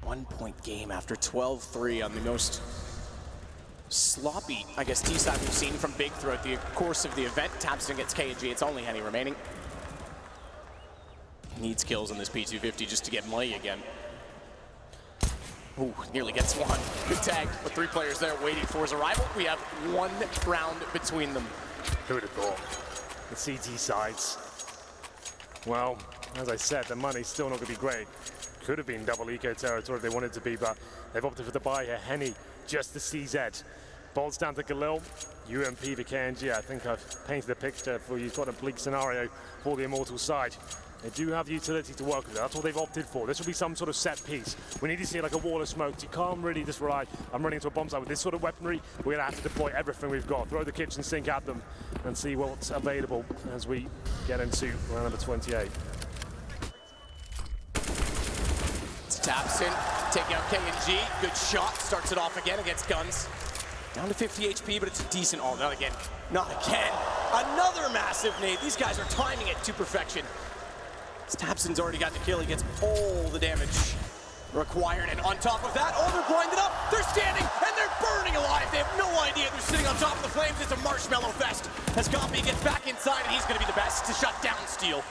1-point game after 12-3 on the most sloppy, I guess, T-side we've seen from Big throughout the course of the event. Tapson gets KG, it's only Henny remaining. Needs kills on this P250 just to get money again. Ooh, nearly gets one. Good tag, with 3 players there waiting for his arrival. We have 1 round between them. Who would have thought? The CT sides. Well, as I said, the money's still not going to be great. Could have been double eco territory if they wanted to be, but they've opted for the buy here. Henny, just the CZ. Bolts down to Galil. UMP for KNG. I think I've painted a picture for you. It's quite a bleak scenario for the Immortal side. They do have the utility to work with. That's what they've opted for. This will be some sort of set piece. We need to see like a wall of smoke. You can't really just rely on running into a bomb site. With this sort of weaponry, we're going to have to deploy everything we've got. Throw the kitchen sink at them and see what's available as we get into round number 28. It's Tapson taking out KNG. Good shot. Starts it off again against Guns. Down to 50 HP, but it's a decent... Oh, not again. Not again. Another massive nade. These guys are timing it to perfection. Tapson's already got the kill. He gets all the damage required. And on top of that, they're blinded up. They're standing and they're burning alive. They have no idea they're sitting on top of the flames. It's a marshmallow fest. As Gompy gets back inside, and he's going to be the best to shut down Steel.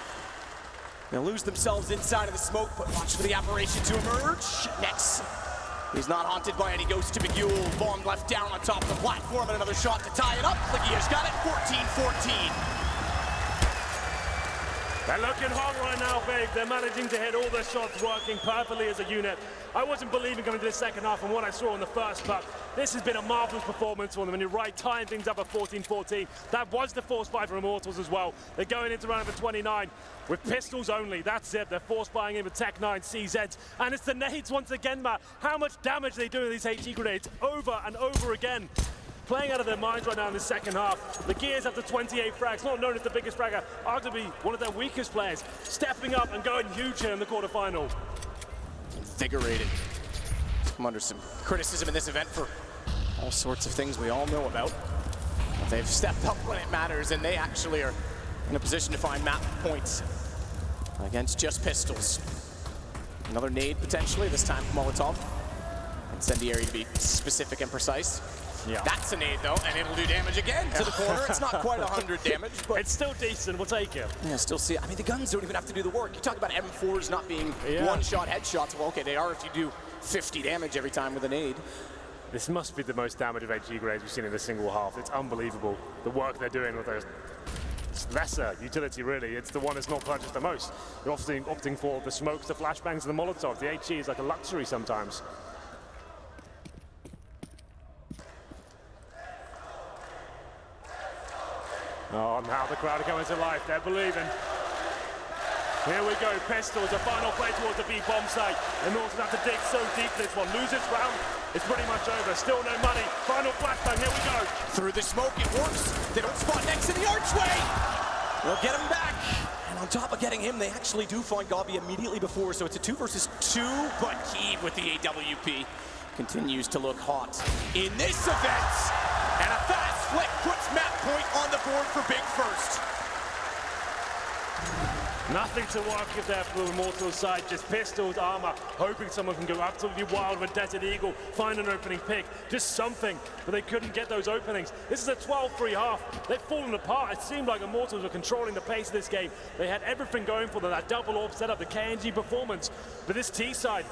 They'll lose themselves inside of the smoke, but watch for the apparition to emerge. Next, he's not haunted by any ghost to Begule. Bomb left down on top of the platform, and another shot to tie it up. Lagia's got it, 14-14. They're looking hot right now, Big. They're managing to hit all their shots, working perfectly as a unit. I wasn't believing coming to the second half from what I saw in the first, but this has been a marvelous performance for them. And you're right, tying things up at 14-14. That was the force buy for Immortals as well. They're going into round number 29 with pistols only. That's it. They're force buying in with Tech 9 CZs. And it's the nades once again, Matt. How much damage they do with these HE grenades over and over again. Playing out of their minds right now in the second half. The Gears after 28 frags, not known as the biggest fragger, arguably one of their weakest players, stepping up and going huge here in the quarterfinal. Invigorated. Come under some criticism in this event for all sorts of things we all know about. But they've stepped up when it matters, and they actually are in a position to find map points against just pistols. Another nade potentially, this time Molotov. Incendiary to be specific and precise. Yeah. That's a nade though, and it'll do damage again to the corner. It's not quite 100 damage, but it's still decent. We'll take it. Yeah, still see it. I mean, the guns don't even have to do the work. You talk about M4s not being one-shot headshots. Well, okay, they are if you do 50 damage every time with a nade. This must be the most damage of HE grades we've seen in a single half. It's unbelievable. The work they're doing with those lesser utility, really. It's the one that's not purchased the most. You're often opting for the smokes, the flashbangs, and the Molotovs. The HE is like a luxury sometimes. Oh, now the crowd are coming to life. They're believing. Here we go, Pistols, the final play towards the B bomb site. And Norton have to dig so deep this one. Lose this round, it's pretty much over. Still no money. Final flashbang, here we go. Through the smoke, it works. They don't spot next to the archway. They'll get him back. And on top of getting him, they actually do find Gabi immediately before. So it's a 2 versus 2, but Kiev with the AWP continues to look hot in this event. And a fast flick puts Matt Point on the board for Big First. Nothing to work with there for the Immortals side, just Pistols, Armor, hoping someone can go absolutely wild with Desert Eagle, find an opening pick, just something, but they couldn't get those openings. This is a 12-3 half. They've fallen apart. It seemed like Immortals were controlling the pace of this game. They had everything going for them, that double orb setup, the KNG performance, but this T side,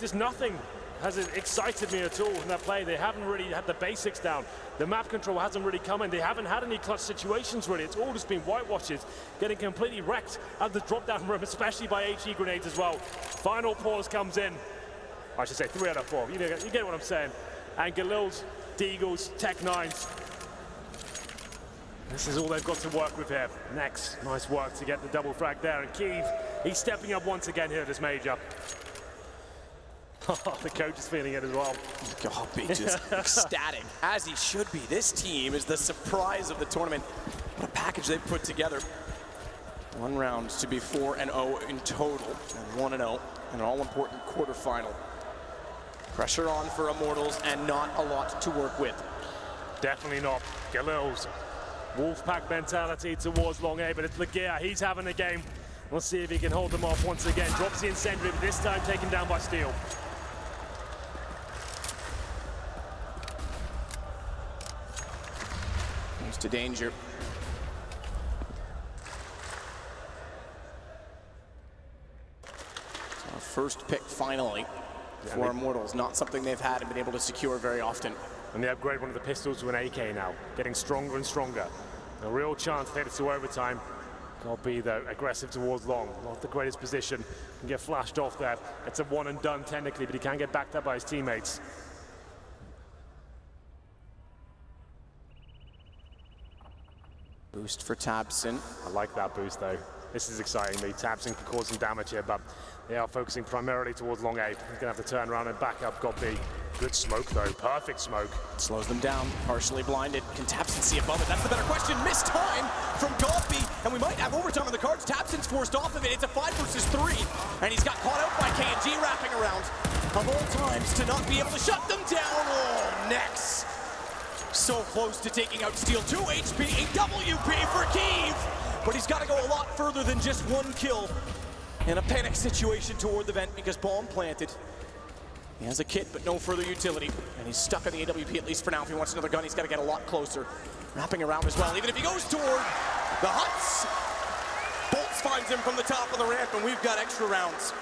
just nothing has excited me at all in that play. They haven't really had the basics down. The map control hasn't really come in. They haven't had any clutch situations really. It's all just been whitewashes, getting completely wrecked at the drop-down room, especially by HE grenades as well. Final pause comes in. I should say 3 out of 4. You get what I'm saying. And Galil's, Deagles, Tech 9s. This is all they've got to work with here. Next, nice work to get the double frag there. And Kiev, he's stepping up once again here at this major. The coach is feeling it as well. Gabi just ecstatic, as he should be. This team is the surprise of the tournament. What a package they've put together. 1 round to be 4-0 in total, and 1-0 in an all-important quarterfinal. Pressure on for Immortals, and not a lot to work with. Definitely not. Galil's Wolfpack mentality towards Long A, but it's Lagia. He's having a game. We'll see if he can hold them off once again. Drops the incendiary, but this time taken down by Steel. To danger. So our first pick finally for Immortals, not something they've had and been able to secure very often. And they upgrade one of the pistols to an AK now, getting stronger and stronger. A real chance to take this to overtime. Gabi though, aggressive towards Long, not the greatest position, can get flashed off there. It's a one and done technically, but he can get backed up by his teammates. Boost for Tabson. I like that boost though. This is exciting me. Tabson can cause some damage here, but they are focusing primarily towards Long A. He's gonna have to turn around and back up Gabi. Good smoke though, perfect smoke. Slows them down, partially blinded. Can Tabson see above it? That's the better question. Missed time from Gabi, and we might have overtime on the cards. Tabson's forced off of it. It's a 5 versus 3, and he's got caught out by KNG wrapping around. Of all times to not be able to shut them down. Oh, next. So close to taking out Steel. 2 HP, a WP for Kiev, but he's got to go a lot further than just 1 kill in a panic situation toward the vent because bomb planted. He has a kit, but no further utility, and he's stuck on the AWP at least for now. If he wants another gun, he's got to get a lot closer. Wrapping around as well, even if he goes toward the huts. Bolts finds him from the top of the ramp, and we've got extra rounds.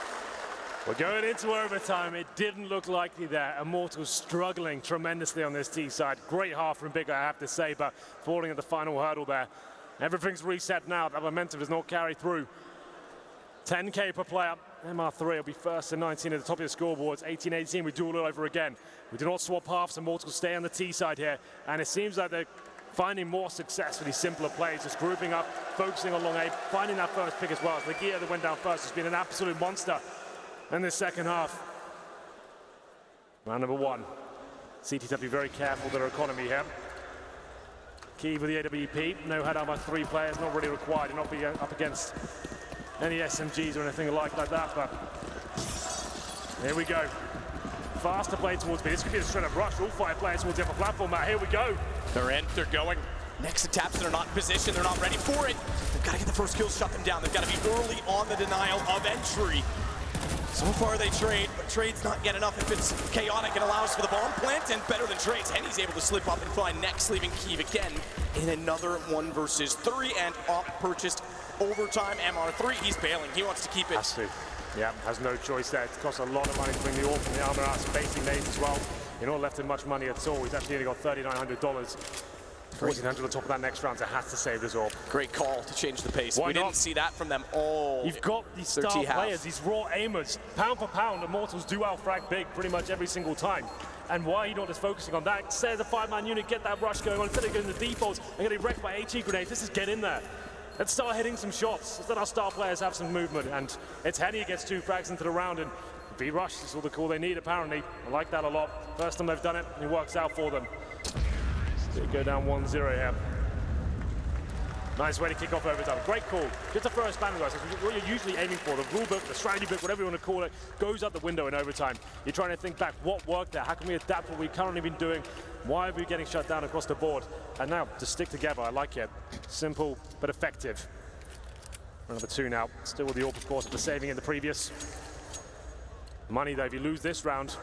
We're going into overtime. It didn't look likely there. Immortals struggling tremendously on this T side. Great half from Big, I have to say, but falling at the final hurdle there. Everything's reset now. That momentum does not carry through. 10K per player. MR3 will be first and 19 at the top of the scoreboards. 18-18, we do it all over again. We do not swap halves. Immortals stay on the T side here. And it seems like they're finding more success with these simpler plays, just grouping up, focusing on Long A, finding that first pick as well. The gear that went down first has been an absolute monster in this second half. Round number 1. CT have to be very careful with their economy here. Kiev with the AWP. No head armor, 3 players, not really required. Not be up against any SMGs or anything like that, but here we go. Faster play towards B. This could be a straight up rush. All 5 players towards the upper platform. Here we go. They're in, they're going. Next to Tabson are not in position, they're not ready for it. They've got to get the first kill, shut them down. They've got to be early on the denial of entry. So far they trade, but trade's not yet enough if it's chaotic and allows for the bomb plant, and better than trades. Henny's able to slip up and find Next, leaving Kiev again in another 1 versus 3, and Op purchased overtime. MR3, he's bailing, he wants to keep it. Has to. Yeah, has no choice there. It costs a lot of money to bring the orb from the armor out, spacing nades as well. You're not left him much money at all. He's actually only got $3,900. 1,400 on top of that next round, so has to save his orb. Great call to change the pace. Why we not? Didn't see that from them all. You've got these star players, these raw aimers. Pound for pound, Immortals do out-frag Big pretty much every single time. And why are you not just focusing on that? Say as a 5-man unit, get that rush going on instead of getting the defaults and getting wrecked by HE grenades. This is get in there. let's start hitting some shots. Let's let our star players have some movement. And it's Henny who gets 2 frags into the round, and B-Rush is all the call they need, apparently. I like that a lot. First time they've done it, it works out for them. They go down 1-0 here. Nice way to kick off overtime. Great call. Just a first banner, guys. What you're usually aiming for, the rule book, the strategy book, whatever you want to call it, goes out the window in overtime. You're trying to think back, what worked there? How can we adapt what we've currently been doing? Why are we getting shut down across the board? And now, to stick together, I like it. Simple, but effective. Number 2 now. Still with the AWP, of course, after saving in the previous. Money, though, if you lose this round,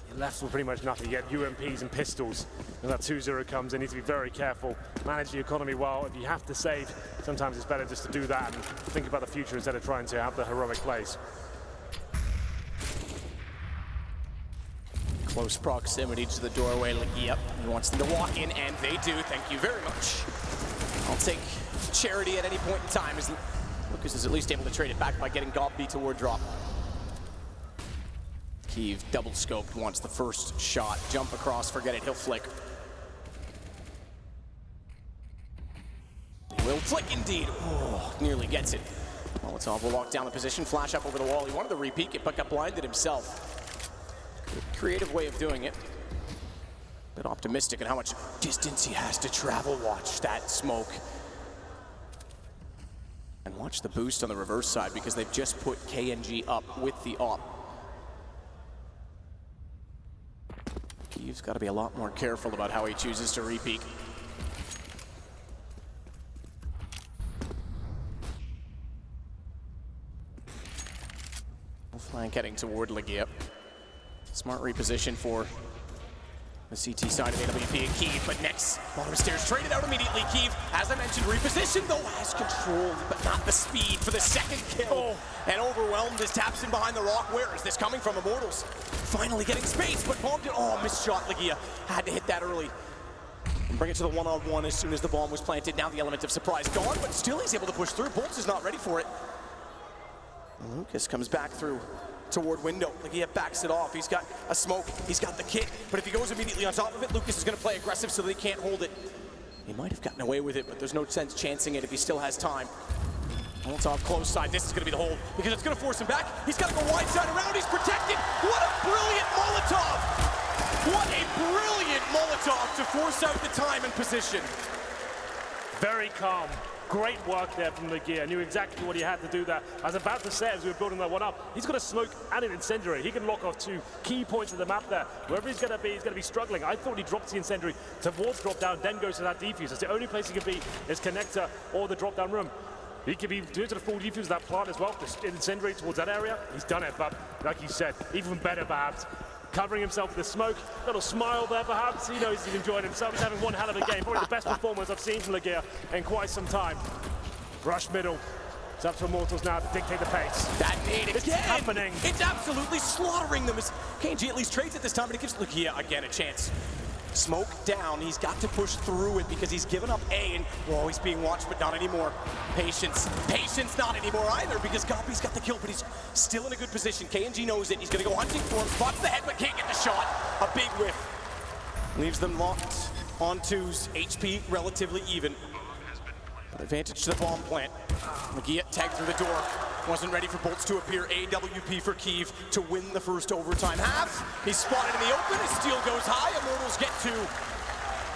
you're left with pretty much nothing. You get UMPs and pistols. When that 2-0 comes, they need to be very careful. Manage the economy well. If you have to save, sometimes it's better just to do that and think about the future instead of trying to have the heroic plays. Close proximity to the doorway. Yep, he wants them to walk in, and they do. Thank you very much. I'll take charity at any point in time, as Lucas is at least able to trade it back by getting Gobby to ward drop. Kiev double scoped, wants the first shot. Jump across, forget it, he'll flick. He will flick indeed. Oh, nearly gets it. Molotov will lock down the position, flash up over the wall. He wanted to re-peek it, but got blinded himself. Good creative way of doing it. Bit optimistic in how much distance he has to travel. Watch that smoke. And watch the boost on the reverse side, because they've just put KNG up with the op. Kiev's got to be a lot more careful about how he chooses to re-peek. Flank heading toward Legia. Smart reposition for the CT side of AWP and Kiev, but next, bottom stairs traded out immediately. Kiev, as I mentioned, repositioned, though has control, but not the speed for the second kill. And overwhelmed as taps in behind the rock. Where is this coming from? Immortals finally getting space, but bombed it. Oh, missed shot. Legia had to hit that early. And bring it to the one-on-one as soon as the bomb was planted. Now the element of surprise gone, but still he's able to push through. Bolts is not ready for it. And Lucas comes back through toward window. Legia backs it off. He's got a smoke. He's got the kit. But if he goes immediately on top of it, Lucas is going to play aggressive so they can't hold it. He might have gotten away with it, but there's no sense chancing it if he still has time. Molotov close side. This is going to be the hold because it's going to force him back. He's got to go wide side around. He's protected. What a brilliant Molotov! What a brilliant Molotov to force out the time and position. Very calm. Great work there from Legia. Knew exactly what he had to do there. I was about to say as we were building that one up, he's got a smoke and an incendiary. He can lock off 2 key points of the map there. Wherever he's going to be struggling. I thought he dropped the incendiary towards drop down, then goes to that defuse. That's the only place he can be is connector or the drop down room. He could be doing to the full defuse of that plant as well. The incendiary towards that area. He's done it, but like you said, even better perhaps. Covering himself with a smoke, little smile there perhaps. He knows he's enjoying himself. He's having one hell of a game. Probably the best performance I've seen from Legia in quite some time. Rush middle. It's up to Immortals now to dictate the pace. That nade again. It's happening. It's absolutely slaughtering them as KNG at least trades it this time, but it gives Legia again a chance. Smoke down. He's got to push through it because he's given up A, and well, he's being watched, but not anymore. Patience. Patience not anymore either because Gobby's got the kill, but he's still in a good position. KNG knows it. He's going to go hunting for him. Spots the head, but can't get the shot. A big whiff. Leaves them locked on 2s. HP relatively even. But advantage to the bomb plant. Legia tagged through the door. Wasn't ready for bolts to appear. AWP for Kiev to win the first overtime half. He's spotted in the open. His steal goes high. Immortals get 2.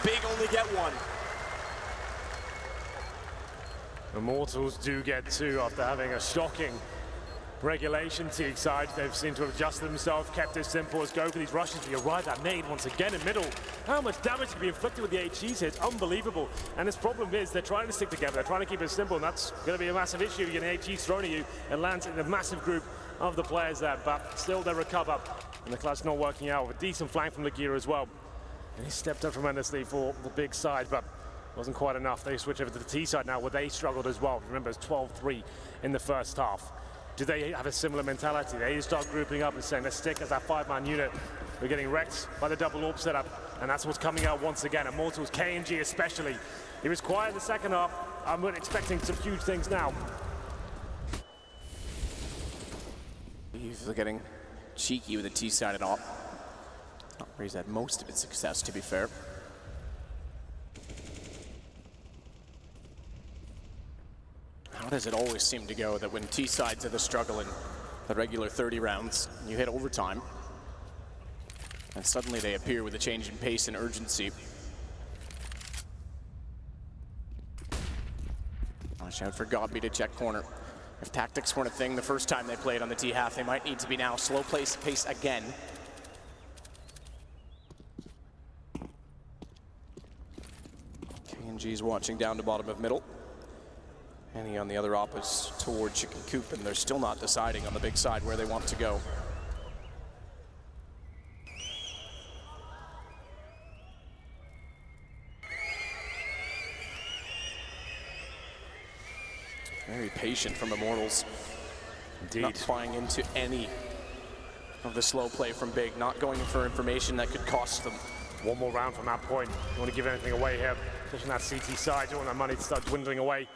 Big only get 1. Immortals do get 2 after having a shocking regulation Teague side. They've seemed to have adjusted themselves, kept it simple as go for these rushes. But you're right, that nade once again in middle. How much damage can be inflicted with the HGs here? It's unbelievable. And this problem is they're trying to stick together. They're trying to keep it simple, and that's going to be a massive issue. You get an HGs thrown at you and lands in a massive group of the players there. But still they recover. And the clutch not working out with a decent flank from Legia as well. And he stepped up tremendously for the big side, but wasn't quite enough. They switch over to the T side now where they struggled as well. Remember, it's 12-3 in the first half. Do they have a similar mentality? They start grouping up and saying, let's stick as that 5-man unit. We're getting wrecked by the double AWP setup, and that's what's coming out once again. Immortals, KNG especially. He was quiet in the second half. I'm expecting some huge things now. He's getting cheeky with a T-sided AWP. Not where he's had most of its success, to be fair. How does it always seem to go that when T-sides are the struggle in the regular 30 rounds, you hit overtime, and suddenly they appear with a change in pace and urgency. Watch out for Godby to check corner. If tactics weren't a thing the first time they played on the T-half, they might need to be now slow pace again. KNG's watching down to bottom of middle. Henny on the other op is toward Chicken Coop, and they're still not deciding on the big side where they want to go. Very patient from Immortals. Indeed. Not buying into any of the slow play from Big, not going for information that could cost them. One more round from that point. You don't want to give anything away here, especially on that CT side. You don't want that money to start dwindling away.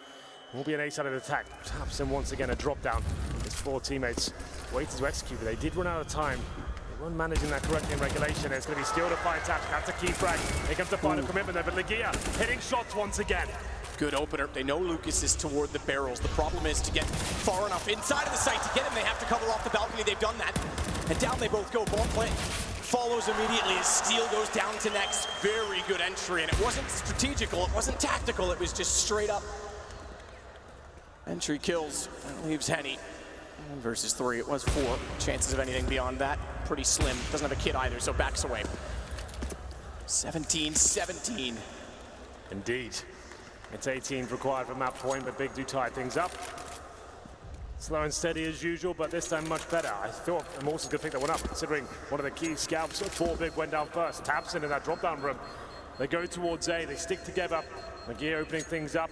It will be an A-sided attack. Taps in once again a drop down. His 4 teammates waiting to execute, but they did run out of time. They weren't managing that correctly in regulation. It's going to be still to find Taps. That's a key frag. Here comes the final commitment there, but Legia hitting shots once again. Good opener. They know Lucas is toward the barrels. The problem is to get far enough inside of the site to get him. They have to cover off the balcony. They've done that. And down they both go. Bomb plant follows immediately as Steel goes down to next. Very good entry, and it wasn't strategical. It wasn't tactical. It was just straight up. Entry kills and leaves Henny. Versus 3, it was 4. Chances of anything beyond that, pretty slim. Doesn't have a kid either, so backs away. 17-17. Indeed. It's 18 required from that point, but Big do tie things up. Slow and steady as usual, but this time much better. I thought Immortals could pick that one up, considering one of the key scalps for Big went down first. Taps in that drop-down room. They go towards A, they stick together. McGee opening things up.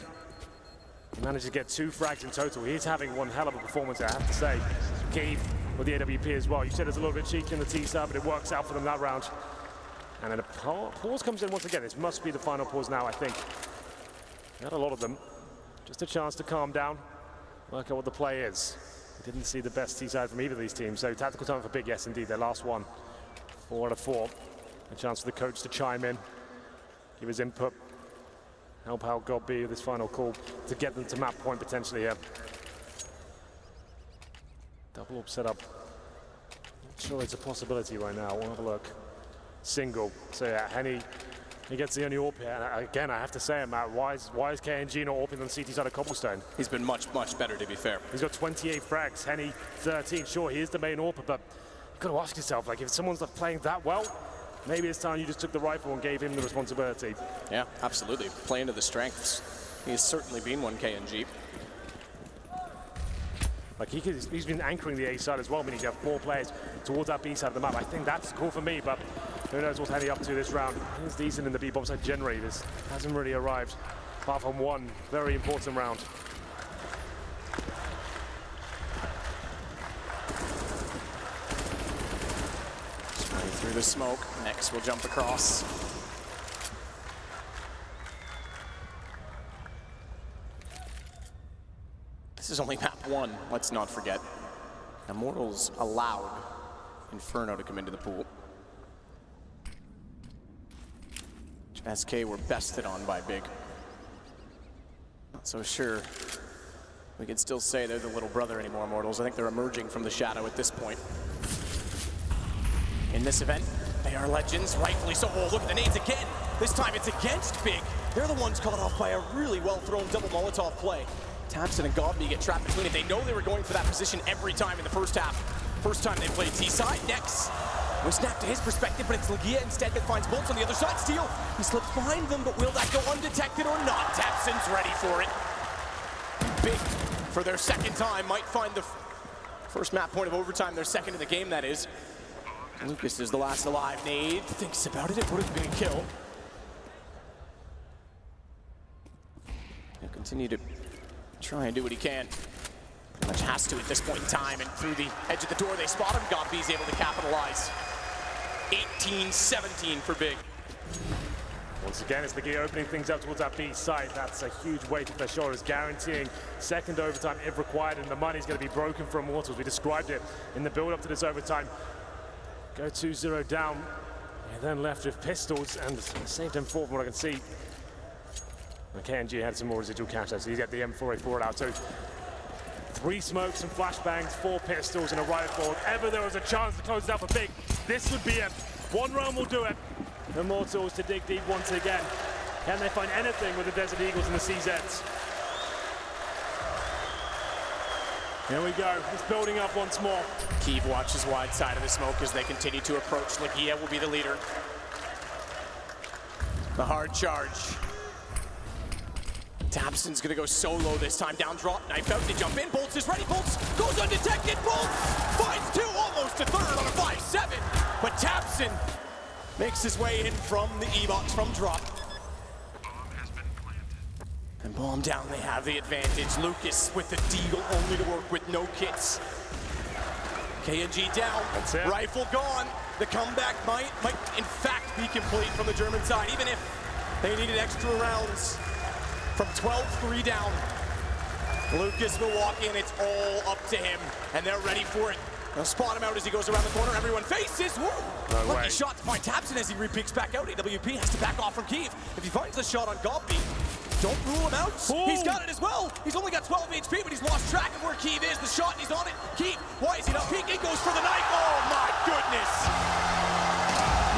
He managed to get 2 frags in total. He's having one hell of a performance, I have to say. Keith with the AWP as well. You said it's a little bit cheeky in the T side, but it works out for them that round. And then a pause comes in once again. This must be the final pause now, I think. Not a lot of them. Just a chance to calm down, work out what the play is. We didn't see the best T side from either of these teams. So tactical time for Big, yes indeed, their last one. 4 out of 4. A chance for the coach to chime in, give his input. Help out Godby with this final call to get them to map point potentially here. Double up setup. Not sure it's a possibility right now. We'll have a look. Single. So yeah, Henny, he gets the only AWP here. And again, I have to say, Matt, why is KNG not AWPing on CT side of Cobblestone? He's been much, much better, to be fair. He's got 28 frags, Henny 13. Sure, he is the main AWPer, but you've got to ask yourself, like, if someone's not playing that well, maybe it's time you just took the rifle and gave him the responsibility. Yeah, absolutely. Playing to the strengths. He has certainly been one, KNG. Like he's been anchoring the A side as well, meaning you have 4 players towards that B side of the map. I think that's cool for me, but who knows what's Henny up to this round. He's decent in the B bomb side generally. This hasn't really arrived, apart from one very important round. Through the smoke. Next will jump across. This is only map 1, let's not forget. Immortals allowed Inferno to come into the pool. SK were bested on by Big. Not so sure we can still say they're the little brother anymore, Immortals. I think they're emerging from the shadow at this point. In this event, they are legends, rightfully so. Oh, look at the nades again. This time it's against Big. They're the ones caught off by a really well-thrown double Molotov play. Tamsin and Godby get trapped between it. They know they were going for that position every time in the first half. First time they played T-side. Next was snapped to his perspective, but it's Legia instead that finds bolts on the other side. Steel, he slips behind them, but will that go undetected or not? Tamsin's ready for it. Big, for their second time, might find the first map point of overtime, their second in the game, that is. Lucas is the last alive. Nade thinks about it. It would have been a kill. He'll continue to try and do what he can. Pretty much has to at this point in time. And through the edge of the door, they spot him. Godby's able to capitalize. 18-17 for Big. Once again, it's Legia opening things up towards that B side. That's a huge weight off their shoulders, guaranteeing second overtime if required, and the money's going to be broken for Immortals. We described it in the build-up to this overtime. Go 2-0 down, and then left with pistols, and saved him 4 from what I can see. KNG had some more residual cash there, so he's got the M4A4 out. So 3 smokes, some flashbangs, 4 pistols, and a rifle. If ever there was a chance to close it out for Big, this would be it. 1 round will do it. Immortals to dig deep once again. Can they find anything with the Desert Eagles and the CZs? Here we go, it's building up once more. Kiev watches wide side of the smoke as they continue to approach. Legia will be the leader. The hard charge. Tabson's gonna go solo this time. Down drop, knife out, they jump in. Bolts is ready, Bolts goes undetected. Bolts finds 2, almost to 3rd on a 5-7. But Tabson makes his way in from the E-box from drop. And bomb down, they have the advantage. Lucas with the deagle only to work with no kits. KNG down, rifle gone. The comeback might in fact be complete from the German side, even if they needed extra rounds. From 12-3 down, Lucas will walk in, it's all up to him, and they're ready for it. They'll spot him out as he goes around the corner, everyone faces, whoa! No Lucky way. shot to find Tabson as he re-peeks back out. AWP has to back off from Kiev. If he finds the shot on Gobby, don't rule him out. Ooh. He's got it as well. He's only got 12 HP, but he's lost track of where Kiev is. The shot, and he's on it. Kiev, why is he not peeking? Goes for the knife. Oh my goodness.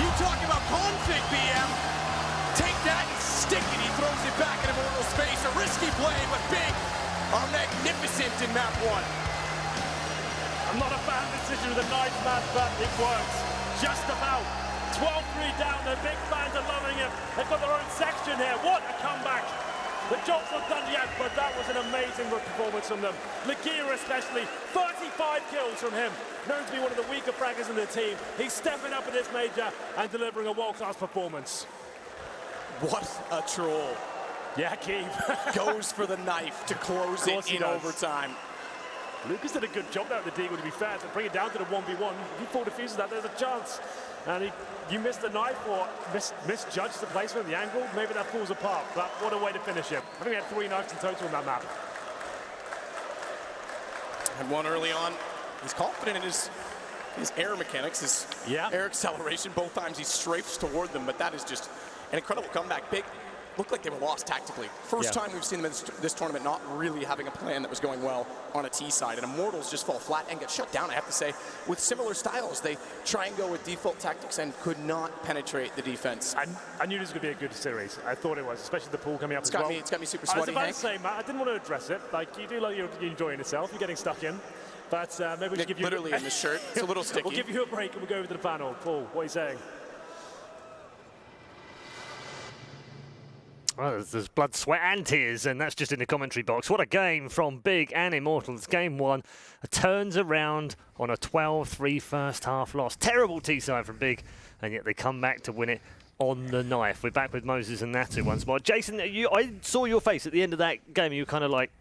You talk about config, BM. Take that and stick it. He throws it back in Immortal's face. A risky play, but Big are magnificent in map 1. I'm not a fan of the decision with the knife match, but it works. Just about. 12-3 down, the Big fans are loving it. They've got their own section here. What a comeback. The job's not done yet, but that was an amazing performance from them. Legia especially, 35 kills from him. Known to be one of the weaker fraggers in the team. He's stepping up in this major and delivering a world-class performance. What a troll. Yeah, Kiev. Goes for the knife to close it in overtime. Lucas did a good job there at the deagle, to be fair, to bring it down to the 1v1. If he full defuses that, there's a chance. And you missed the knife or misjudged the placement, the angle, maybe that falls apart. But what a way to finish it. I think we had 3 knives in total on that map. And 1 early on. He's confident in his air mechanics, his air acceleration. Both times he strafes toward them, but that is just an incredible comeback. Big looked like they were lost tactically. First time we've seen them in this tournament not really having a plan that was going well on a T side, and Immortals just fall flat and get shut down, I have to say, with similar styles. They try and go with default tactics and could not penetrate the defense. I knew this was going to be a good series. I thought it was, especially the pool coming up as well. It's got me super sweaty, I was about Hank. to say, Matt, I didn't want to address it. Like, you do like you're enjoying yourself, you're getting stuck in. But maybe we should give you... Literally in the shirt, it's a little sticky. We'll give you a break and we'll go over to the panel. Paul, what are you saying? Well, there's blood, sweat and tears, and that's just in the commentary box. What a game from Big and Immortals. Game 1 turns around on a 12-3 first half loss. Terrible T-side from Big, and yet they come back to win it on the knife. We're back with Moses and Natu once more. Jason, I saw your face at the end of that game. You were kind of like...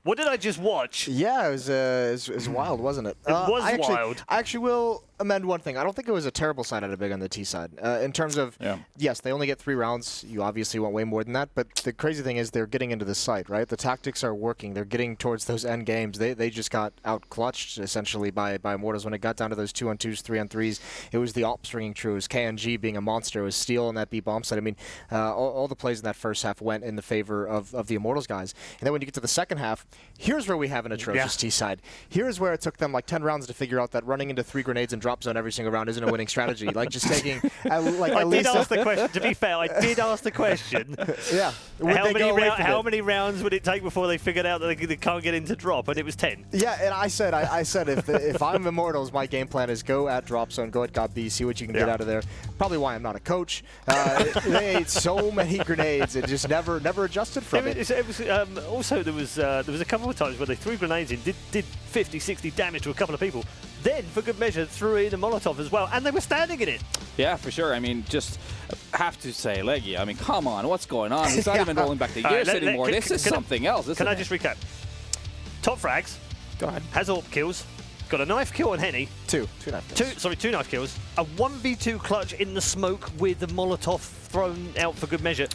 What did I just watch? Yeah, it was wild, wasn't it? It was wild. I actually will amend one thing. I don't think it was a terrible side out of Big on the T side. In terms of, yes, they only get 3 rounds. You obviously want way more than that. But the crazy thing is they're getting into the site, right? The tactics are working. They're getting towards those end games. They just got out-clutched, essentially, by Immortals. When it got down to those 2-on-2s, 3-on-3s, it was the ops ringing true. It was KNG being a monster. It was Steel on that B-bomb side. I mean, all the plays in that first half went in the favor of the Immortals guys. And then when you get to the second half, here's where we have an atrocious T side. Here's where it took them like 10 rounds to figure out that running into 3 grenades and drop zone every single round isn't a winning strategy. Like just taking I did ask the question. To be fair, I did ask the question. Yeah. How many rounds would it take before they figured out that they can't get into drop? And it was 10. Yeah, and I said if I'm Immortals, my game plan is go at drop zone, go at God B, see what you can get out of there. Probably why I'm not a coach. They ate so many grenades and just never adjusted from it. Also, there was a couple of times where they threw grenades in, did 50, 60 damage to a couple of people. Then, for good measure, threw in a Molotov as well, and they were standing in it. Yeah, for sure. I mean, just have to say, Legia, I mean, come on, what's going on? He's not even rolling back the gears anymore. This is something else, Can I just recap? Top frags. Go ahead. Has AWP kills. Got a knife kill on Henny. Two knife kills. 2 knife kills. A 1v2 clutch in the smoke with the Molotov thrown out for good measure.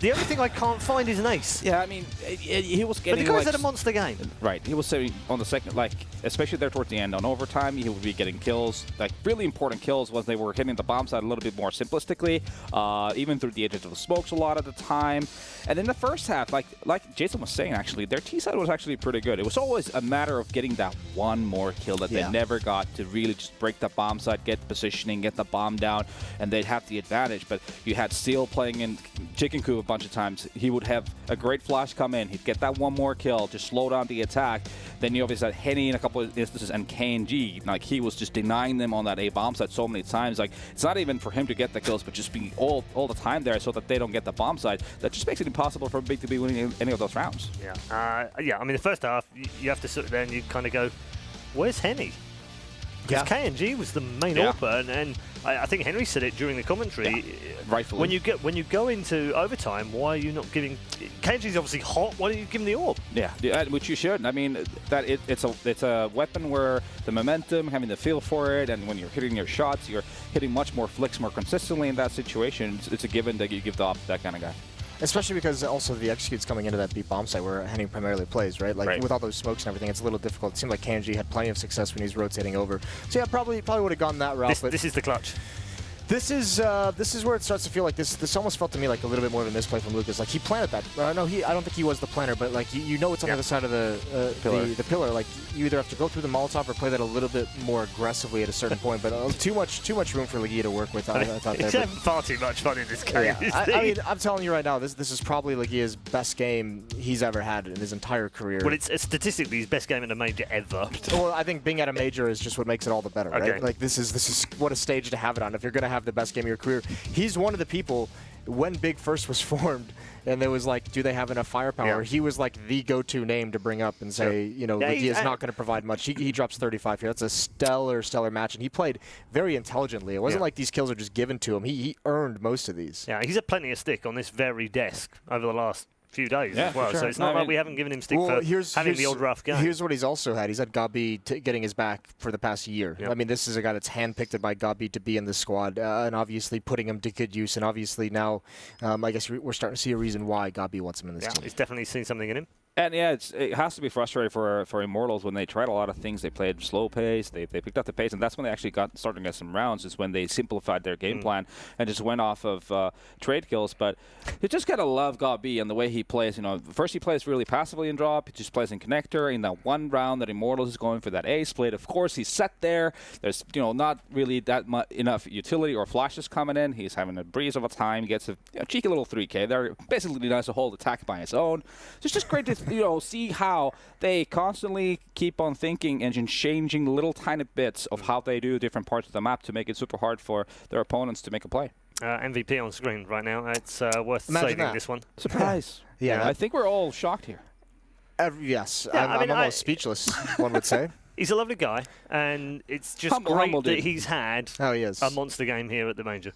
The only thing I can't find is an ace. Yeah, I mean, he was getting. But the guys had a monster game. Right. He was saying on the second, like, especially there towards the end on overtime, he would be getting kills, like really important kills when they were hitting the bomb side a little bit more simplistically, even through the edges of the smokes a lot of the time. And in the first half, like Jason was saying, actually, their T side was actually pretty good. It was always a matter of getting that one more kill that they never got to really just break the bomb side, get positioning, get the bomb down, and they'd have the advantage. But you had Steel playing in Chicken Coop a bunch of times. He would have a great flash come in. He'd get that one more kill, just slow down the attack. Then you obviously had Henny in a couple of instances and KNG. Like, he was just denying them on that A bomb side so many times. Like, it's not even for him to get the kills, but just being all the time there so that they don't get the bomb side. That just makes it impossible for Big to be winning any of those rounds. Yeah. Yeah, I mean, the first half, you have to sit there and you kind of go, where's Henny? Because KNG was the main AWPer, and I think Henry said it during the commentary. Rightfully. When you go into overtime, why are you not giving? KNG's obviously hot. Why don't you give him the AWP? Yeah, which you should. I mean, that it's a weapon where the momentum, having the feel for it, and when you're hitting your shots, you're hitting much more flicks more consistently in that situation. It's a given that you give the AWP to that kind of guy. Especially because also the executes coming into that B bomb site where Henning primarily plays, right? Like with all those smokes and everything, it's a little difficult. It seemed like KNG had plenty of success when he's rotating over. So yeah, probably would have gone that route. This is the clutch. This is where it starts to feel like this almost felt to me like a little bit more of a misplay from Lucas. Like he planted that. No, I don't think he was the planner, but like you know it's on the other side of the pillar. Like you either have to go through the Molotov or play that a little bit more aggressively at a certain point. But too much room for Legia to work with. I thought he's having far too much fun in this game. Yeah. I mean, I'm telling you right now, this is probably Legia's best game he's ever had in his entire career. Well, it's statistically his best game in a major ever. Well, I think being at a major is just what makes it all the better, right? Like this is what a stage to have it on. If you're going to have the best game of your career, he's one of the people. When Big first was formed, and there was like, do they have enough firepower? He was like the go-to name to bring up and say, you know, Legia is not going to provide much. He drops 35 here. That's a stellar match, and he played very intelligently. It wasn't like these kills are just given to him. He earned most of these. Yeah, he's had plenty of stick on this very desk over the last few days as well. Sure. So it's not like we haven't given him stick for having the old rough game. Here's what he's also had. He's had Gabi getting his back for the past year. I mean, this is a guy that's handpicked by Gabi to be in the squad, and obviously putting him to good use. And obviously now, I guess we're starting to see a reason why Gabi wants him in this team. He's definitely seen something in him. And yeah, it has to be frustrating for Immortals when they tried a lot of things. They played slow pace, they picked up the pace, and that's when they actually started to get some rounds, is when they simplified their game plan and just went off of trade kills. But you just gotta love Gabi and the way he plays. You know, first he plays really passively in drop, he just plays in connector. In that one round that Immortals is going for that A split, of course he's set there. There's not really that enough utility or flashes coming in. He's having a breeze of a time. He gets a cheeky little 3K. They're basically nice to hold attack by his own. So it's just great to see how they constantly keep on thinking and changing little tiny bits of how they do different parts of the map to make it super hard for their opponents to make a play. MVP on screen right now. It's worth saving this one. Surprise. Yeah, I think we're all shocked here. Yes, I'm almost speechless, one would say. He's a lovely guy, and it's just great that he's had a monster game here at the Major.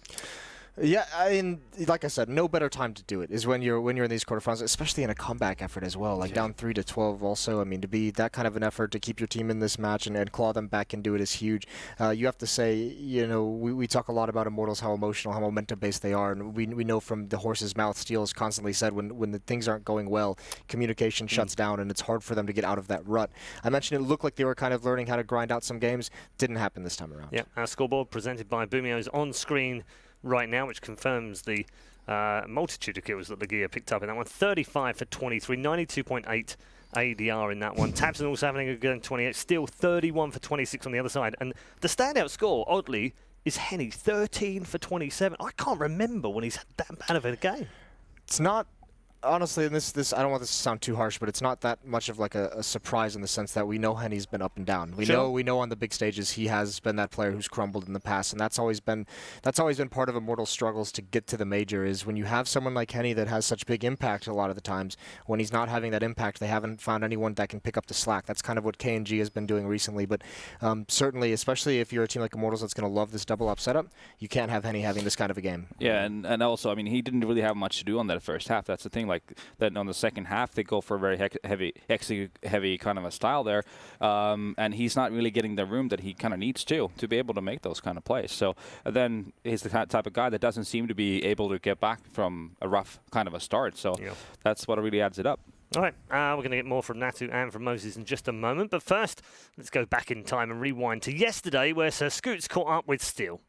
Yeah, I mean, like I said, no better time to do it is when you're in these quarterfinals, especially in a comeback effort as well. Like down 3-12 also. I mean, to be that kind of an effort to keep your team in this match and claw them back into it is huge. You have to say, we talk a lot about Immortals, how emotional, how momentum-based they are, and we know from the horse's mouth, Steel has constantly said when the things aren't going well, communication shuts down, and it's hard for them to get out of that rut. I mentioned it looked like they were kind of learning how to grind out some games. Didn't happen this time around. Yeah, our scoreboard presented by Boomio's on screen right now, which confirms the multitude of kills that Legia picked up in that one. 35 for 23, 92.8 ADR in that one. Tabson also having a good 28, still 31 for 26 on the other side. And the standout score, oddly, is Henny, 13 for 27. I can't remember when he's had that bad of a game. It's not... Honestly, and this I don't want this to sound too harsh, but it's not that much of like a surprise in the sense that we know Henny's been up and down. We know on the big stages he has been that player who's crumbled in the past, and that's always been part of Immortals' struggles to get to the major. Is when you have someone like Henny that has such big impact a lot of the times, when he's not having that impact, they haven't found anyone that can pick up the slack. That's kind of what KNG has been doing recently. But certainly, especially if you're a team like Immortals that's going to love this double up setup, you can't have Henny having this kind of a game. Yeah, and also, I mean, he didn't really have much to do on that first half. That's the thing. like then on the second half they go for a very heavy kind of a style there, and he's not really getting the room that he kind of needs to be able to make those kind of plays. So then he's the type of guy that doesn't seem to be able to get back from a rough kind of a start. So that's what really adds it up. All right, we're going to get more from Natu and from Moses in just a moment. But first, let's go back in time and rewind to yesterday where Sir Scoots caught up with Steel.